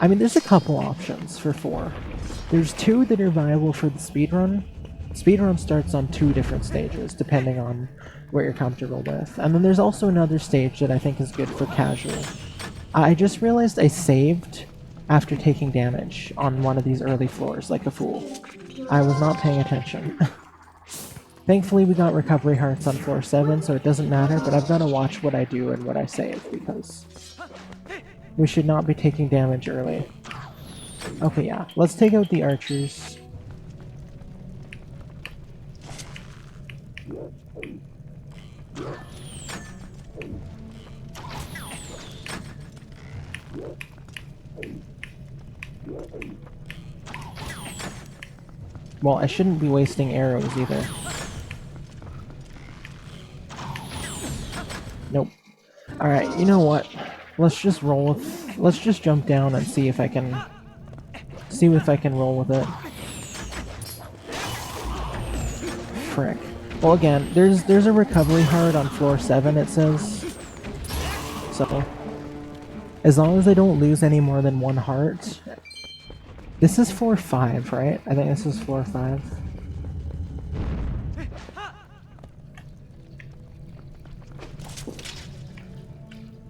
I mean, there's a couple options for 4. There's 2 that are viable for the speedrun. Speedrun starts on 2 different stages, depending on what you're comfortable with. And then there's also another stage that I think is good for casual. I just realized I saved after taking damage on one of these early floors, like a fool. I was not paying attention. Thankfully we got recovery hearts on floor 7, so it doesn't matter, but I've got to watch what I do and what I save, because we should not be taking damage early. Okay, yeah, let's take out the archers. Well, I shouldn't be wasting arrows either. Nope. Alright, you know what? Let's just roll with... Let's just jump down and see if I can... roll with it. Frick. Well, again, there's a recovery heart on floor 7, it says. So, as long as I don't lose any more than 1 heart... This is floor 5, right? I think this is floor 5.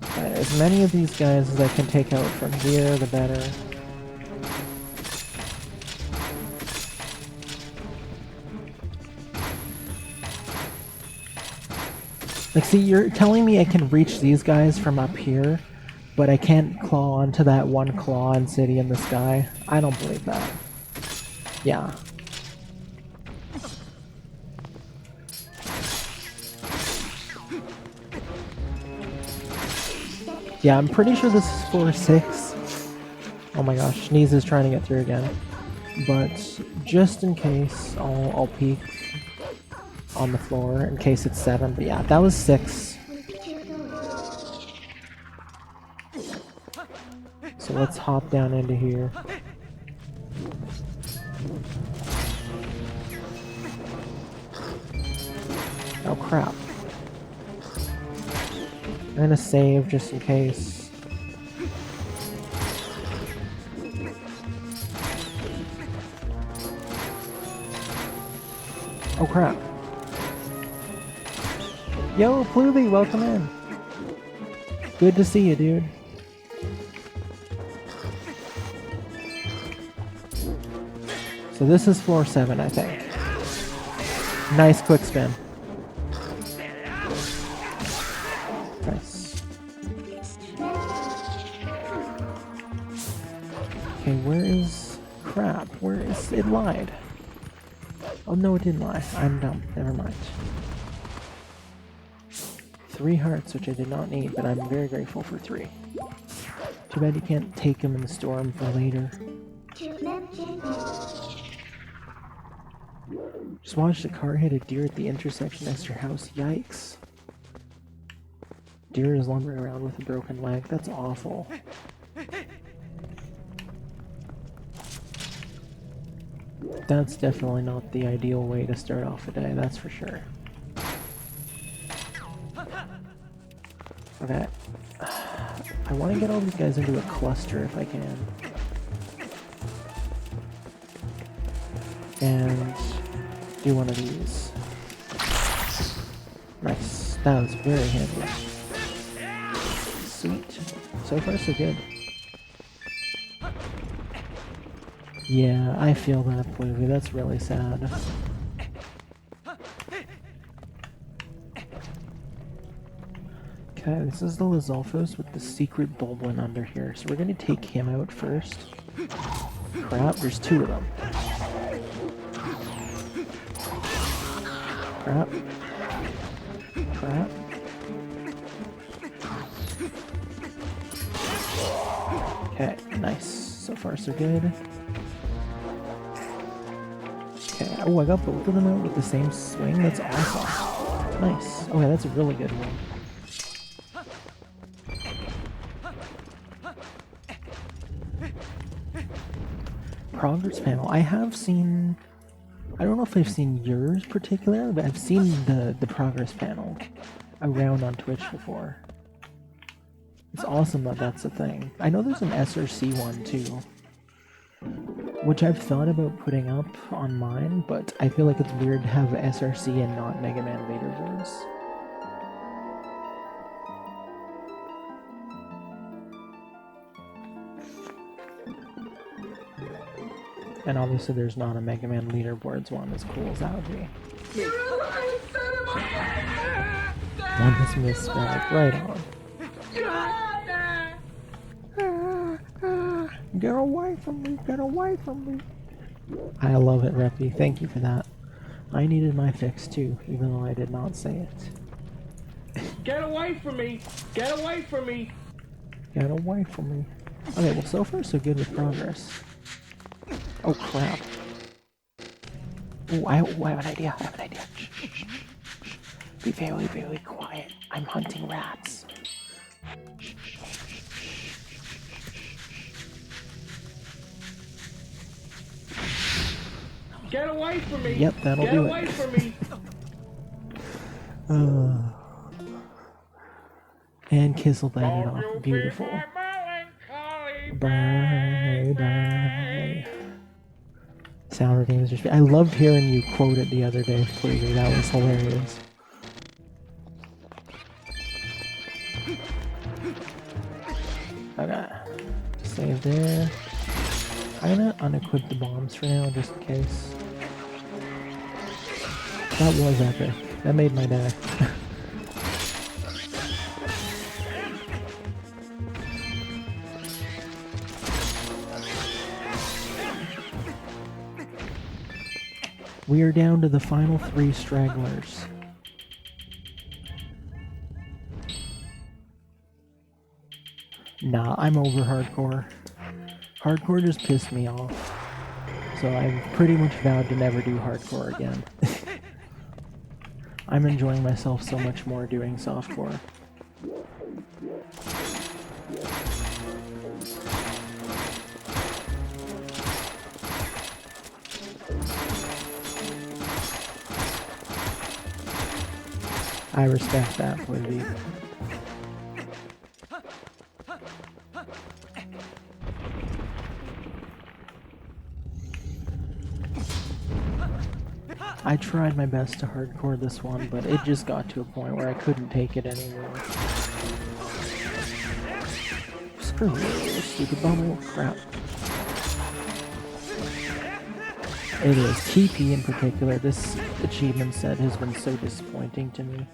Right, as many of these guys as I can take out from here, the better. Like, see, you're telling me I can reach these guys from up here, but I can't claw onto that one claw and city in the sky. I don't believe that. Yeah. Yeah, I'm pretty sure this is floor 6. Oh my gosh, Sneeze is trying to get through again. But just in case, I'll peek on the floor in case it's 7. But yeah, that was 6. So let's hop down into here. Oh crap. I'm gonna save just in case. Oh crap. Yo, Pluby, welcome in. Good to see you, dude. So this is floor 7, I think. Nice quick spin. Nice. Okay, where is... Crap, where is... It lied. Oh no, it didn't lie. I'm dumb. Never mind. 3 hearts, which I did not need, but I'm very grateful for 3. Too bad you can't take them and store them for later. Just watched a car hit a deer at the intersection next to your house. Yikes. Deer is lumbering around with a broken leg. That's awful. That's definitely not the ideal way to start off a day, that's for sure. Okay. I want to get all these guys into a cluster if I can. And do one of these. Nice. That was very handy. Sweet. So far so good. Yeah, I feel that, Bluey. That's really sad. Okay, this is the Lizalfos with the secret Bulblin under here. So we're gonna take him out first. Crap, there's 2 of them. Crap. Crap. Okay, nice. So far so good. Okay, oh, I got both of them out with the same swing. That's awesome. Nice. Okay, that's a really good one. Progress panel. I have seen... I don't know if I've seen yours particularly, but I've seen the progress panel around on Twitch before. It's awesome that that's a thing. I know there's an SRC one too, which I've thought about putting up on mine, but I feel like it's weird to have SRC and not Mega Man leaderboards. And obviously there's not a Mega Man leaderboards one as cool as that would be. One has misspelled. Right on. Get away from me, get away from me. I love it, Reppy. Thank you for that. I needed my fix too, even though I did not say it. Get away from me! Get away from me! Get away from me. Okay, well so far so good with progress. Oh crap. Oh, I have an idea, I have an idea. Shh, shh, shh, shh. Be very, very quiet. I'm hunting rats. Get away from me! Yep, that'll Get do away it. from me! And Kissel died it off. Beautiful. Bye, bye. Sour games are... I loved hearing you quote it the other day, Fleager. That was hilarious. Okay. Save there. I'm gonna unequip the bombs for now, just in case. That was epic. That made my day. We are down to the final 3 stragglers. Nah, I'm over hardcore. Hardcore just pissed me off. So I've pretty much vowed to never do hardcore again. I'm enjoying myself so much more doing softcore. I respect that, Blizzy. I tried my best to hardcore this one, but it just got to a point where I couldn't take it anymore. Screw you, stupid bubble. Crap. It is. TP in particular, this achievement set has been so disappointing to me.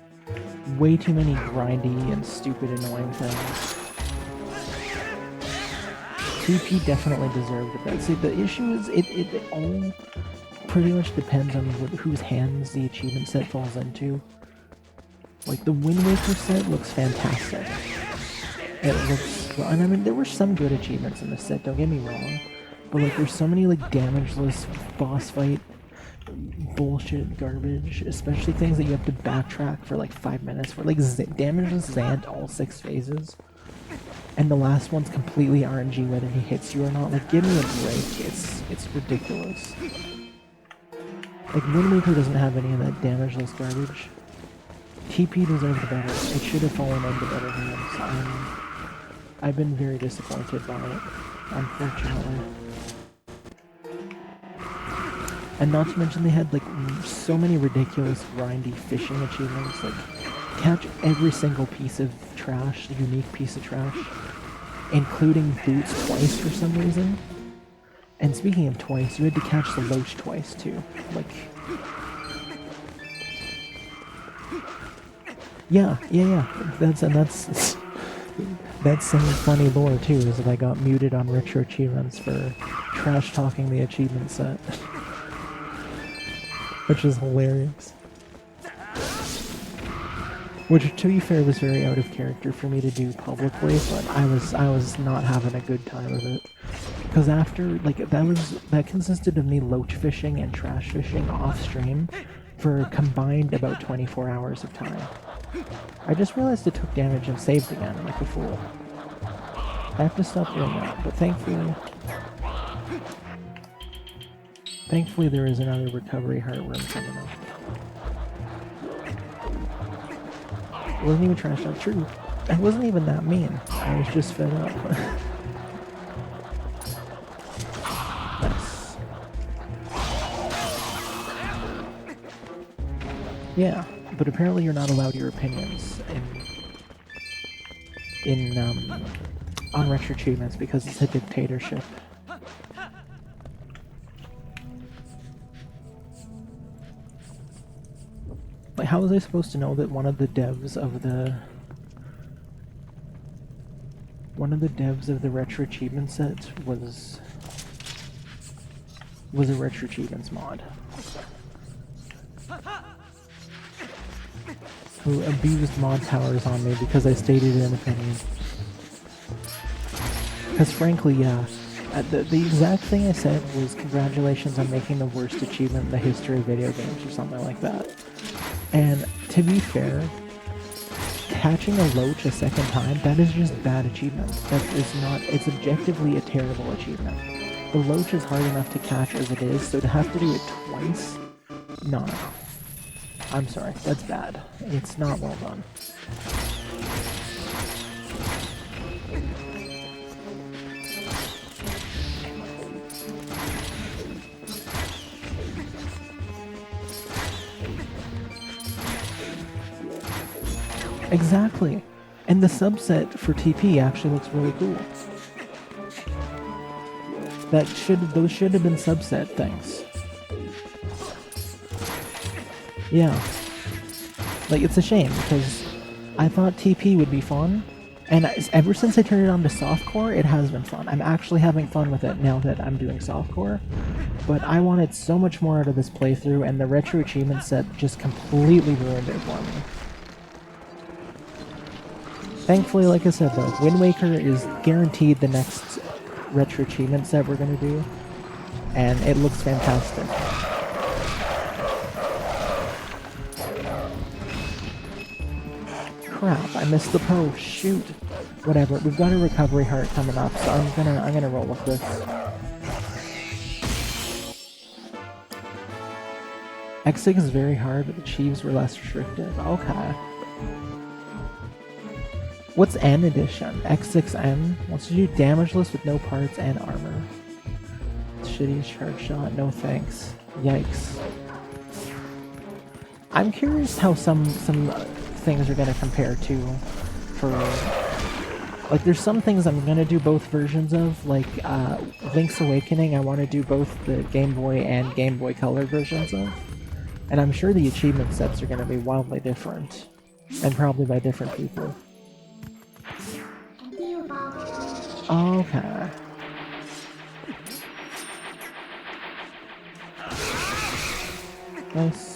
Way too many grindy and stupid annoying things. TP definitely deserved it. See, the issue is it all pretty much depends on whose hands the achievement set falls into. Like, the Wind Waker set looks fantastic. It looks... And I mean, there were some good achievements in this set, don't get me wrong. But, like, there's so many, like, damageless boss fight bullshit garbage. Especially things that you have to backtrack for, like, 5 minutes for. Like, damageless Zant all 6 phases. And the last one's completely RNG whether he hits you or not. Like, give me a break. It's ridiculous. Like, Wind Waker doesn't have any of that damageless garbage. TP deserved better. It should have fallen into better hands. I've been very disappointed by it, unfortunately. And not to mention they had like so many ridiculous grindy fishing achievements, like catch every single piece of trash, unique piece of trash, including boots twice for some reason. And speaking of twice, you had to catch the loach twice too. Like, yeah. That's some funny lore too, is that I got muted on retro achievements for trash talking the achievement set. Which is hilarious. Which, to be fair, was very out of character for me to do publicly, but I was not having a good time with it. Because after, like, that consisted of me loach fishing and trash fishing off stream for a combined about 24 hours of time. I just realized it took damage and saved again, like a fool. I have to stop doing that, but thankfully there is another recovery heart room coming up. It wasn't even trash out. True. I wasn't even that mean. I was just fed up. Nice. Yeah, but apparently you're not allowed your opinions on retro achievements because it's a dictatorship. Like, how was I supposed to know that one of the devs of the retro achievement set was a retro achievements mod? Who abused mod powers on me because I stated an opinion. Because frankly, yeah, the exact thing I said was congratulations on making the worst achievement in the history of video games or something like that. And to be fair, catching a loach a second time, that is just bad achievement. That is not, it's objectively a terrible achievement. The loach is hard enough to catch as it is, so to have to do it twice, no. I'm sorry, that's bad. It's not well done. Exactly. And the subset for TP actually looks really cool. Those should have been subset things. Yeah. Like, it's a shame, because I thought TP would be fun, and ever since I turned it on to softcore, it has been fun. I'm actually having fun with it now that I'm doing softcore, but I wanted so much more out of this playthrough, and the retro achievement set just completely ruined it for me. Thankfully, like I said though, Wind Waker is guaranteed the next retro achievement set we're gonna do, and it looks fantastic. Crap, I missed the post, shoot. Whatever, we've got a recovery heart coming up, so I'm gonna roll with this. X6 is very hard, but the Chiefs were less restrictive. Okay. What's N edition? X6N? Wants to do damageless with no parts and armor. Shitty charge shot, no thanks. Yikes. I'm curious how some things are gonna compare to for Like, there's some things I'm gonna do both versions of, like, Link's Awakening, I want to do both the Game Boy and Game Boy Color versions of. And I'm sure the achievement sets are gonna be wildly different. And probably by different people. Okay. Nice.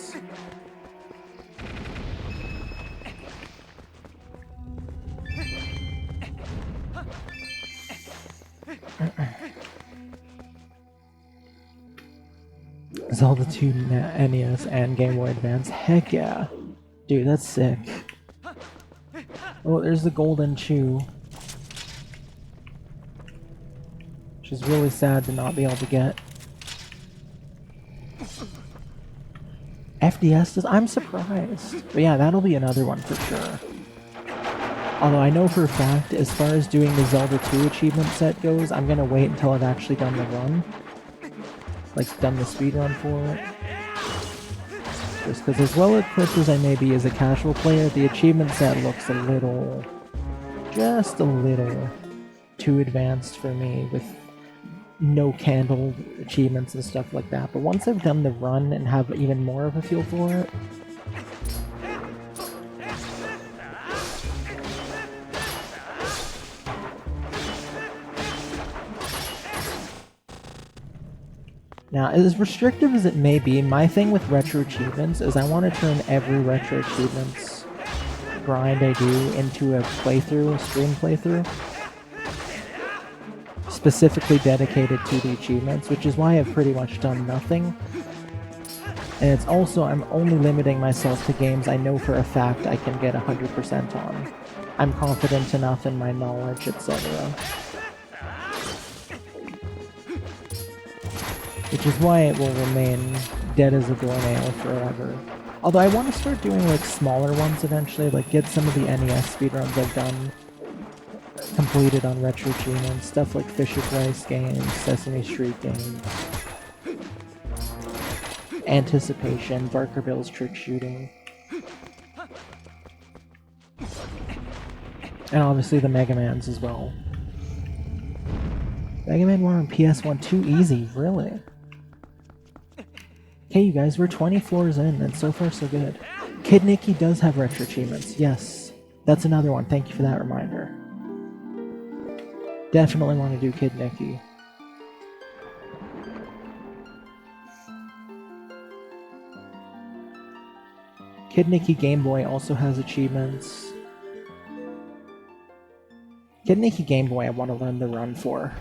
Zelda 2 NES and Game Boy Advance. Heck yeah. Dude, that's sick. Oh, there's the golden chew. Which is really sad to not be able to get. FDS does? I'm surprised. But yeah, that'll be another one for sure. Although I know for a fact, as far as doing the Zelda 2 achievement set goes, I'm gonna wait until I've actually done the run. Like, done the speedrun for it. Just because as well equipped as I may be as a casual player, the achievement set looks a little... just a little too advanced for me with no candle achievements and stuff like that. But once I've done the run and have even more of a feel for it, now, as restrictive as it may be, my thing with retro achievements is I want to turn every retro achievements grind I do into a playthrough, a stream playthrough, specifically dedicated to the achievements, which is why I've pretty much done nothing. And it's also, I'm only limiting myself to games I know for a fact I can get 100% on. I'm confident enough in my knowledge, etc. Which is why it will remain dead as a doornail forever. Although I want to start doing like smaller ones eventually, like get some of the NES speedruns I've done completed on retro achievements, stuff like Fisher-Price games, Sesame Street games, Anticipation, Barker Bill's Trick Shooting, and obviously the Mega Mans as well. Mega Man 1 on PS1, too easy, really? Okay, you guys, we're 20 floors in, and so far so good. Kid Nicky does have retro achievements, yes. That's another one, thank you for that reminder. Definitely want to do Kid Nicky. Kid Nicky Game Boy also has achievements. Kid Nicky Game Boy I want to learn the run for.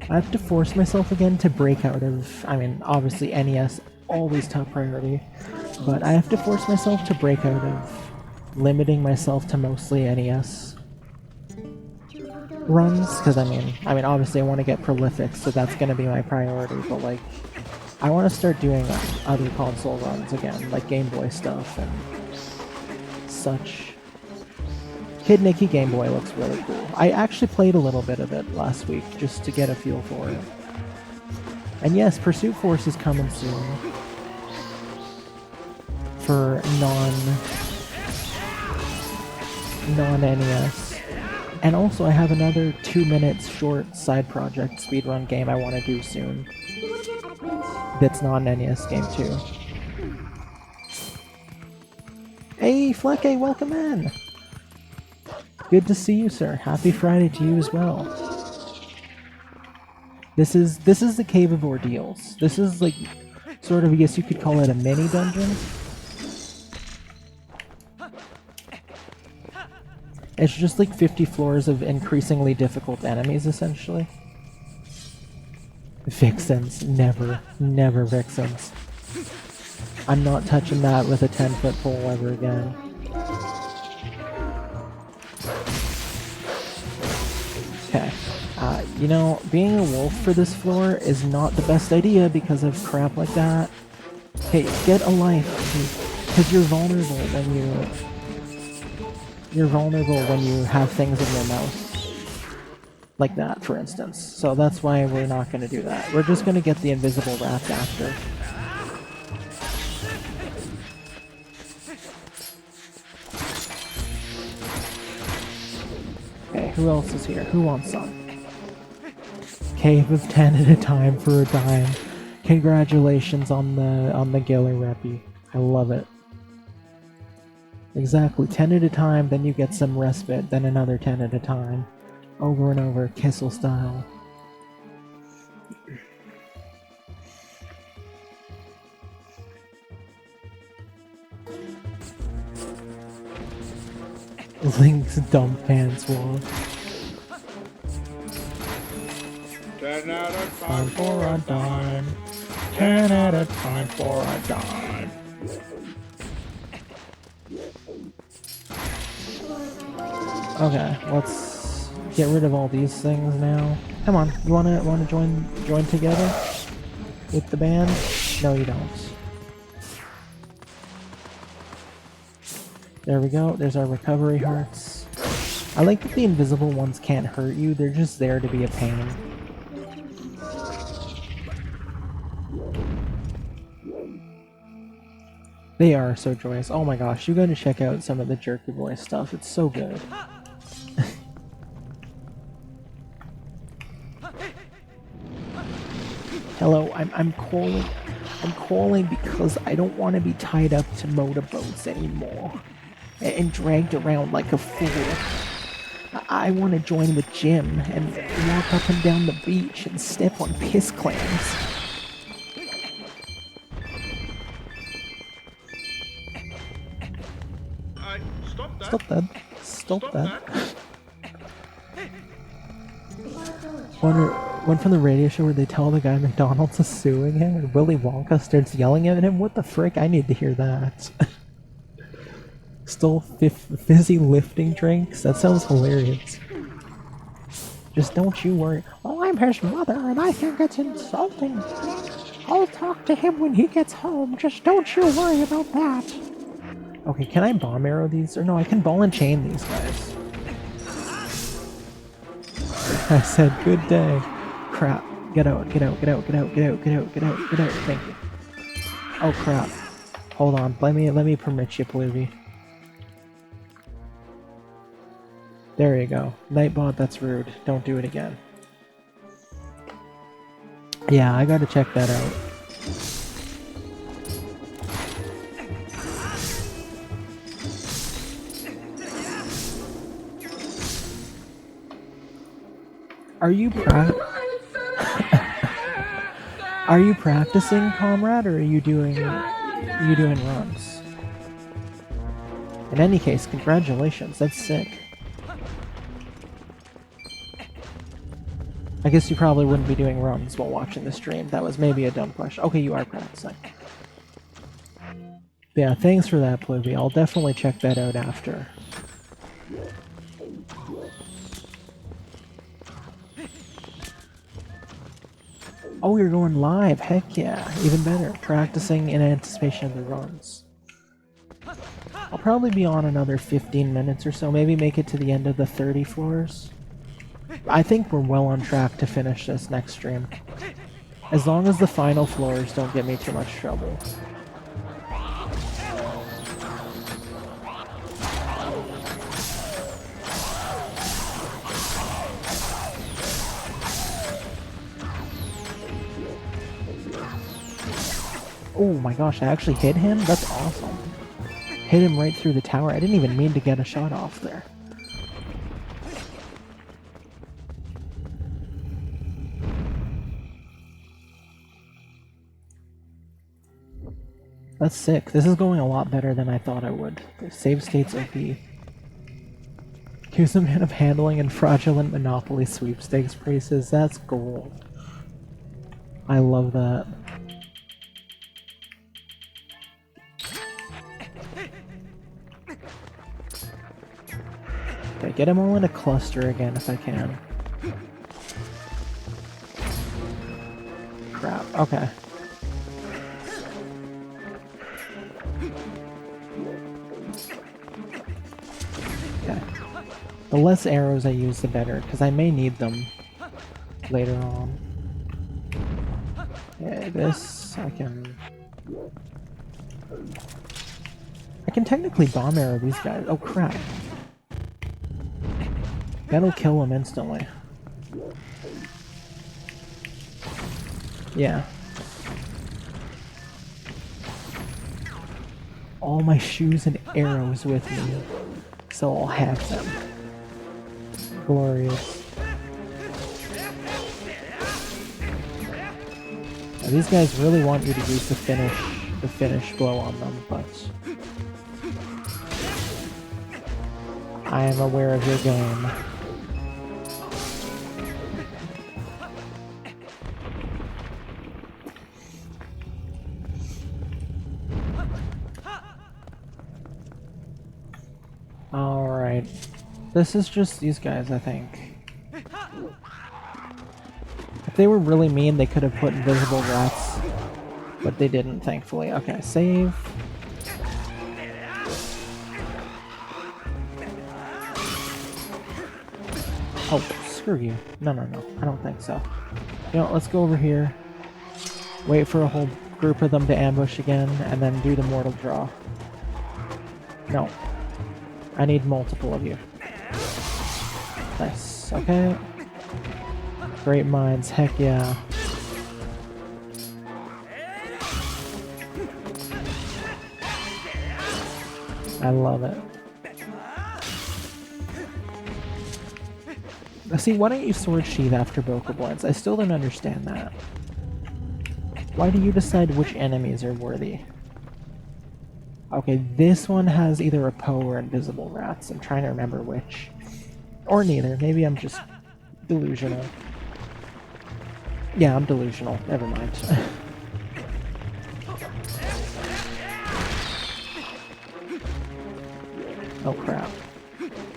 I have to force myself again to break out of, I mean, obviously NES, always top priority, but I have to force myself to break out of limiting myself to mostly NES runs, because I mean, obviously I want to get prolific, so that's going to be my priority, but like, I want to start doing other console runs again, like Game Boy stuff and such. Kid Nicky Game Boy looks really cool. I actually played a little bit of it last week, just to get a feel for it. And yes, Pursuit Force is coming soon. For non-NES. And also I have another 2 minutes short side project speedrun game I want to do soon. That's non-NES game too. Hey Flecky, welcome in! Good to see you, sir. Happy Friday to you as well. This is the Cave of Ordeals. This is like, sort of, I guess you could call it a mini dungeon. It's just like 50 floors of increasingly difficult enemies, essentially. Vixens. Never Vixens. I'm not touching that with a 10-foot pole ever again. Okay. You know, being a wolf for this floor is not the best idea because of crap like that. Hey, get a life, because you're vulnerable when you have things in your mouth. Like that, for instance. So that's why we're not going to do that. We're just going to get the invisible rats after. who else is here? Who wants some? Cave of 10 at a time for a dime. Congratulations on the Giller Reppy. I love it. Exactly, 10 at a time, then you get some respite, then another 10 at a time. Over and over, Kissel style. Link's dumb pants walk. 10 out of Time for a dime. 10 at a time for a dime. Okay, let's get rid of all these things now. Come on, you wanna join together with the band? No, you don't. There we go. There's our recovery hearts. I like that the invisible ones can't hurt you. They're just there to be a pain. They are so joyous. Oh my gosh, you gotta check out some of the Jerky Boy stuff. It's so good. Hello, I'm calling. I'm calling because I don't want to be tied up to motorboats anymore and dragged around like a fool. I want to join with Jim and walk up and down the beach and step on piss clams. Stop that. Stop that. Stop Stop that. that. One from the radio show where they tell the guy McDonald's is suing him and Willy Wonka starts yelling at him. What the frick? I need to hear that. Stole fizzy lifting drinks? That sounds hilarious. Just don't you worry. Oh, I'm his mother and I think it's insulting. I'll talk to him when he gets home. Just don't you worry about that. Okay, can I bomb arrow these? Or no, I can ball and chain these guys. I said good day. Crap. Get out, get out, get out, get out, get out, get out, get out, get out. Thank you. Oh crap. Hold on. Let me permit you, Pluvy. There you go. Nightbot, that's rude. Don't do it again. Yeah, I gotta check that out. Are you practicing, comrade, or are you doing runs? In any case, congratulations. That's sick. I guess you probably wouldn't be doing runs while watching the stream. That was maybe a dumb question. Okay, you are practicing. Yeah, thanks for that, Pluvy. I'll definitely check that out after. Oh, you're going live. Heck yeah. Even better. Practicing in anticipation of the runs. I'll probably be on another 15 minutes or so. Maybe make it to the end of the 30 floors. I think we're well on track to finish this next stream. As long as the final floors don't get me too much trouble. Oh my gosh, I actually hit him? That's awesome. Hit him right through the tower. I didn't even mean to get a shot off there. That's sick. This is going a lot better than I thought I would. The save state's OP. Accuse a man of handling and fraudulent Monopoly sweepstakes prices. That's gold. I love that. Okay, get them all in a cluster again if I can. Crap. Okay. Okay. The less arrows I use, the better, because I may need them later on. Yeah, this I can technically bomb arrow these guys. Oh crap. That'll kill him instantly. Yeah. All my shoes and arrows with me, so I'll have them. Glorious. Now, these guys really want you to use the finish blow on them, but I am aware of your game. Alright. This is just these guys, I think. If they were really mean, they could have put invisible rats, but they didn't, thankfully. Okay, save. Oh, screw you. No, I don't think so. You know, let's go over here, wait for a whole group of them to ambush again, and then do the mortal draw. No. I need multiple of you. Nice. Okay. Great minds. Heck yeah. I love it. See, why don't you sword sheath after Bokoblins? I still don't understand that. Why do you decide which enemies are worthy? Okay, this one has either a Poe or invisible rats. I'm trying to remember which. Or neither. Maybe I'm just delusional. Yeah, I'm delusional. Never mind. Oh crap.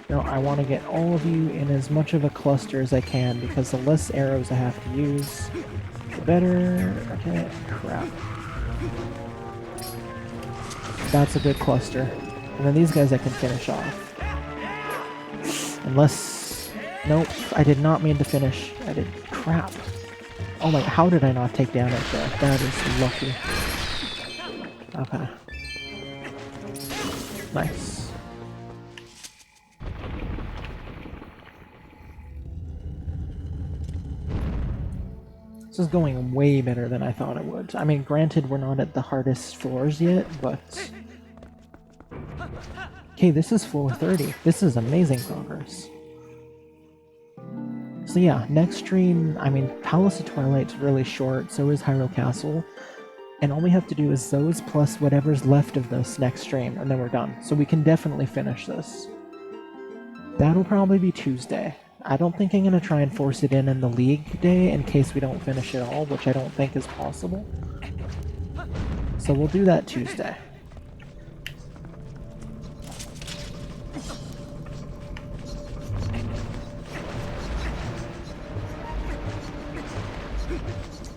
No, I want to get all of you in as much of a cluster as I can, because the less arrows I have to use, the better. Okay, crap. That's a good cluster. And then these guys I can finish off. Unless... Nope, I did not mean to finish. I did... Crap. Oh my... How did I not take damage there? That is lucky. Okay. Nice. This is going way better than I thought it would. I mean, granted, we're not at the hardest floors yet, but... Okay, this is floor 30. This is amazing progress. So yeah, next stream, I mean, Palace of Twilight's really short, so is Hyrule Castle. And all we have to do is those plus whatever's left of this next stream, and then we're done. So we can definitely finish this. That'll probably be Tuesday. I don't think I'm going to try and force it in the League day in case we don't finish it all, which I don't think is possible. So we'll do that Tuesday.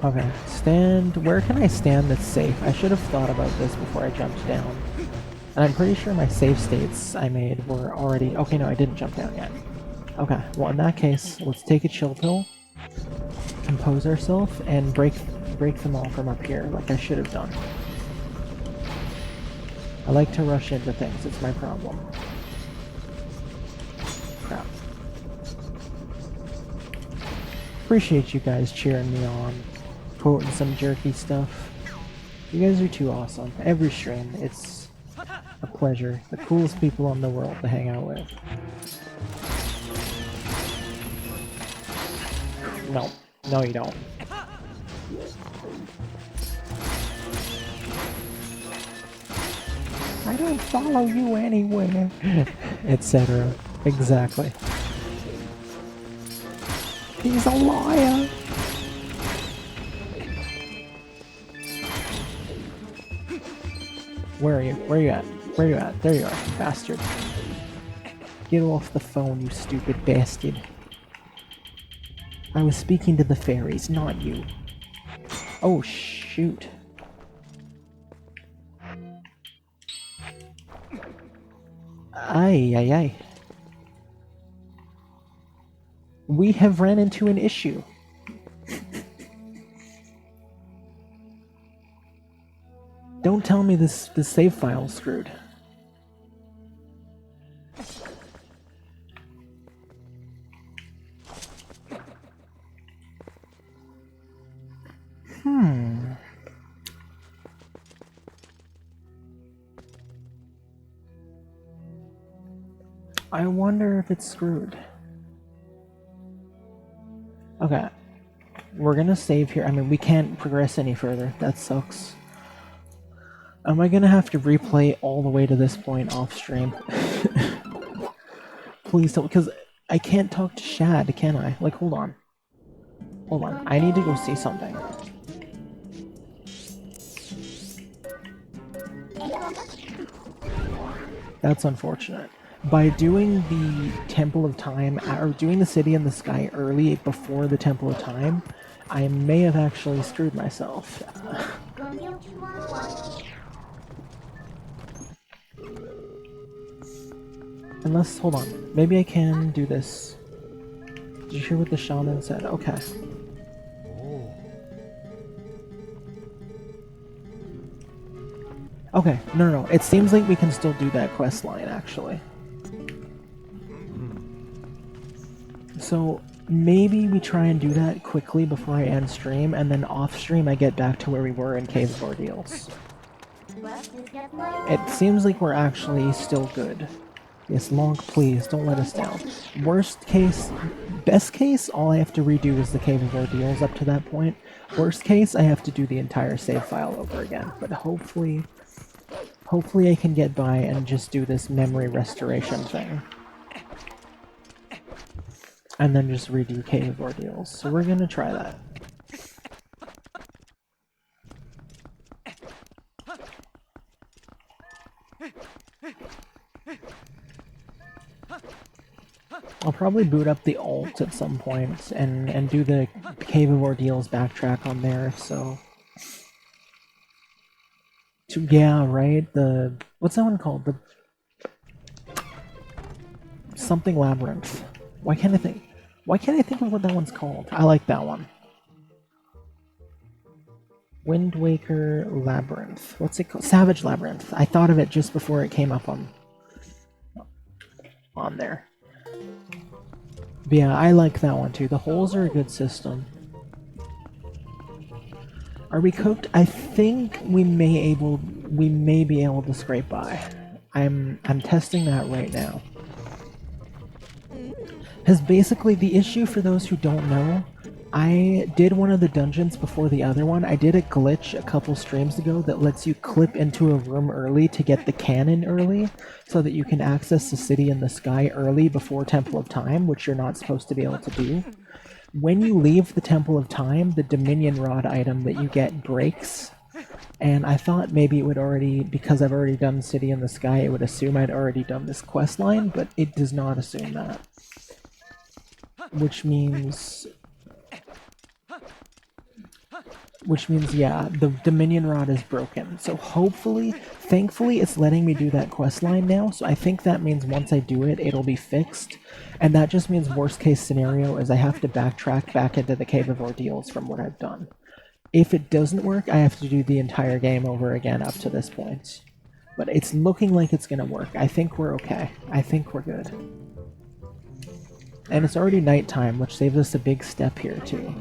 Okay, stand... Where can I stand that's safe? I should have thought about this before I jumped down. And I'm pretty sure my save states I made were already... Okay, no, I didn't jump down yet. Okay, well in that case, let's take a chill pill, compose ourselves, and break them all from up here, like I should have done. I like to rush into things, it's my problem. Crap. Appreciate you guys cheering me on, quoting some jerky stuff. You guys are too awesome. Every stream, it's a pleasure. The coolest people in the world to hang out with. No. No, you don't. I don't follow you anywhere. Etc. Exactly. He's a liar! Where are you? Where are you at? Where are you at? There you are, bastard. Get off the phone, you stupid bastard. I was speaking to the fairies, not you. Oh, shoot. Ay, ay, ay. We have ran into an issue. Don't tell me this save file's screwed. I wonder if it's screwed. Okay. We're gonna save here. I mean, we can't progress any further. That sucks. Am I gonna have to replay all the way to this point off stream? Please don't, because I can't talk to Shad, can I? Like, hold on. Hold on. I need to go see something. That's unfortunate. By doing the Temple of Time, or doing the City in the Sky early before the Temple of Time, I may have actually screwed myself. Unless, hold on, maybe I can do this. Did you hear what the shaman said? Okay. Okay, no, it seems like we can still do that quest line, actually. So, maybe we try and do that quickly before I end stream, and then off stream I get back to where we were in Cave of Ordeals. It seems like we're actually still good. Yes, Monk, please, don't let us down. Worst case, best case, all I have to redo is the Cave of Ordeals up to that point. Worst case, I have to do the entire save file over again, but hopefully I can get by and just do this memory restoration thing. And then just redo Cave of Ordeals. So we're gonna try that. I'll probably boot up the alt at some point and do the Cave of Ordeals backtrack on there, so... Yeah, right? What's that one called? The... Something Labyrinth. Why can't I think of what that one's called? I like that one. Wind Waker Labyrinth. What's it called? Savage Labyrinth. I thought of it just before it came up on there. But yeah, I like that one too. The holes are a good system. Are we cooked? I think we may be able to scrape by. I'm testing that right now. Because basically the issue, for those who don't know, I did one of the dungeons before the other one. I did a glitch a couple streams ago that lets you clip into a room early to get the cannon early, so that you can access the City in the Sky early before Temple of Time, which you're not supposed to be able to do. When you leave the Temple of Time, the Dominion Rod item that you get breaks, and I thought maybe it would already, because I've already done City in the Sky, it would assume I'd already done this quest line, but it does not assume that. Which means, yeah, the Dominion Rod is broken. So thankfully, it's letting me do that quest line now, so I think that means once I do it, it'll be fixed. And that just means worst case scenario is I have to backtrack back into the Cave of Ordeals from what I've done. If it doesn't work, I have to do the entire game over again up to this point. But it's looking like it's gonna work. I think we're okay. I think we're good. And it's already nighttime, which saves us a big step here, too.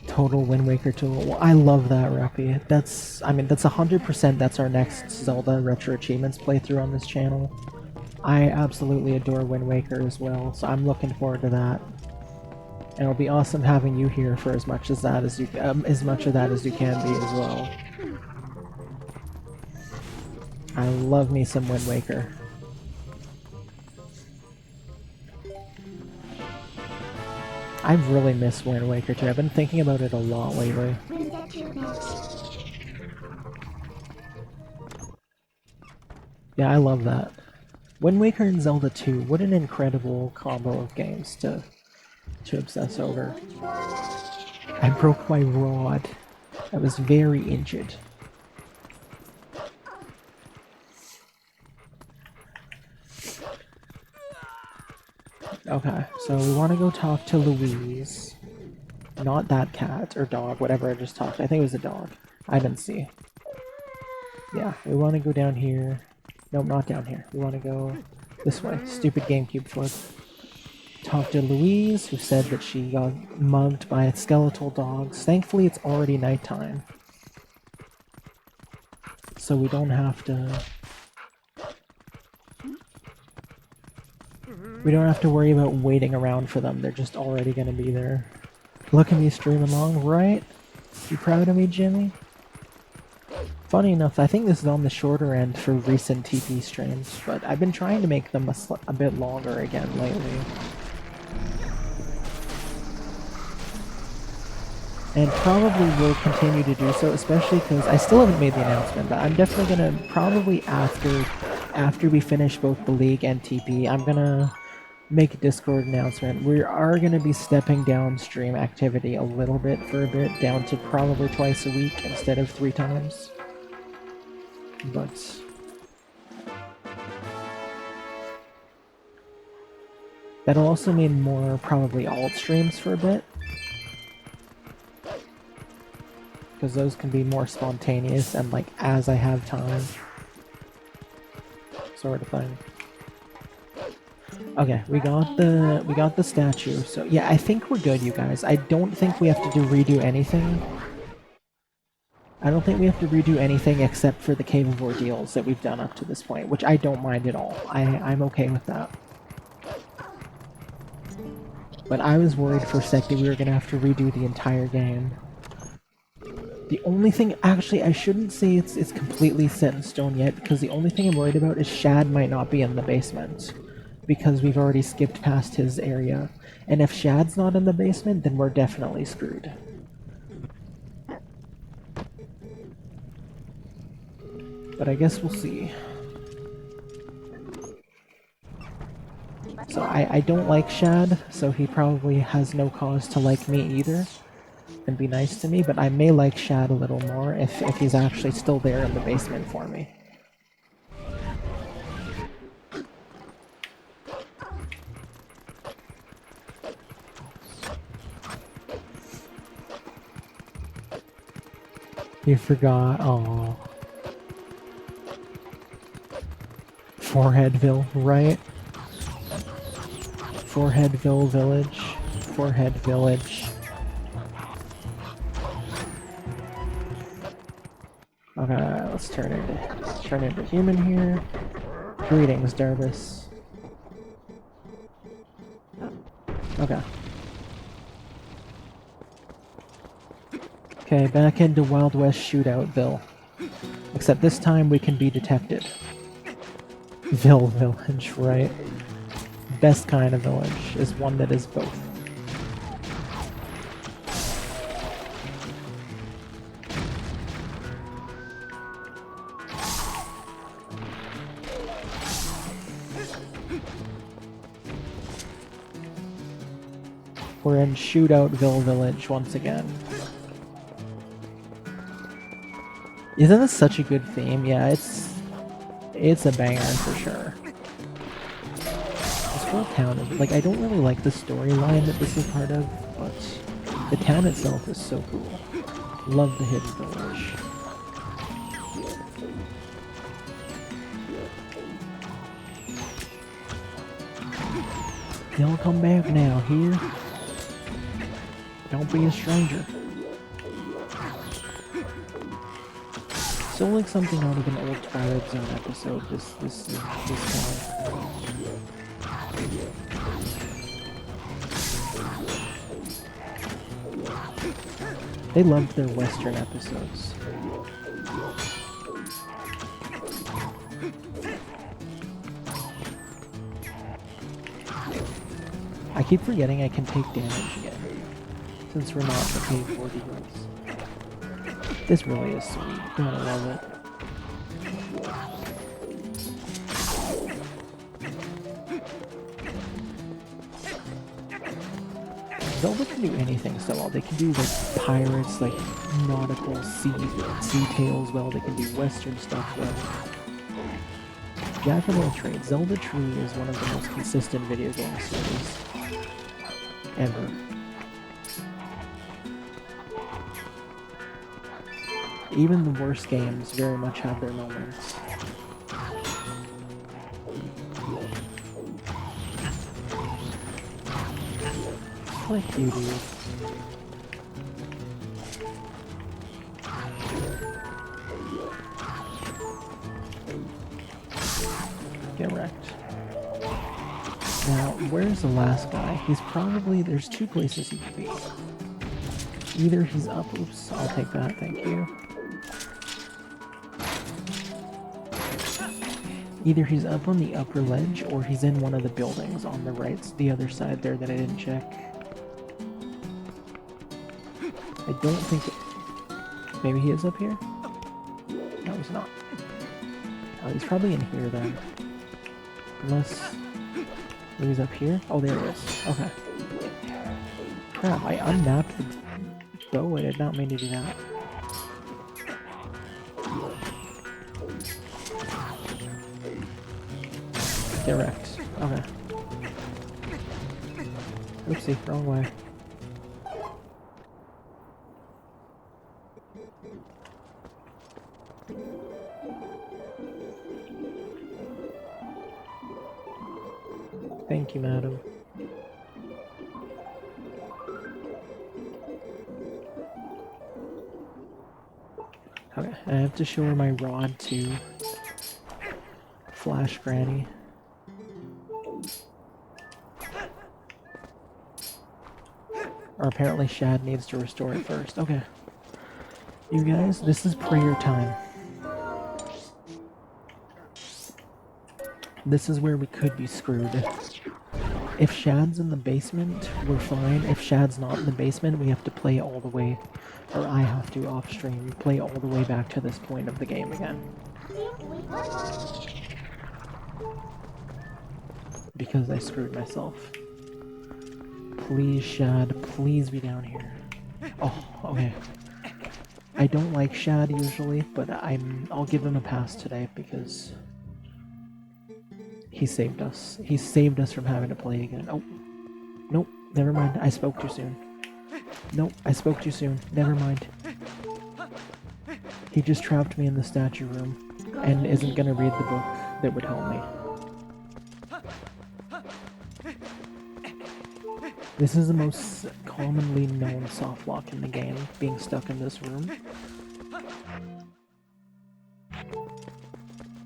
Total Wind Waker tool. Well, I love that, Rappy. That's 100%, that's our next Zelda Retro Achievements playthrough on this channel. I absolutely adore Wind Waker as well, so I'm looking forward to that. And it'll be awesome having you here for as much of that as you can be as well. I love me some Wind Waker. I've really missed Wind Waker too. I've been thinking about it a lot lately. Yeah, I love that. Wind Waker and Zelda 2, what an incredible combo of games to obsess over. I broke my rod. I was very injured. Okay, so we want to go talk to Louise. Not that cat, or dog, whatever I just talked to. I think it was a dog. I didn't see. Yeah, we want to go down here. Nope, not down here. We want to go this way. Stupid GameCube flip. talked to Louise, who said that she got mugged by skeletal dogs. Thankfully, it's already nighttime, so we don't have to... We don't have to worry about waiting around for them. They're just already gonna be there. Look at me stream along, right? You proud of me, Jimmy? Funny enough, I think this is on the shorter end for recent TP streams, but I've been trying to make them a bit longer again lately. And probably will continue to do so, especially because I still haven't made the announcement, but I'm definitely gonna, probably after we finish both the League and TP, I'm gonna make a Discord announcement. We are gonna be stepping down stream activity a little bit for a bit, down to probably twice a week instead of 3 times. But that'll also mean more probably alt streams for a bit, because those can be more spontaneous and like as I have time sort of thing. Okay, we got the statue. So yeah, I think we're good, you guys. I don't think we have to redo anything. I don't think we have to redo anything except for the Cave of Ordeals that we've done up to this point, which I don't mind at all. I'm okay with that. But I was worried for a sec that we were gonna have to redo the entire game. The only thing, actually, I shouldn't say it's completely set in stone yet, because the only thing I'm worried about is Shad might not be in the basement, because we've already skipped past his area. And if Shad's not in the basement, then we're definitely screwed. But I guess we'll see. So I don't like Shad, so he probably has no cause to like me either and be nice to me, but I may like Shad a little more if he's actually still there in the basement for me. You forgot, aww. Foreheadville, right? Foreheadville Village. Forehead Village. Okay, let's turn into human here. Greetings, Darbus. Okay. Okay, back into Wild West Shootoutville. Except this time we can be detected. Village, right? Best kind of village is one that is both. We're in Shootoutville Village once again. Isn't this such a good theme? Yeah, it's a banger for sure. This whole town is, like, I don't really like the storyline that this is part of, but the town itself is so cool. Love the hidden village. Y'all come back now, here? Don't be a stranger. So like something out of an old Twilight Zone episode, this town. They loved their Western episodes. I keep forgetting I can take damage again, since we're not the Cave of Ordeals. This really is sweet. Gotta love it. Zelda can do anything so well. They can do like pirates, like nautical sea tales well. They can do Western stuff well. Jack of all trades, Zelda truly is one of the most consistent video game series ever. Even the worst games very much have their moments. Like you do. Get wrecked. Now, where's the last guy? He's probably... There's two places he could be. Either he's up... Oops, I'll take that, thank you. Either he's up on the upper ledge, or he's in one of the buildings on the right, the other side there that I didn't check. I don't think... Maybe he is up here? No, he's not. Oh, he's probably in here then. Unless... Maybe he's up here? Oh, there he is. Okay. Crap, I unmapped the bow. I did not mean to do that. Get wrecked. Okay. Oopsie, wrong way. Thank you, madam. Okay, I have to show her my rod to Flash Granny. Or apparently Shad needs to restore it first. Okay. You guys, this is prayer time. This is where we could be screwed. If Shad's in the basement, we're fine. If Shad's not in the basement, we have to play all the way, or I have to off stream, play all the way back to this point of the game again. Because I screwed myself. Please, Shad, please be down here. Oh, okay. I don't like Shad usually, but I'll give him a pass today because he saved us. He saved us from having to play again. Oh, nope, never mind. I spoke too soon. Nope, I spoke too soon. Never mind. He just trapped me in the statue room and isn't gonna read the book that would help me. This is the most commonly known softlock in the game, being stuck in this room.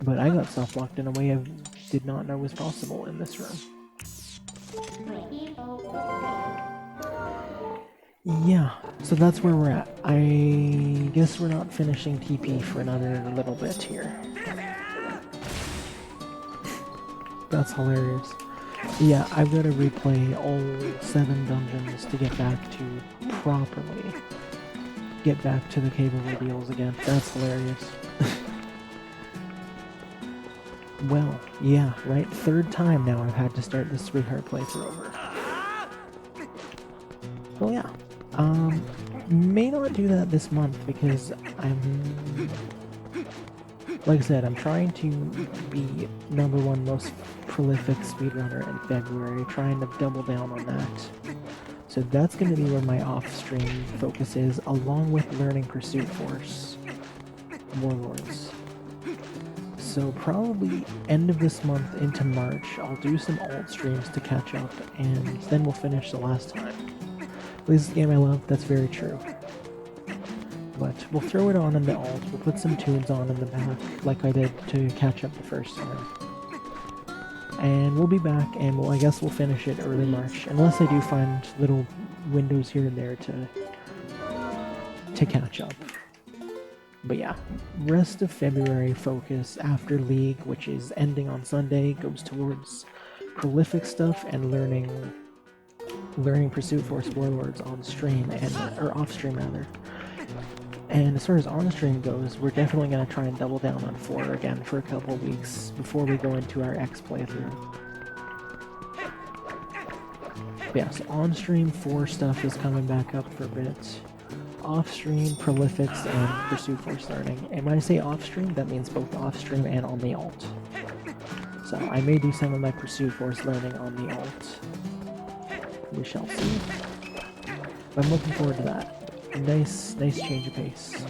But I got softlocked in a way I did not know was possible in this room. Yeah, so that's where we're at. I guess we're not finishing TP for another little bit here. That's hilarious. Yeah, I've got to replay all 7 dungeons to get back to properly get back to the Cave of Ordeals again. That's hilarious. Well, yeah, right? 3rd time now I've had to start this sweetheart playthrough over. Well, yeah. May not do that this month because I'm... Like I said, I'm trying to be #1 most prolific speedrunner in February, trying to double down on that. So that's going to be where my off-stream focus is, along with learning Pursuit Force Warlords. So probably end of this month into March, I'll do some alt streams to catch up, and then we'll finish the last time. This is the game I love, that's very true. But we'll throw it on in the alt, we'll put some tunes on in the back, like I did to catch up the first time. And we'll be back, and I guess we'll finish it early March, unless I do find little windows here and there to catch up. But yeah, rest of February focus after League, which is ending on Sunday, goes towards prolific stuff and learning Pursuit Force Warlords on stream, or off stream rather. And as far as on stream goes, we're definitely going to try and double down on 4 again for a couple weeks before we go into our X playthrough. But yeah, so on stream 4 stuff is coming back up for a bit. Off stream, prolifics, and Pursuit Force learning. And when I say off stream, that means both off stream and on the alt. So I may do some of my Pursuit Force learning on the alt. We shall see. But I'm looking forward to that. Nice change of pace.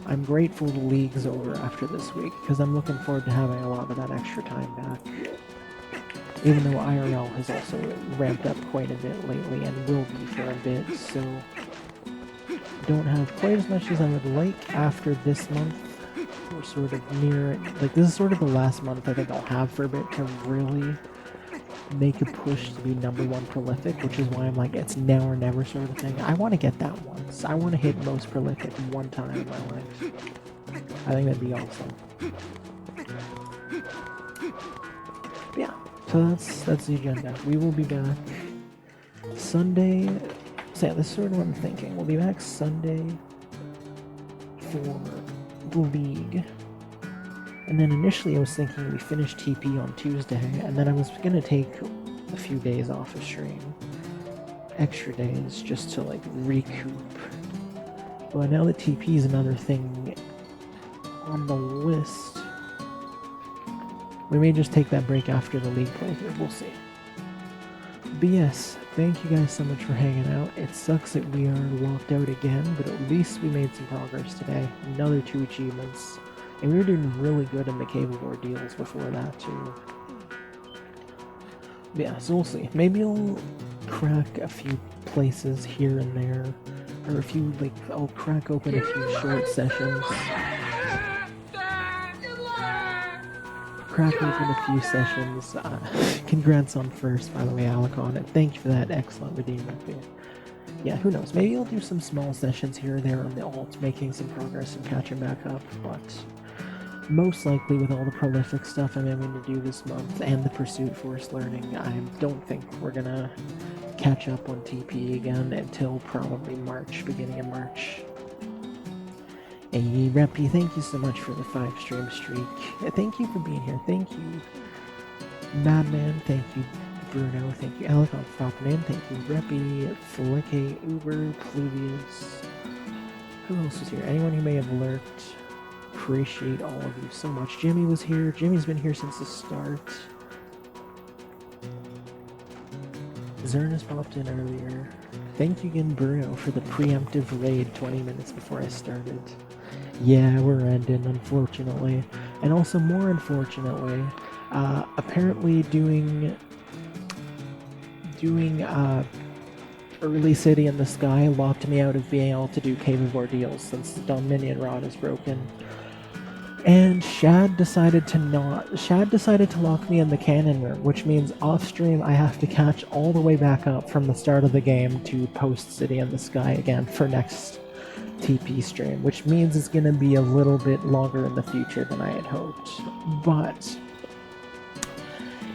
I'm grateful the League's over after this week, because I'm looking forward to having a lot of that extra time back. Even though IRL has also ramped up quite a bit lately and will be for a bit, so don't have quite as much as I would like after this month. We're sort of near it. Like, this is sort of the last month I think I'll have for a bit to really make a push to be #1 prolific, which is why I'm like, it's now or never sort of thing. I want to get that once. I want to hit most prolific one time in my life. I think that'd be awesome. But yeah, so that's the agenda. We will be back Sunday. So yeah, this is sort of what I'm thinking. We'll be back Sunday for the league. And then initially I was thinking we finish TP on Tuesday, and then I was gonna take a few days off of stream. Extra days, just to like recoup. But now that TP is another thing on the list, we may just take that break after the league playthrough, we'll see. But yes, thank you guys so much for hanging out. It sucks that we are locked out again, but at least we made some progress today. Another 2 achievements. And we were doing really good in the Cave of Ordeals before that too. But yeah, so we'll see. Maybe I'll crack a few places here and there. Or a few, like, I'll crack open a few short sessions. Crack open a few sessions. Congrats on first, by the way, Alicon, and thank you for that excellent redeem up here. Yeah, who knows, maybe I'll do some small sessions here or there on the alt, making some progress and catching back up, but most likely with all the prolific stuff I'm aiming to do this month and the Pursuit Force learning, I don't think we're gonna catch up on TP again until probably March, beginning of March. Hey, Reppy, thank you so much for the 5 stream streak. Thank you for being here. Thank you, Madman. Thank you, Bruno. Thank you, Alicon, for popping in. Thank you, Reppy, Flicky, Uber, Pluvius. Who else is here? Anyone who may have lurked. Appreciate all of you so much. Jimmy was here. Jimmy's been here since the start. Zernus popped in earlier. Thank you again, Bruno, for the preemptive raid 20 minutes before I started. Yeah, we're ending, unfortunately. And also, more unfortunately, apparently doing Early City in the Sky locked me out of being able to do Cave of Ordeals since the Dominion rod is broken. And Shad decided to lock me in the cannon room, which means off stream I have to catch all the way back up from the start of the game to post City in the Sky again for next TP stream, which means it's going to be a little bit longer in the future than I had hoped. But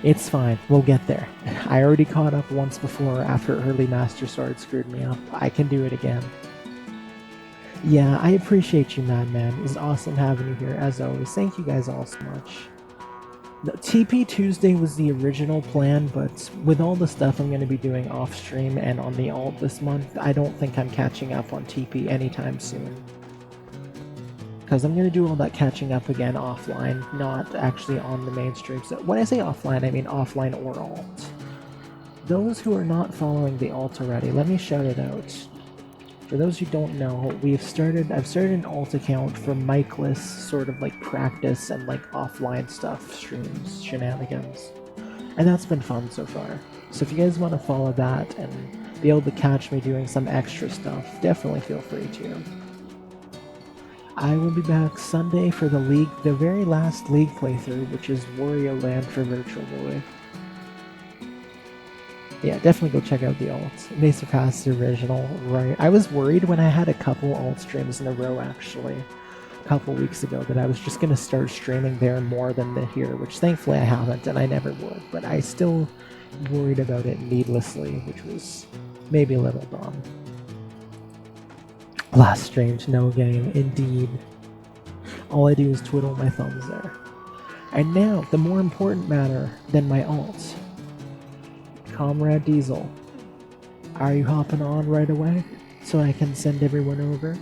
it's fine, we'll get there. I already caught up once before after early Master Sword screwed me up. I can do it again. Yeah, I appreciate you, Madman. It's awesome having you here, as always. Thank you guys all so much. The TP Tuesday was the original plan, but with all the stuff I'm going to be doing off-stream and on the alt this month, I don't think I'm catching up on TP anytime soon. Because I'm going to do all that catching up again offline, not actually on the mainstream. So when I say offline, I mean offline or alt. Those who are not following the alt already, let me shout it out. For those who don't know, I've started an alt account for mic-less sort of like practice and like offline stuff, streams, shenanigans. And that's been fun so far. So if you guys want to follow that and be able to catch me doing some extra stuff, definitely feel free to. I will be back Sunday for the league, the very last league playthrough, which is Wario Land for Virtual Boy. Yeah, definitely go check out the alt. It may surpass the original, right? I was worried when I had a couple alt streams in a row, actually, a couple weeks ago, that I was just going to start streaming there more than here, which thankfully I haven't, and I never would. But I still worried about it needlessly, which was maybe a little dumb. Last streams, no game, indeed. All I do is twiddle my thumbs there. And now, the more important matter than my alt. Comrade Diesel, are you hopping on right away so I can send everyone over?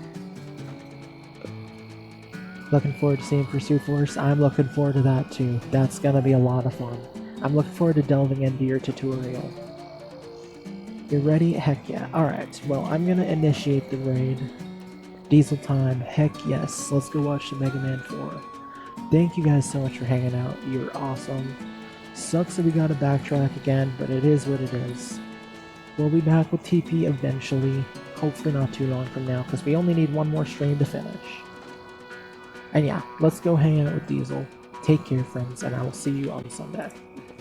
Looking forward to seeing Pursuit Force. I'm looking forward to that too. That's gonna be a lot of fun. I'm looking forward to delving into your tutorial. You ready? Heck yeah. Alright, well, I'm gonna initiate the raid. Diesel time. Heck yes. Let's go watch the Mega Man 4. Thank you guys so much for hanging out. You're awesome. Sucks that we gotta backtrack again, but it is what it is. We'll be back with TP eventually, hopefully not too long from now, because we only need one more stream to finish. And yeah, let's go hang out with Diesel. Take care, friends, and I will see you on Sunday.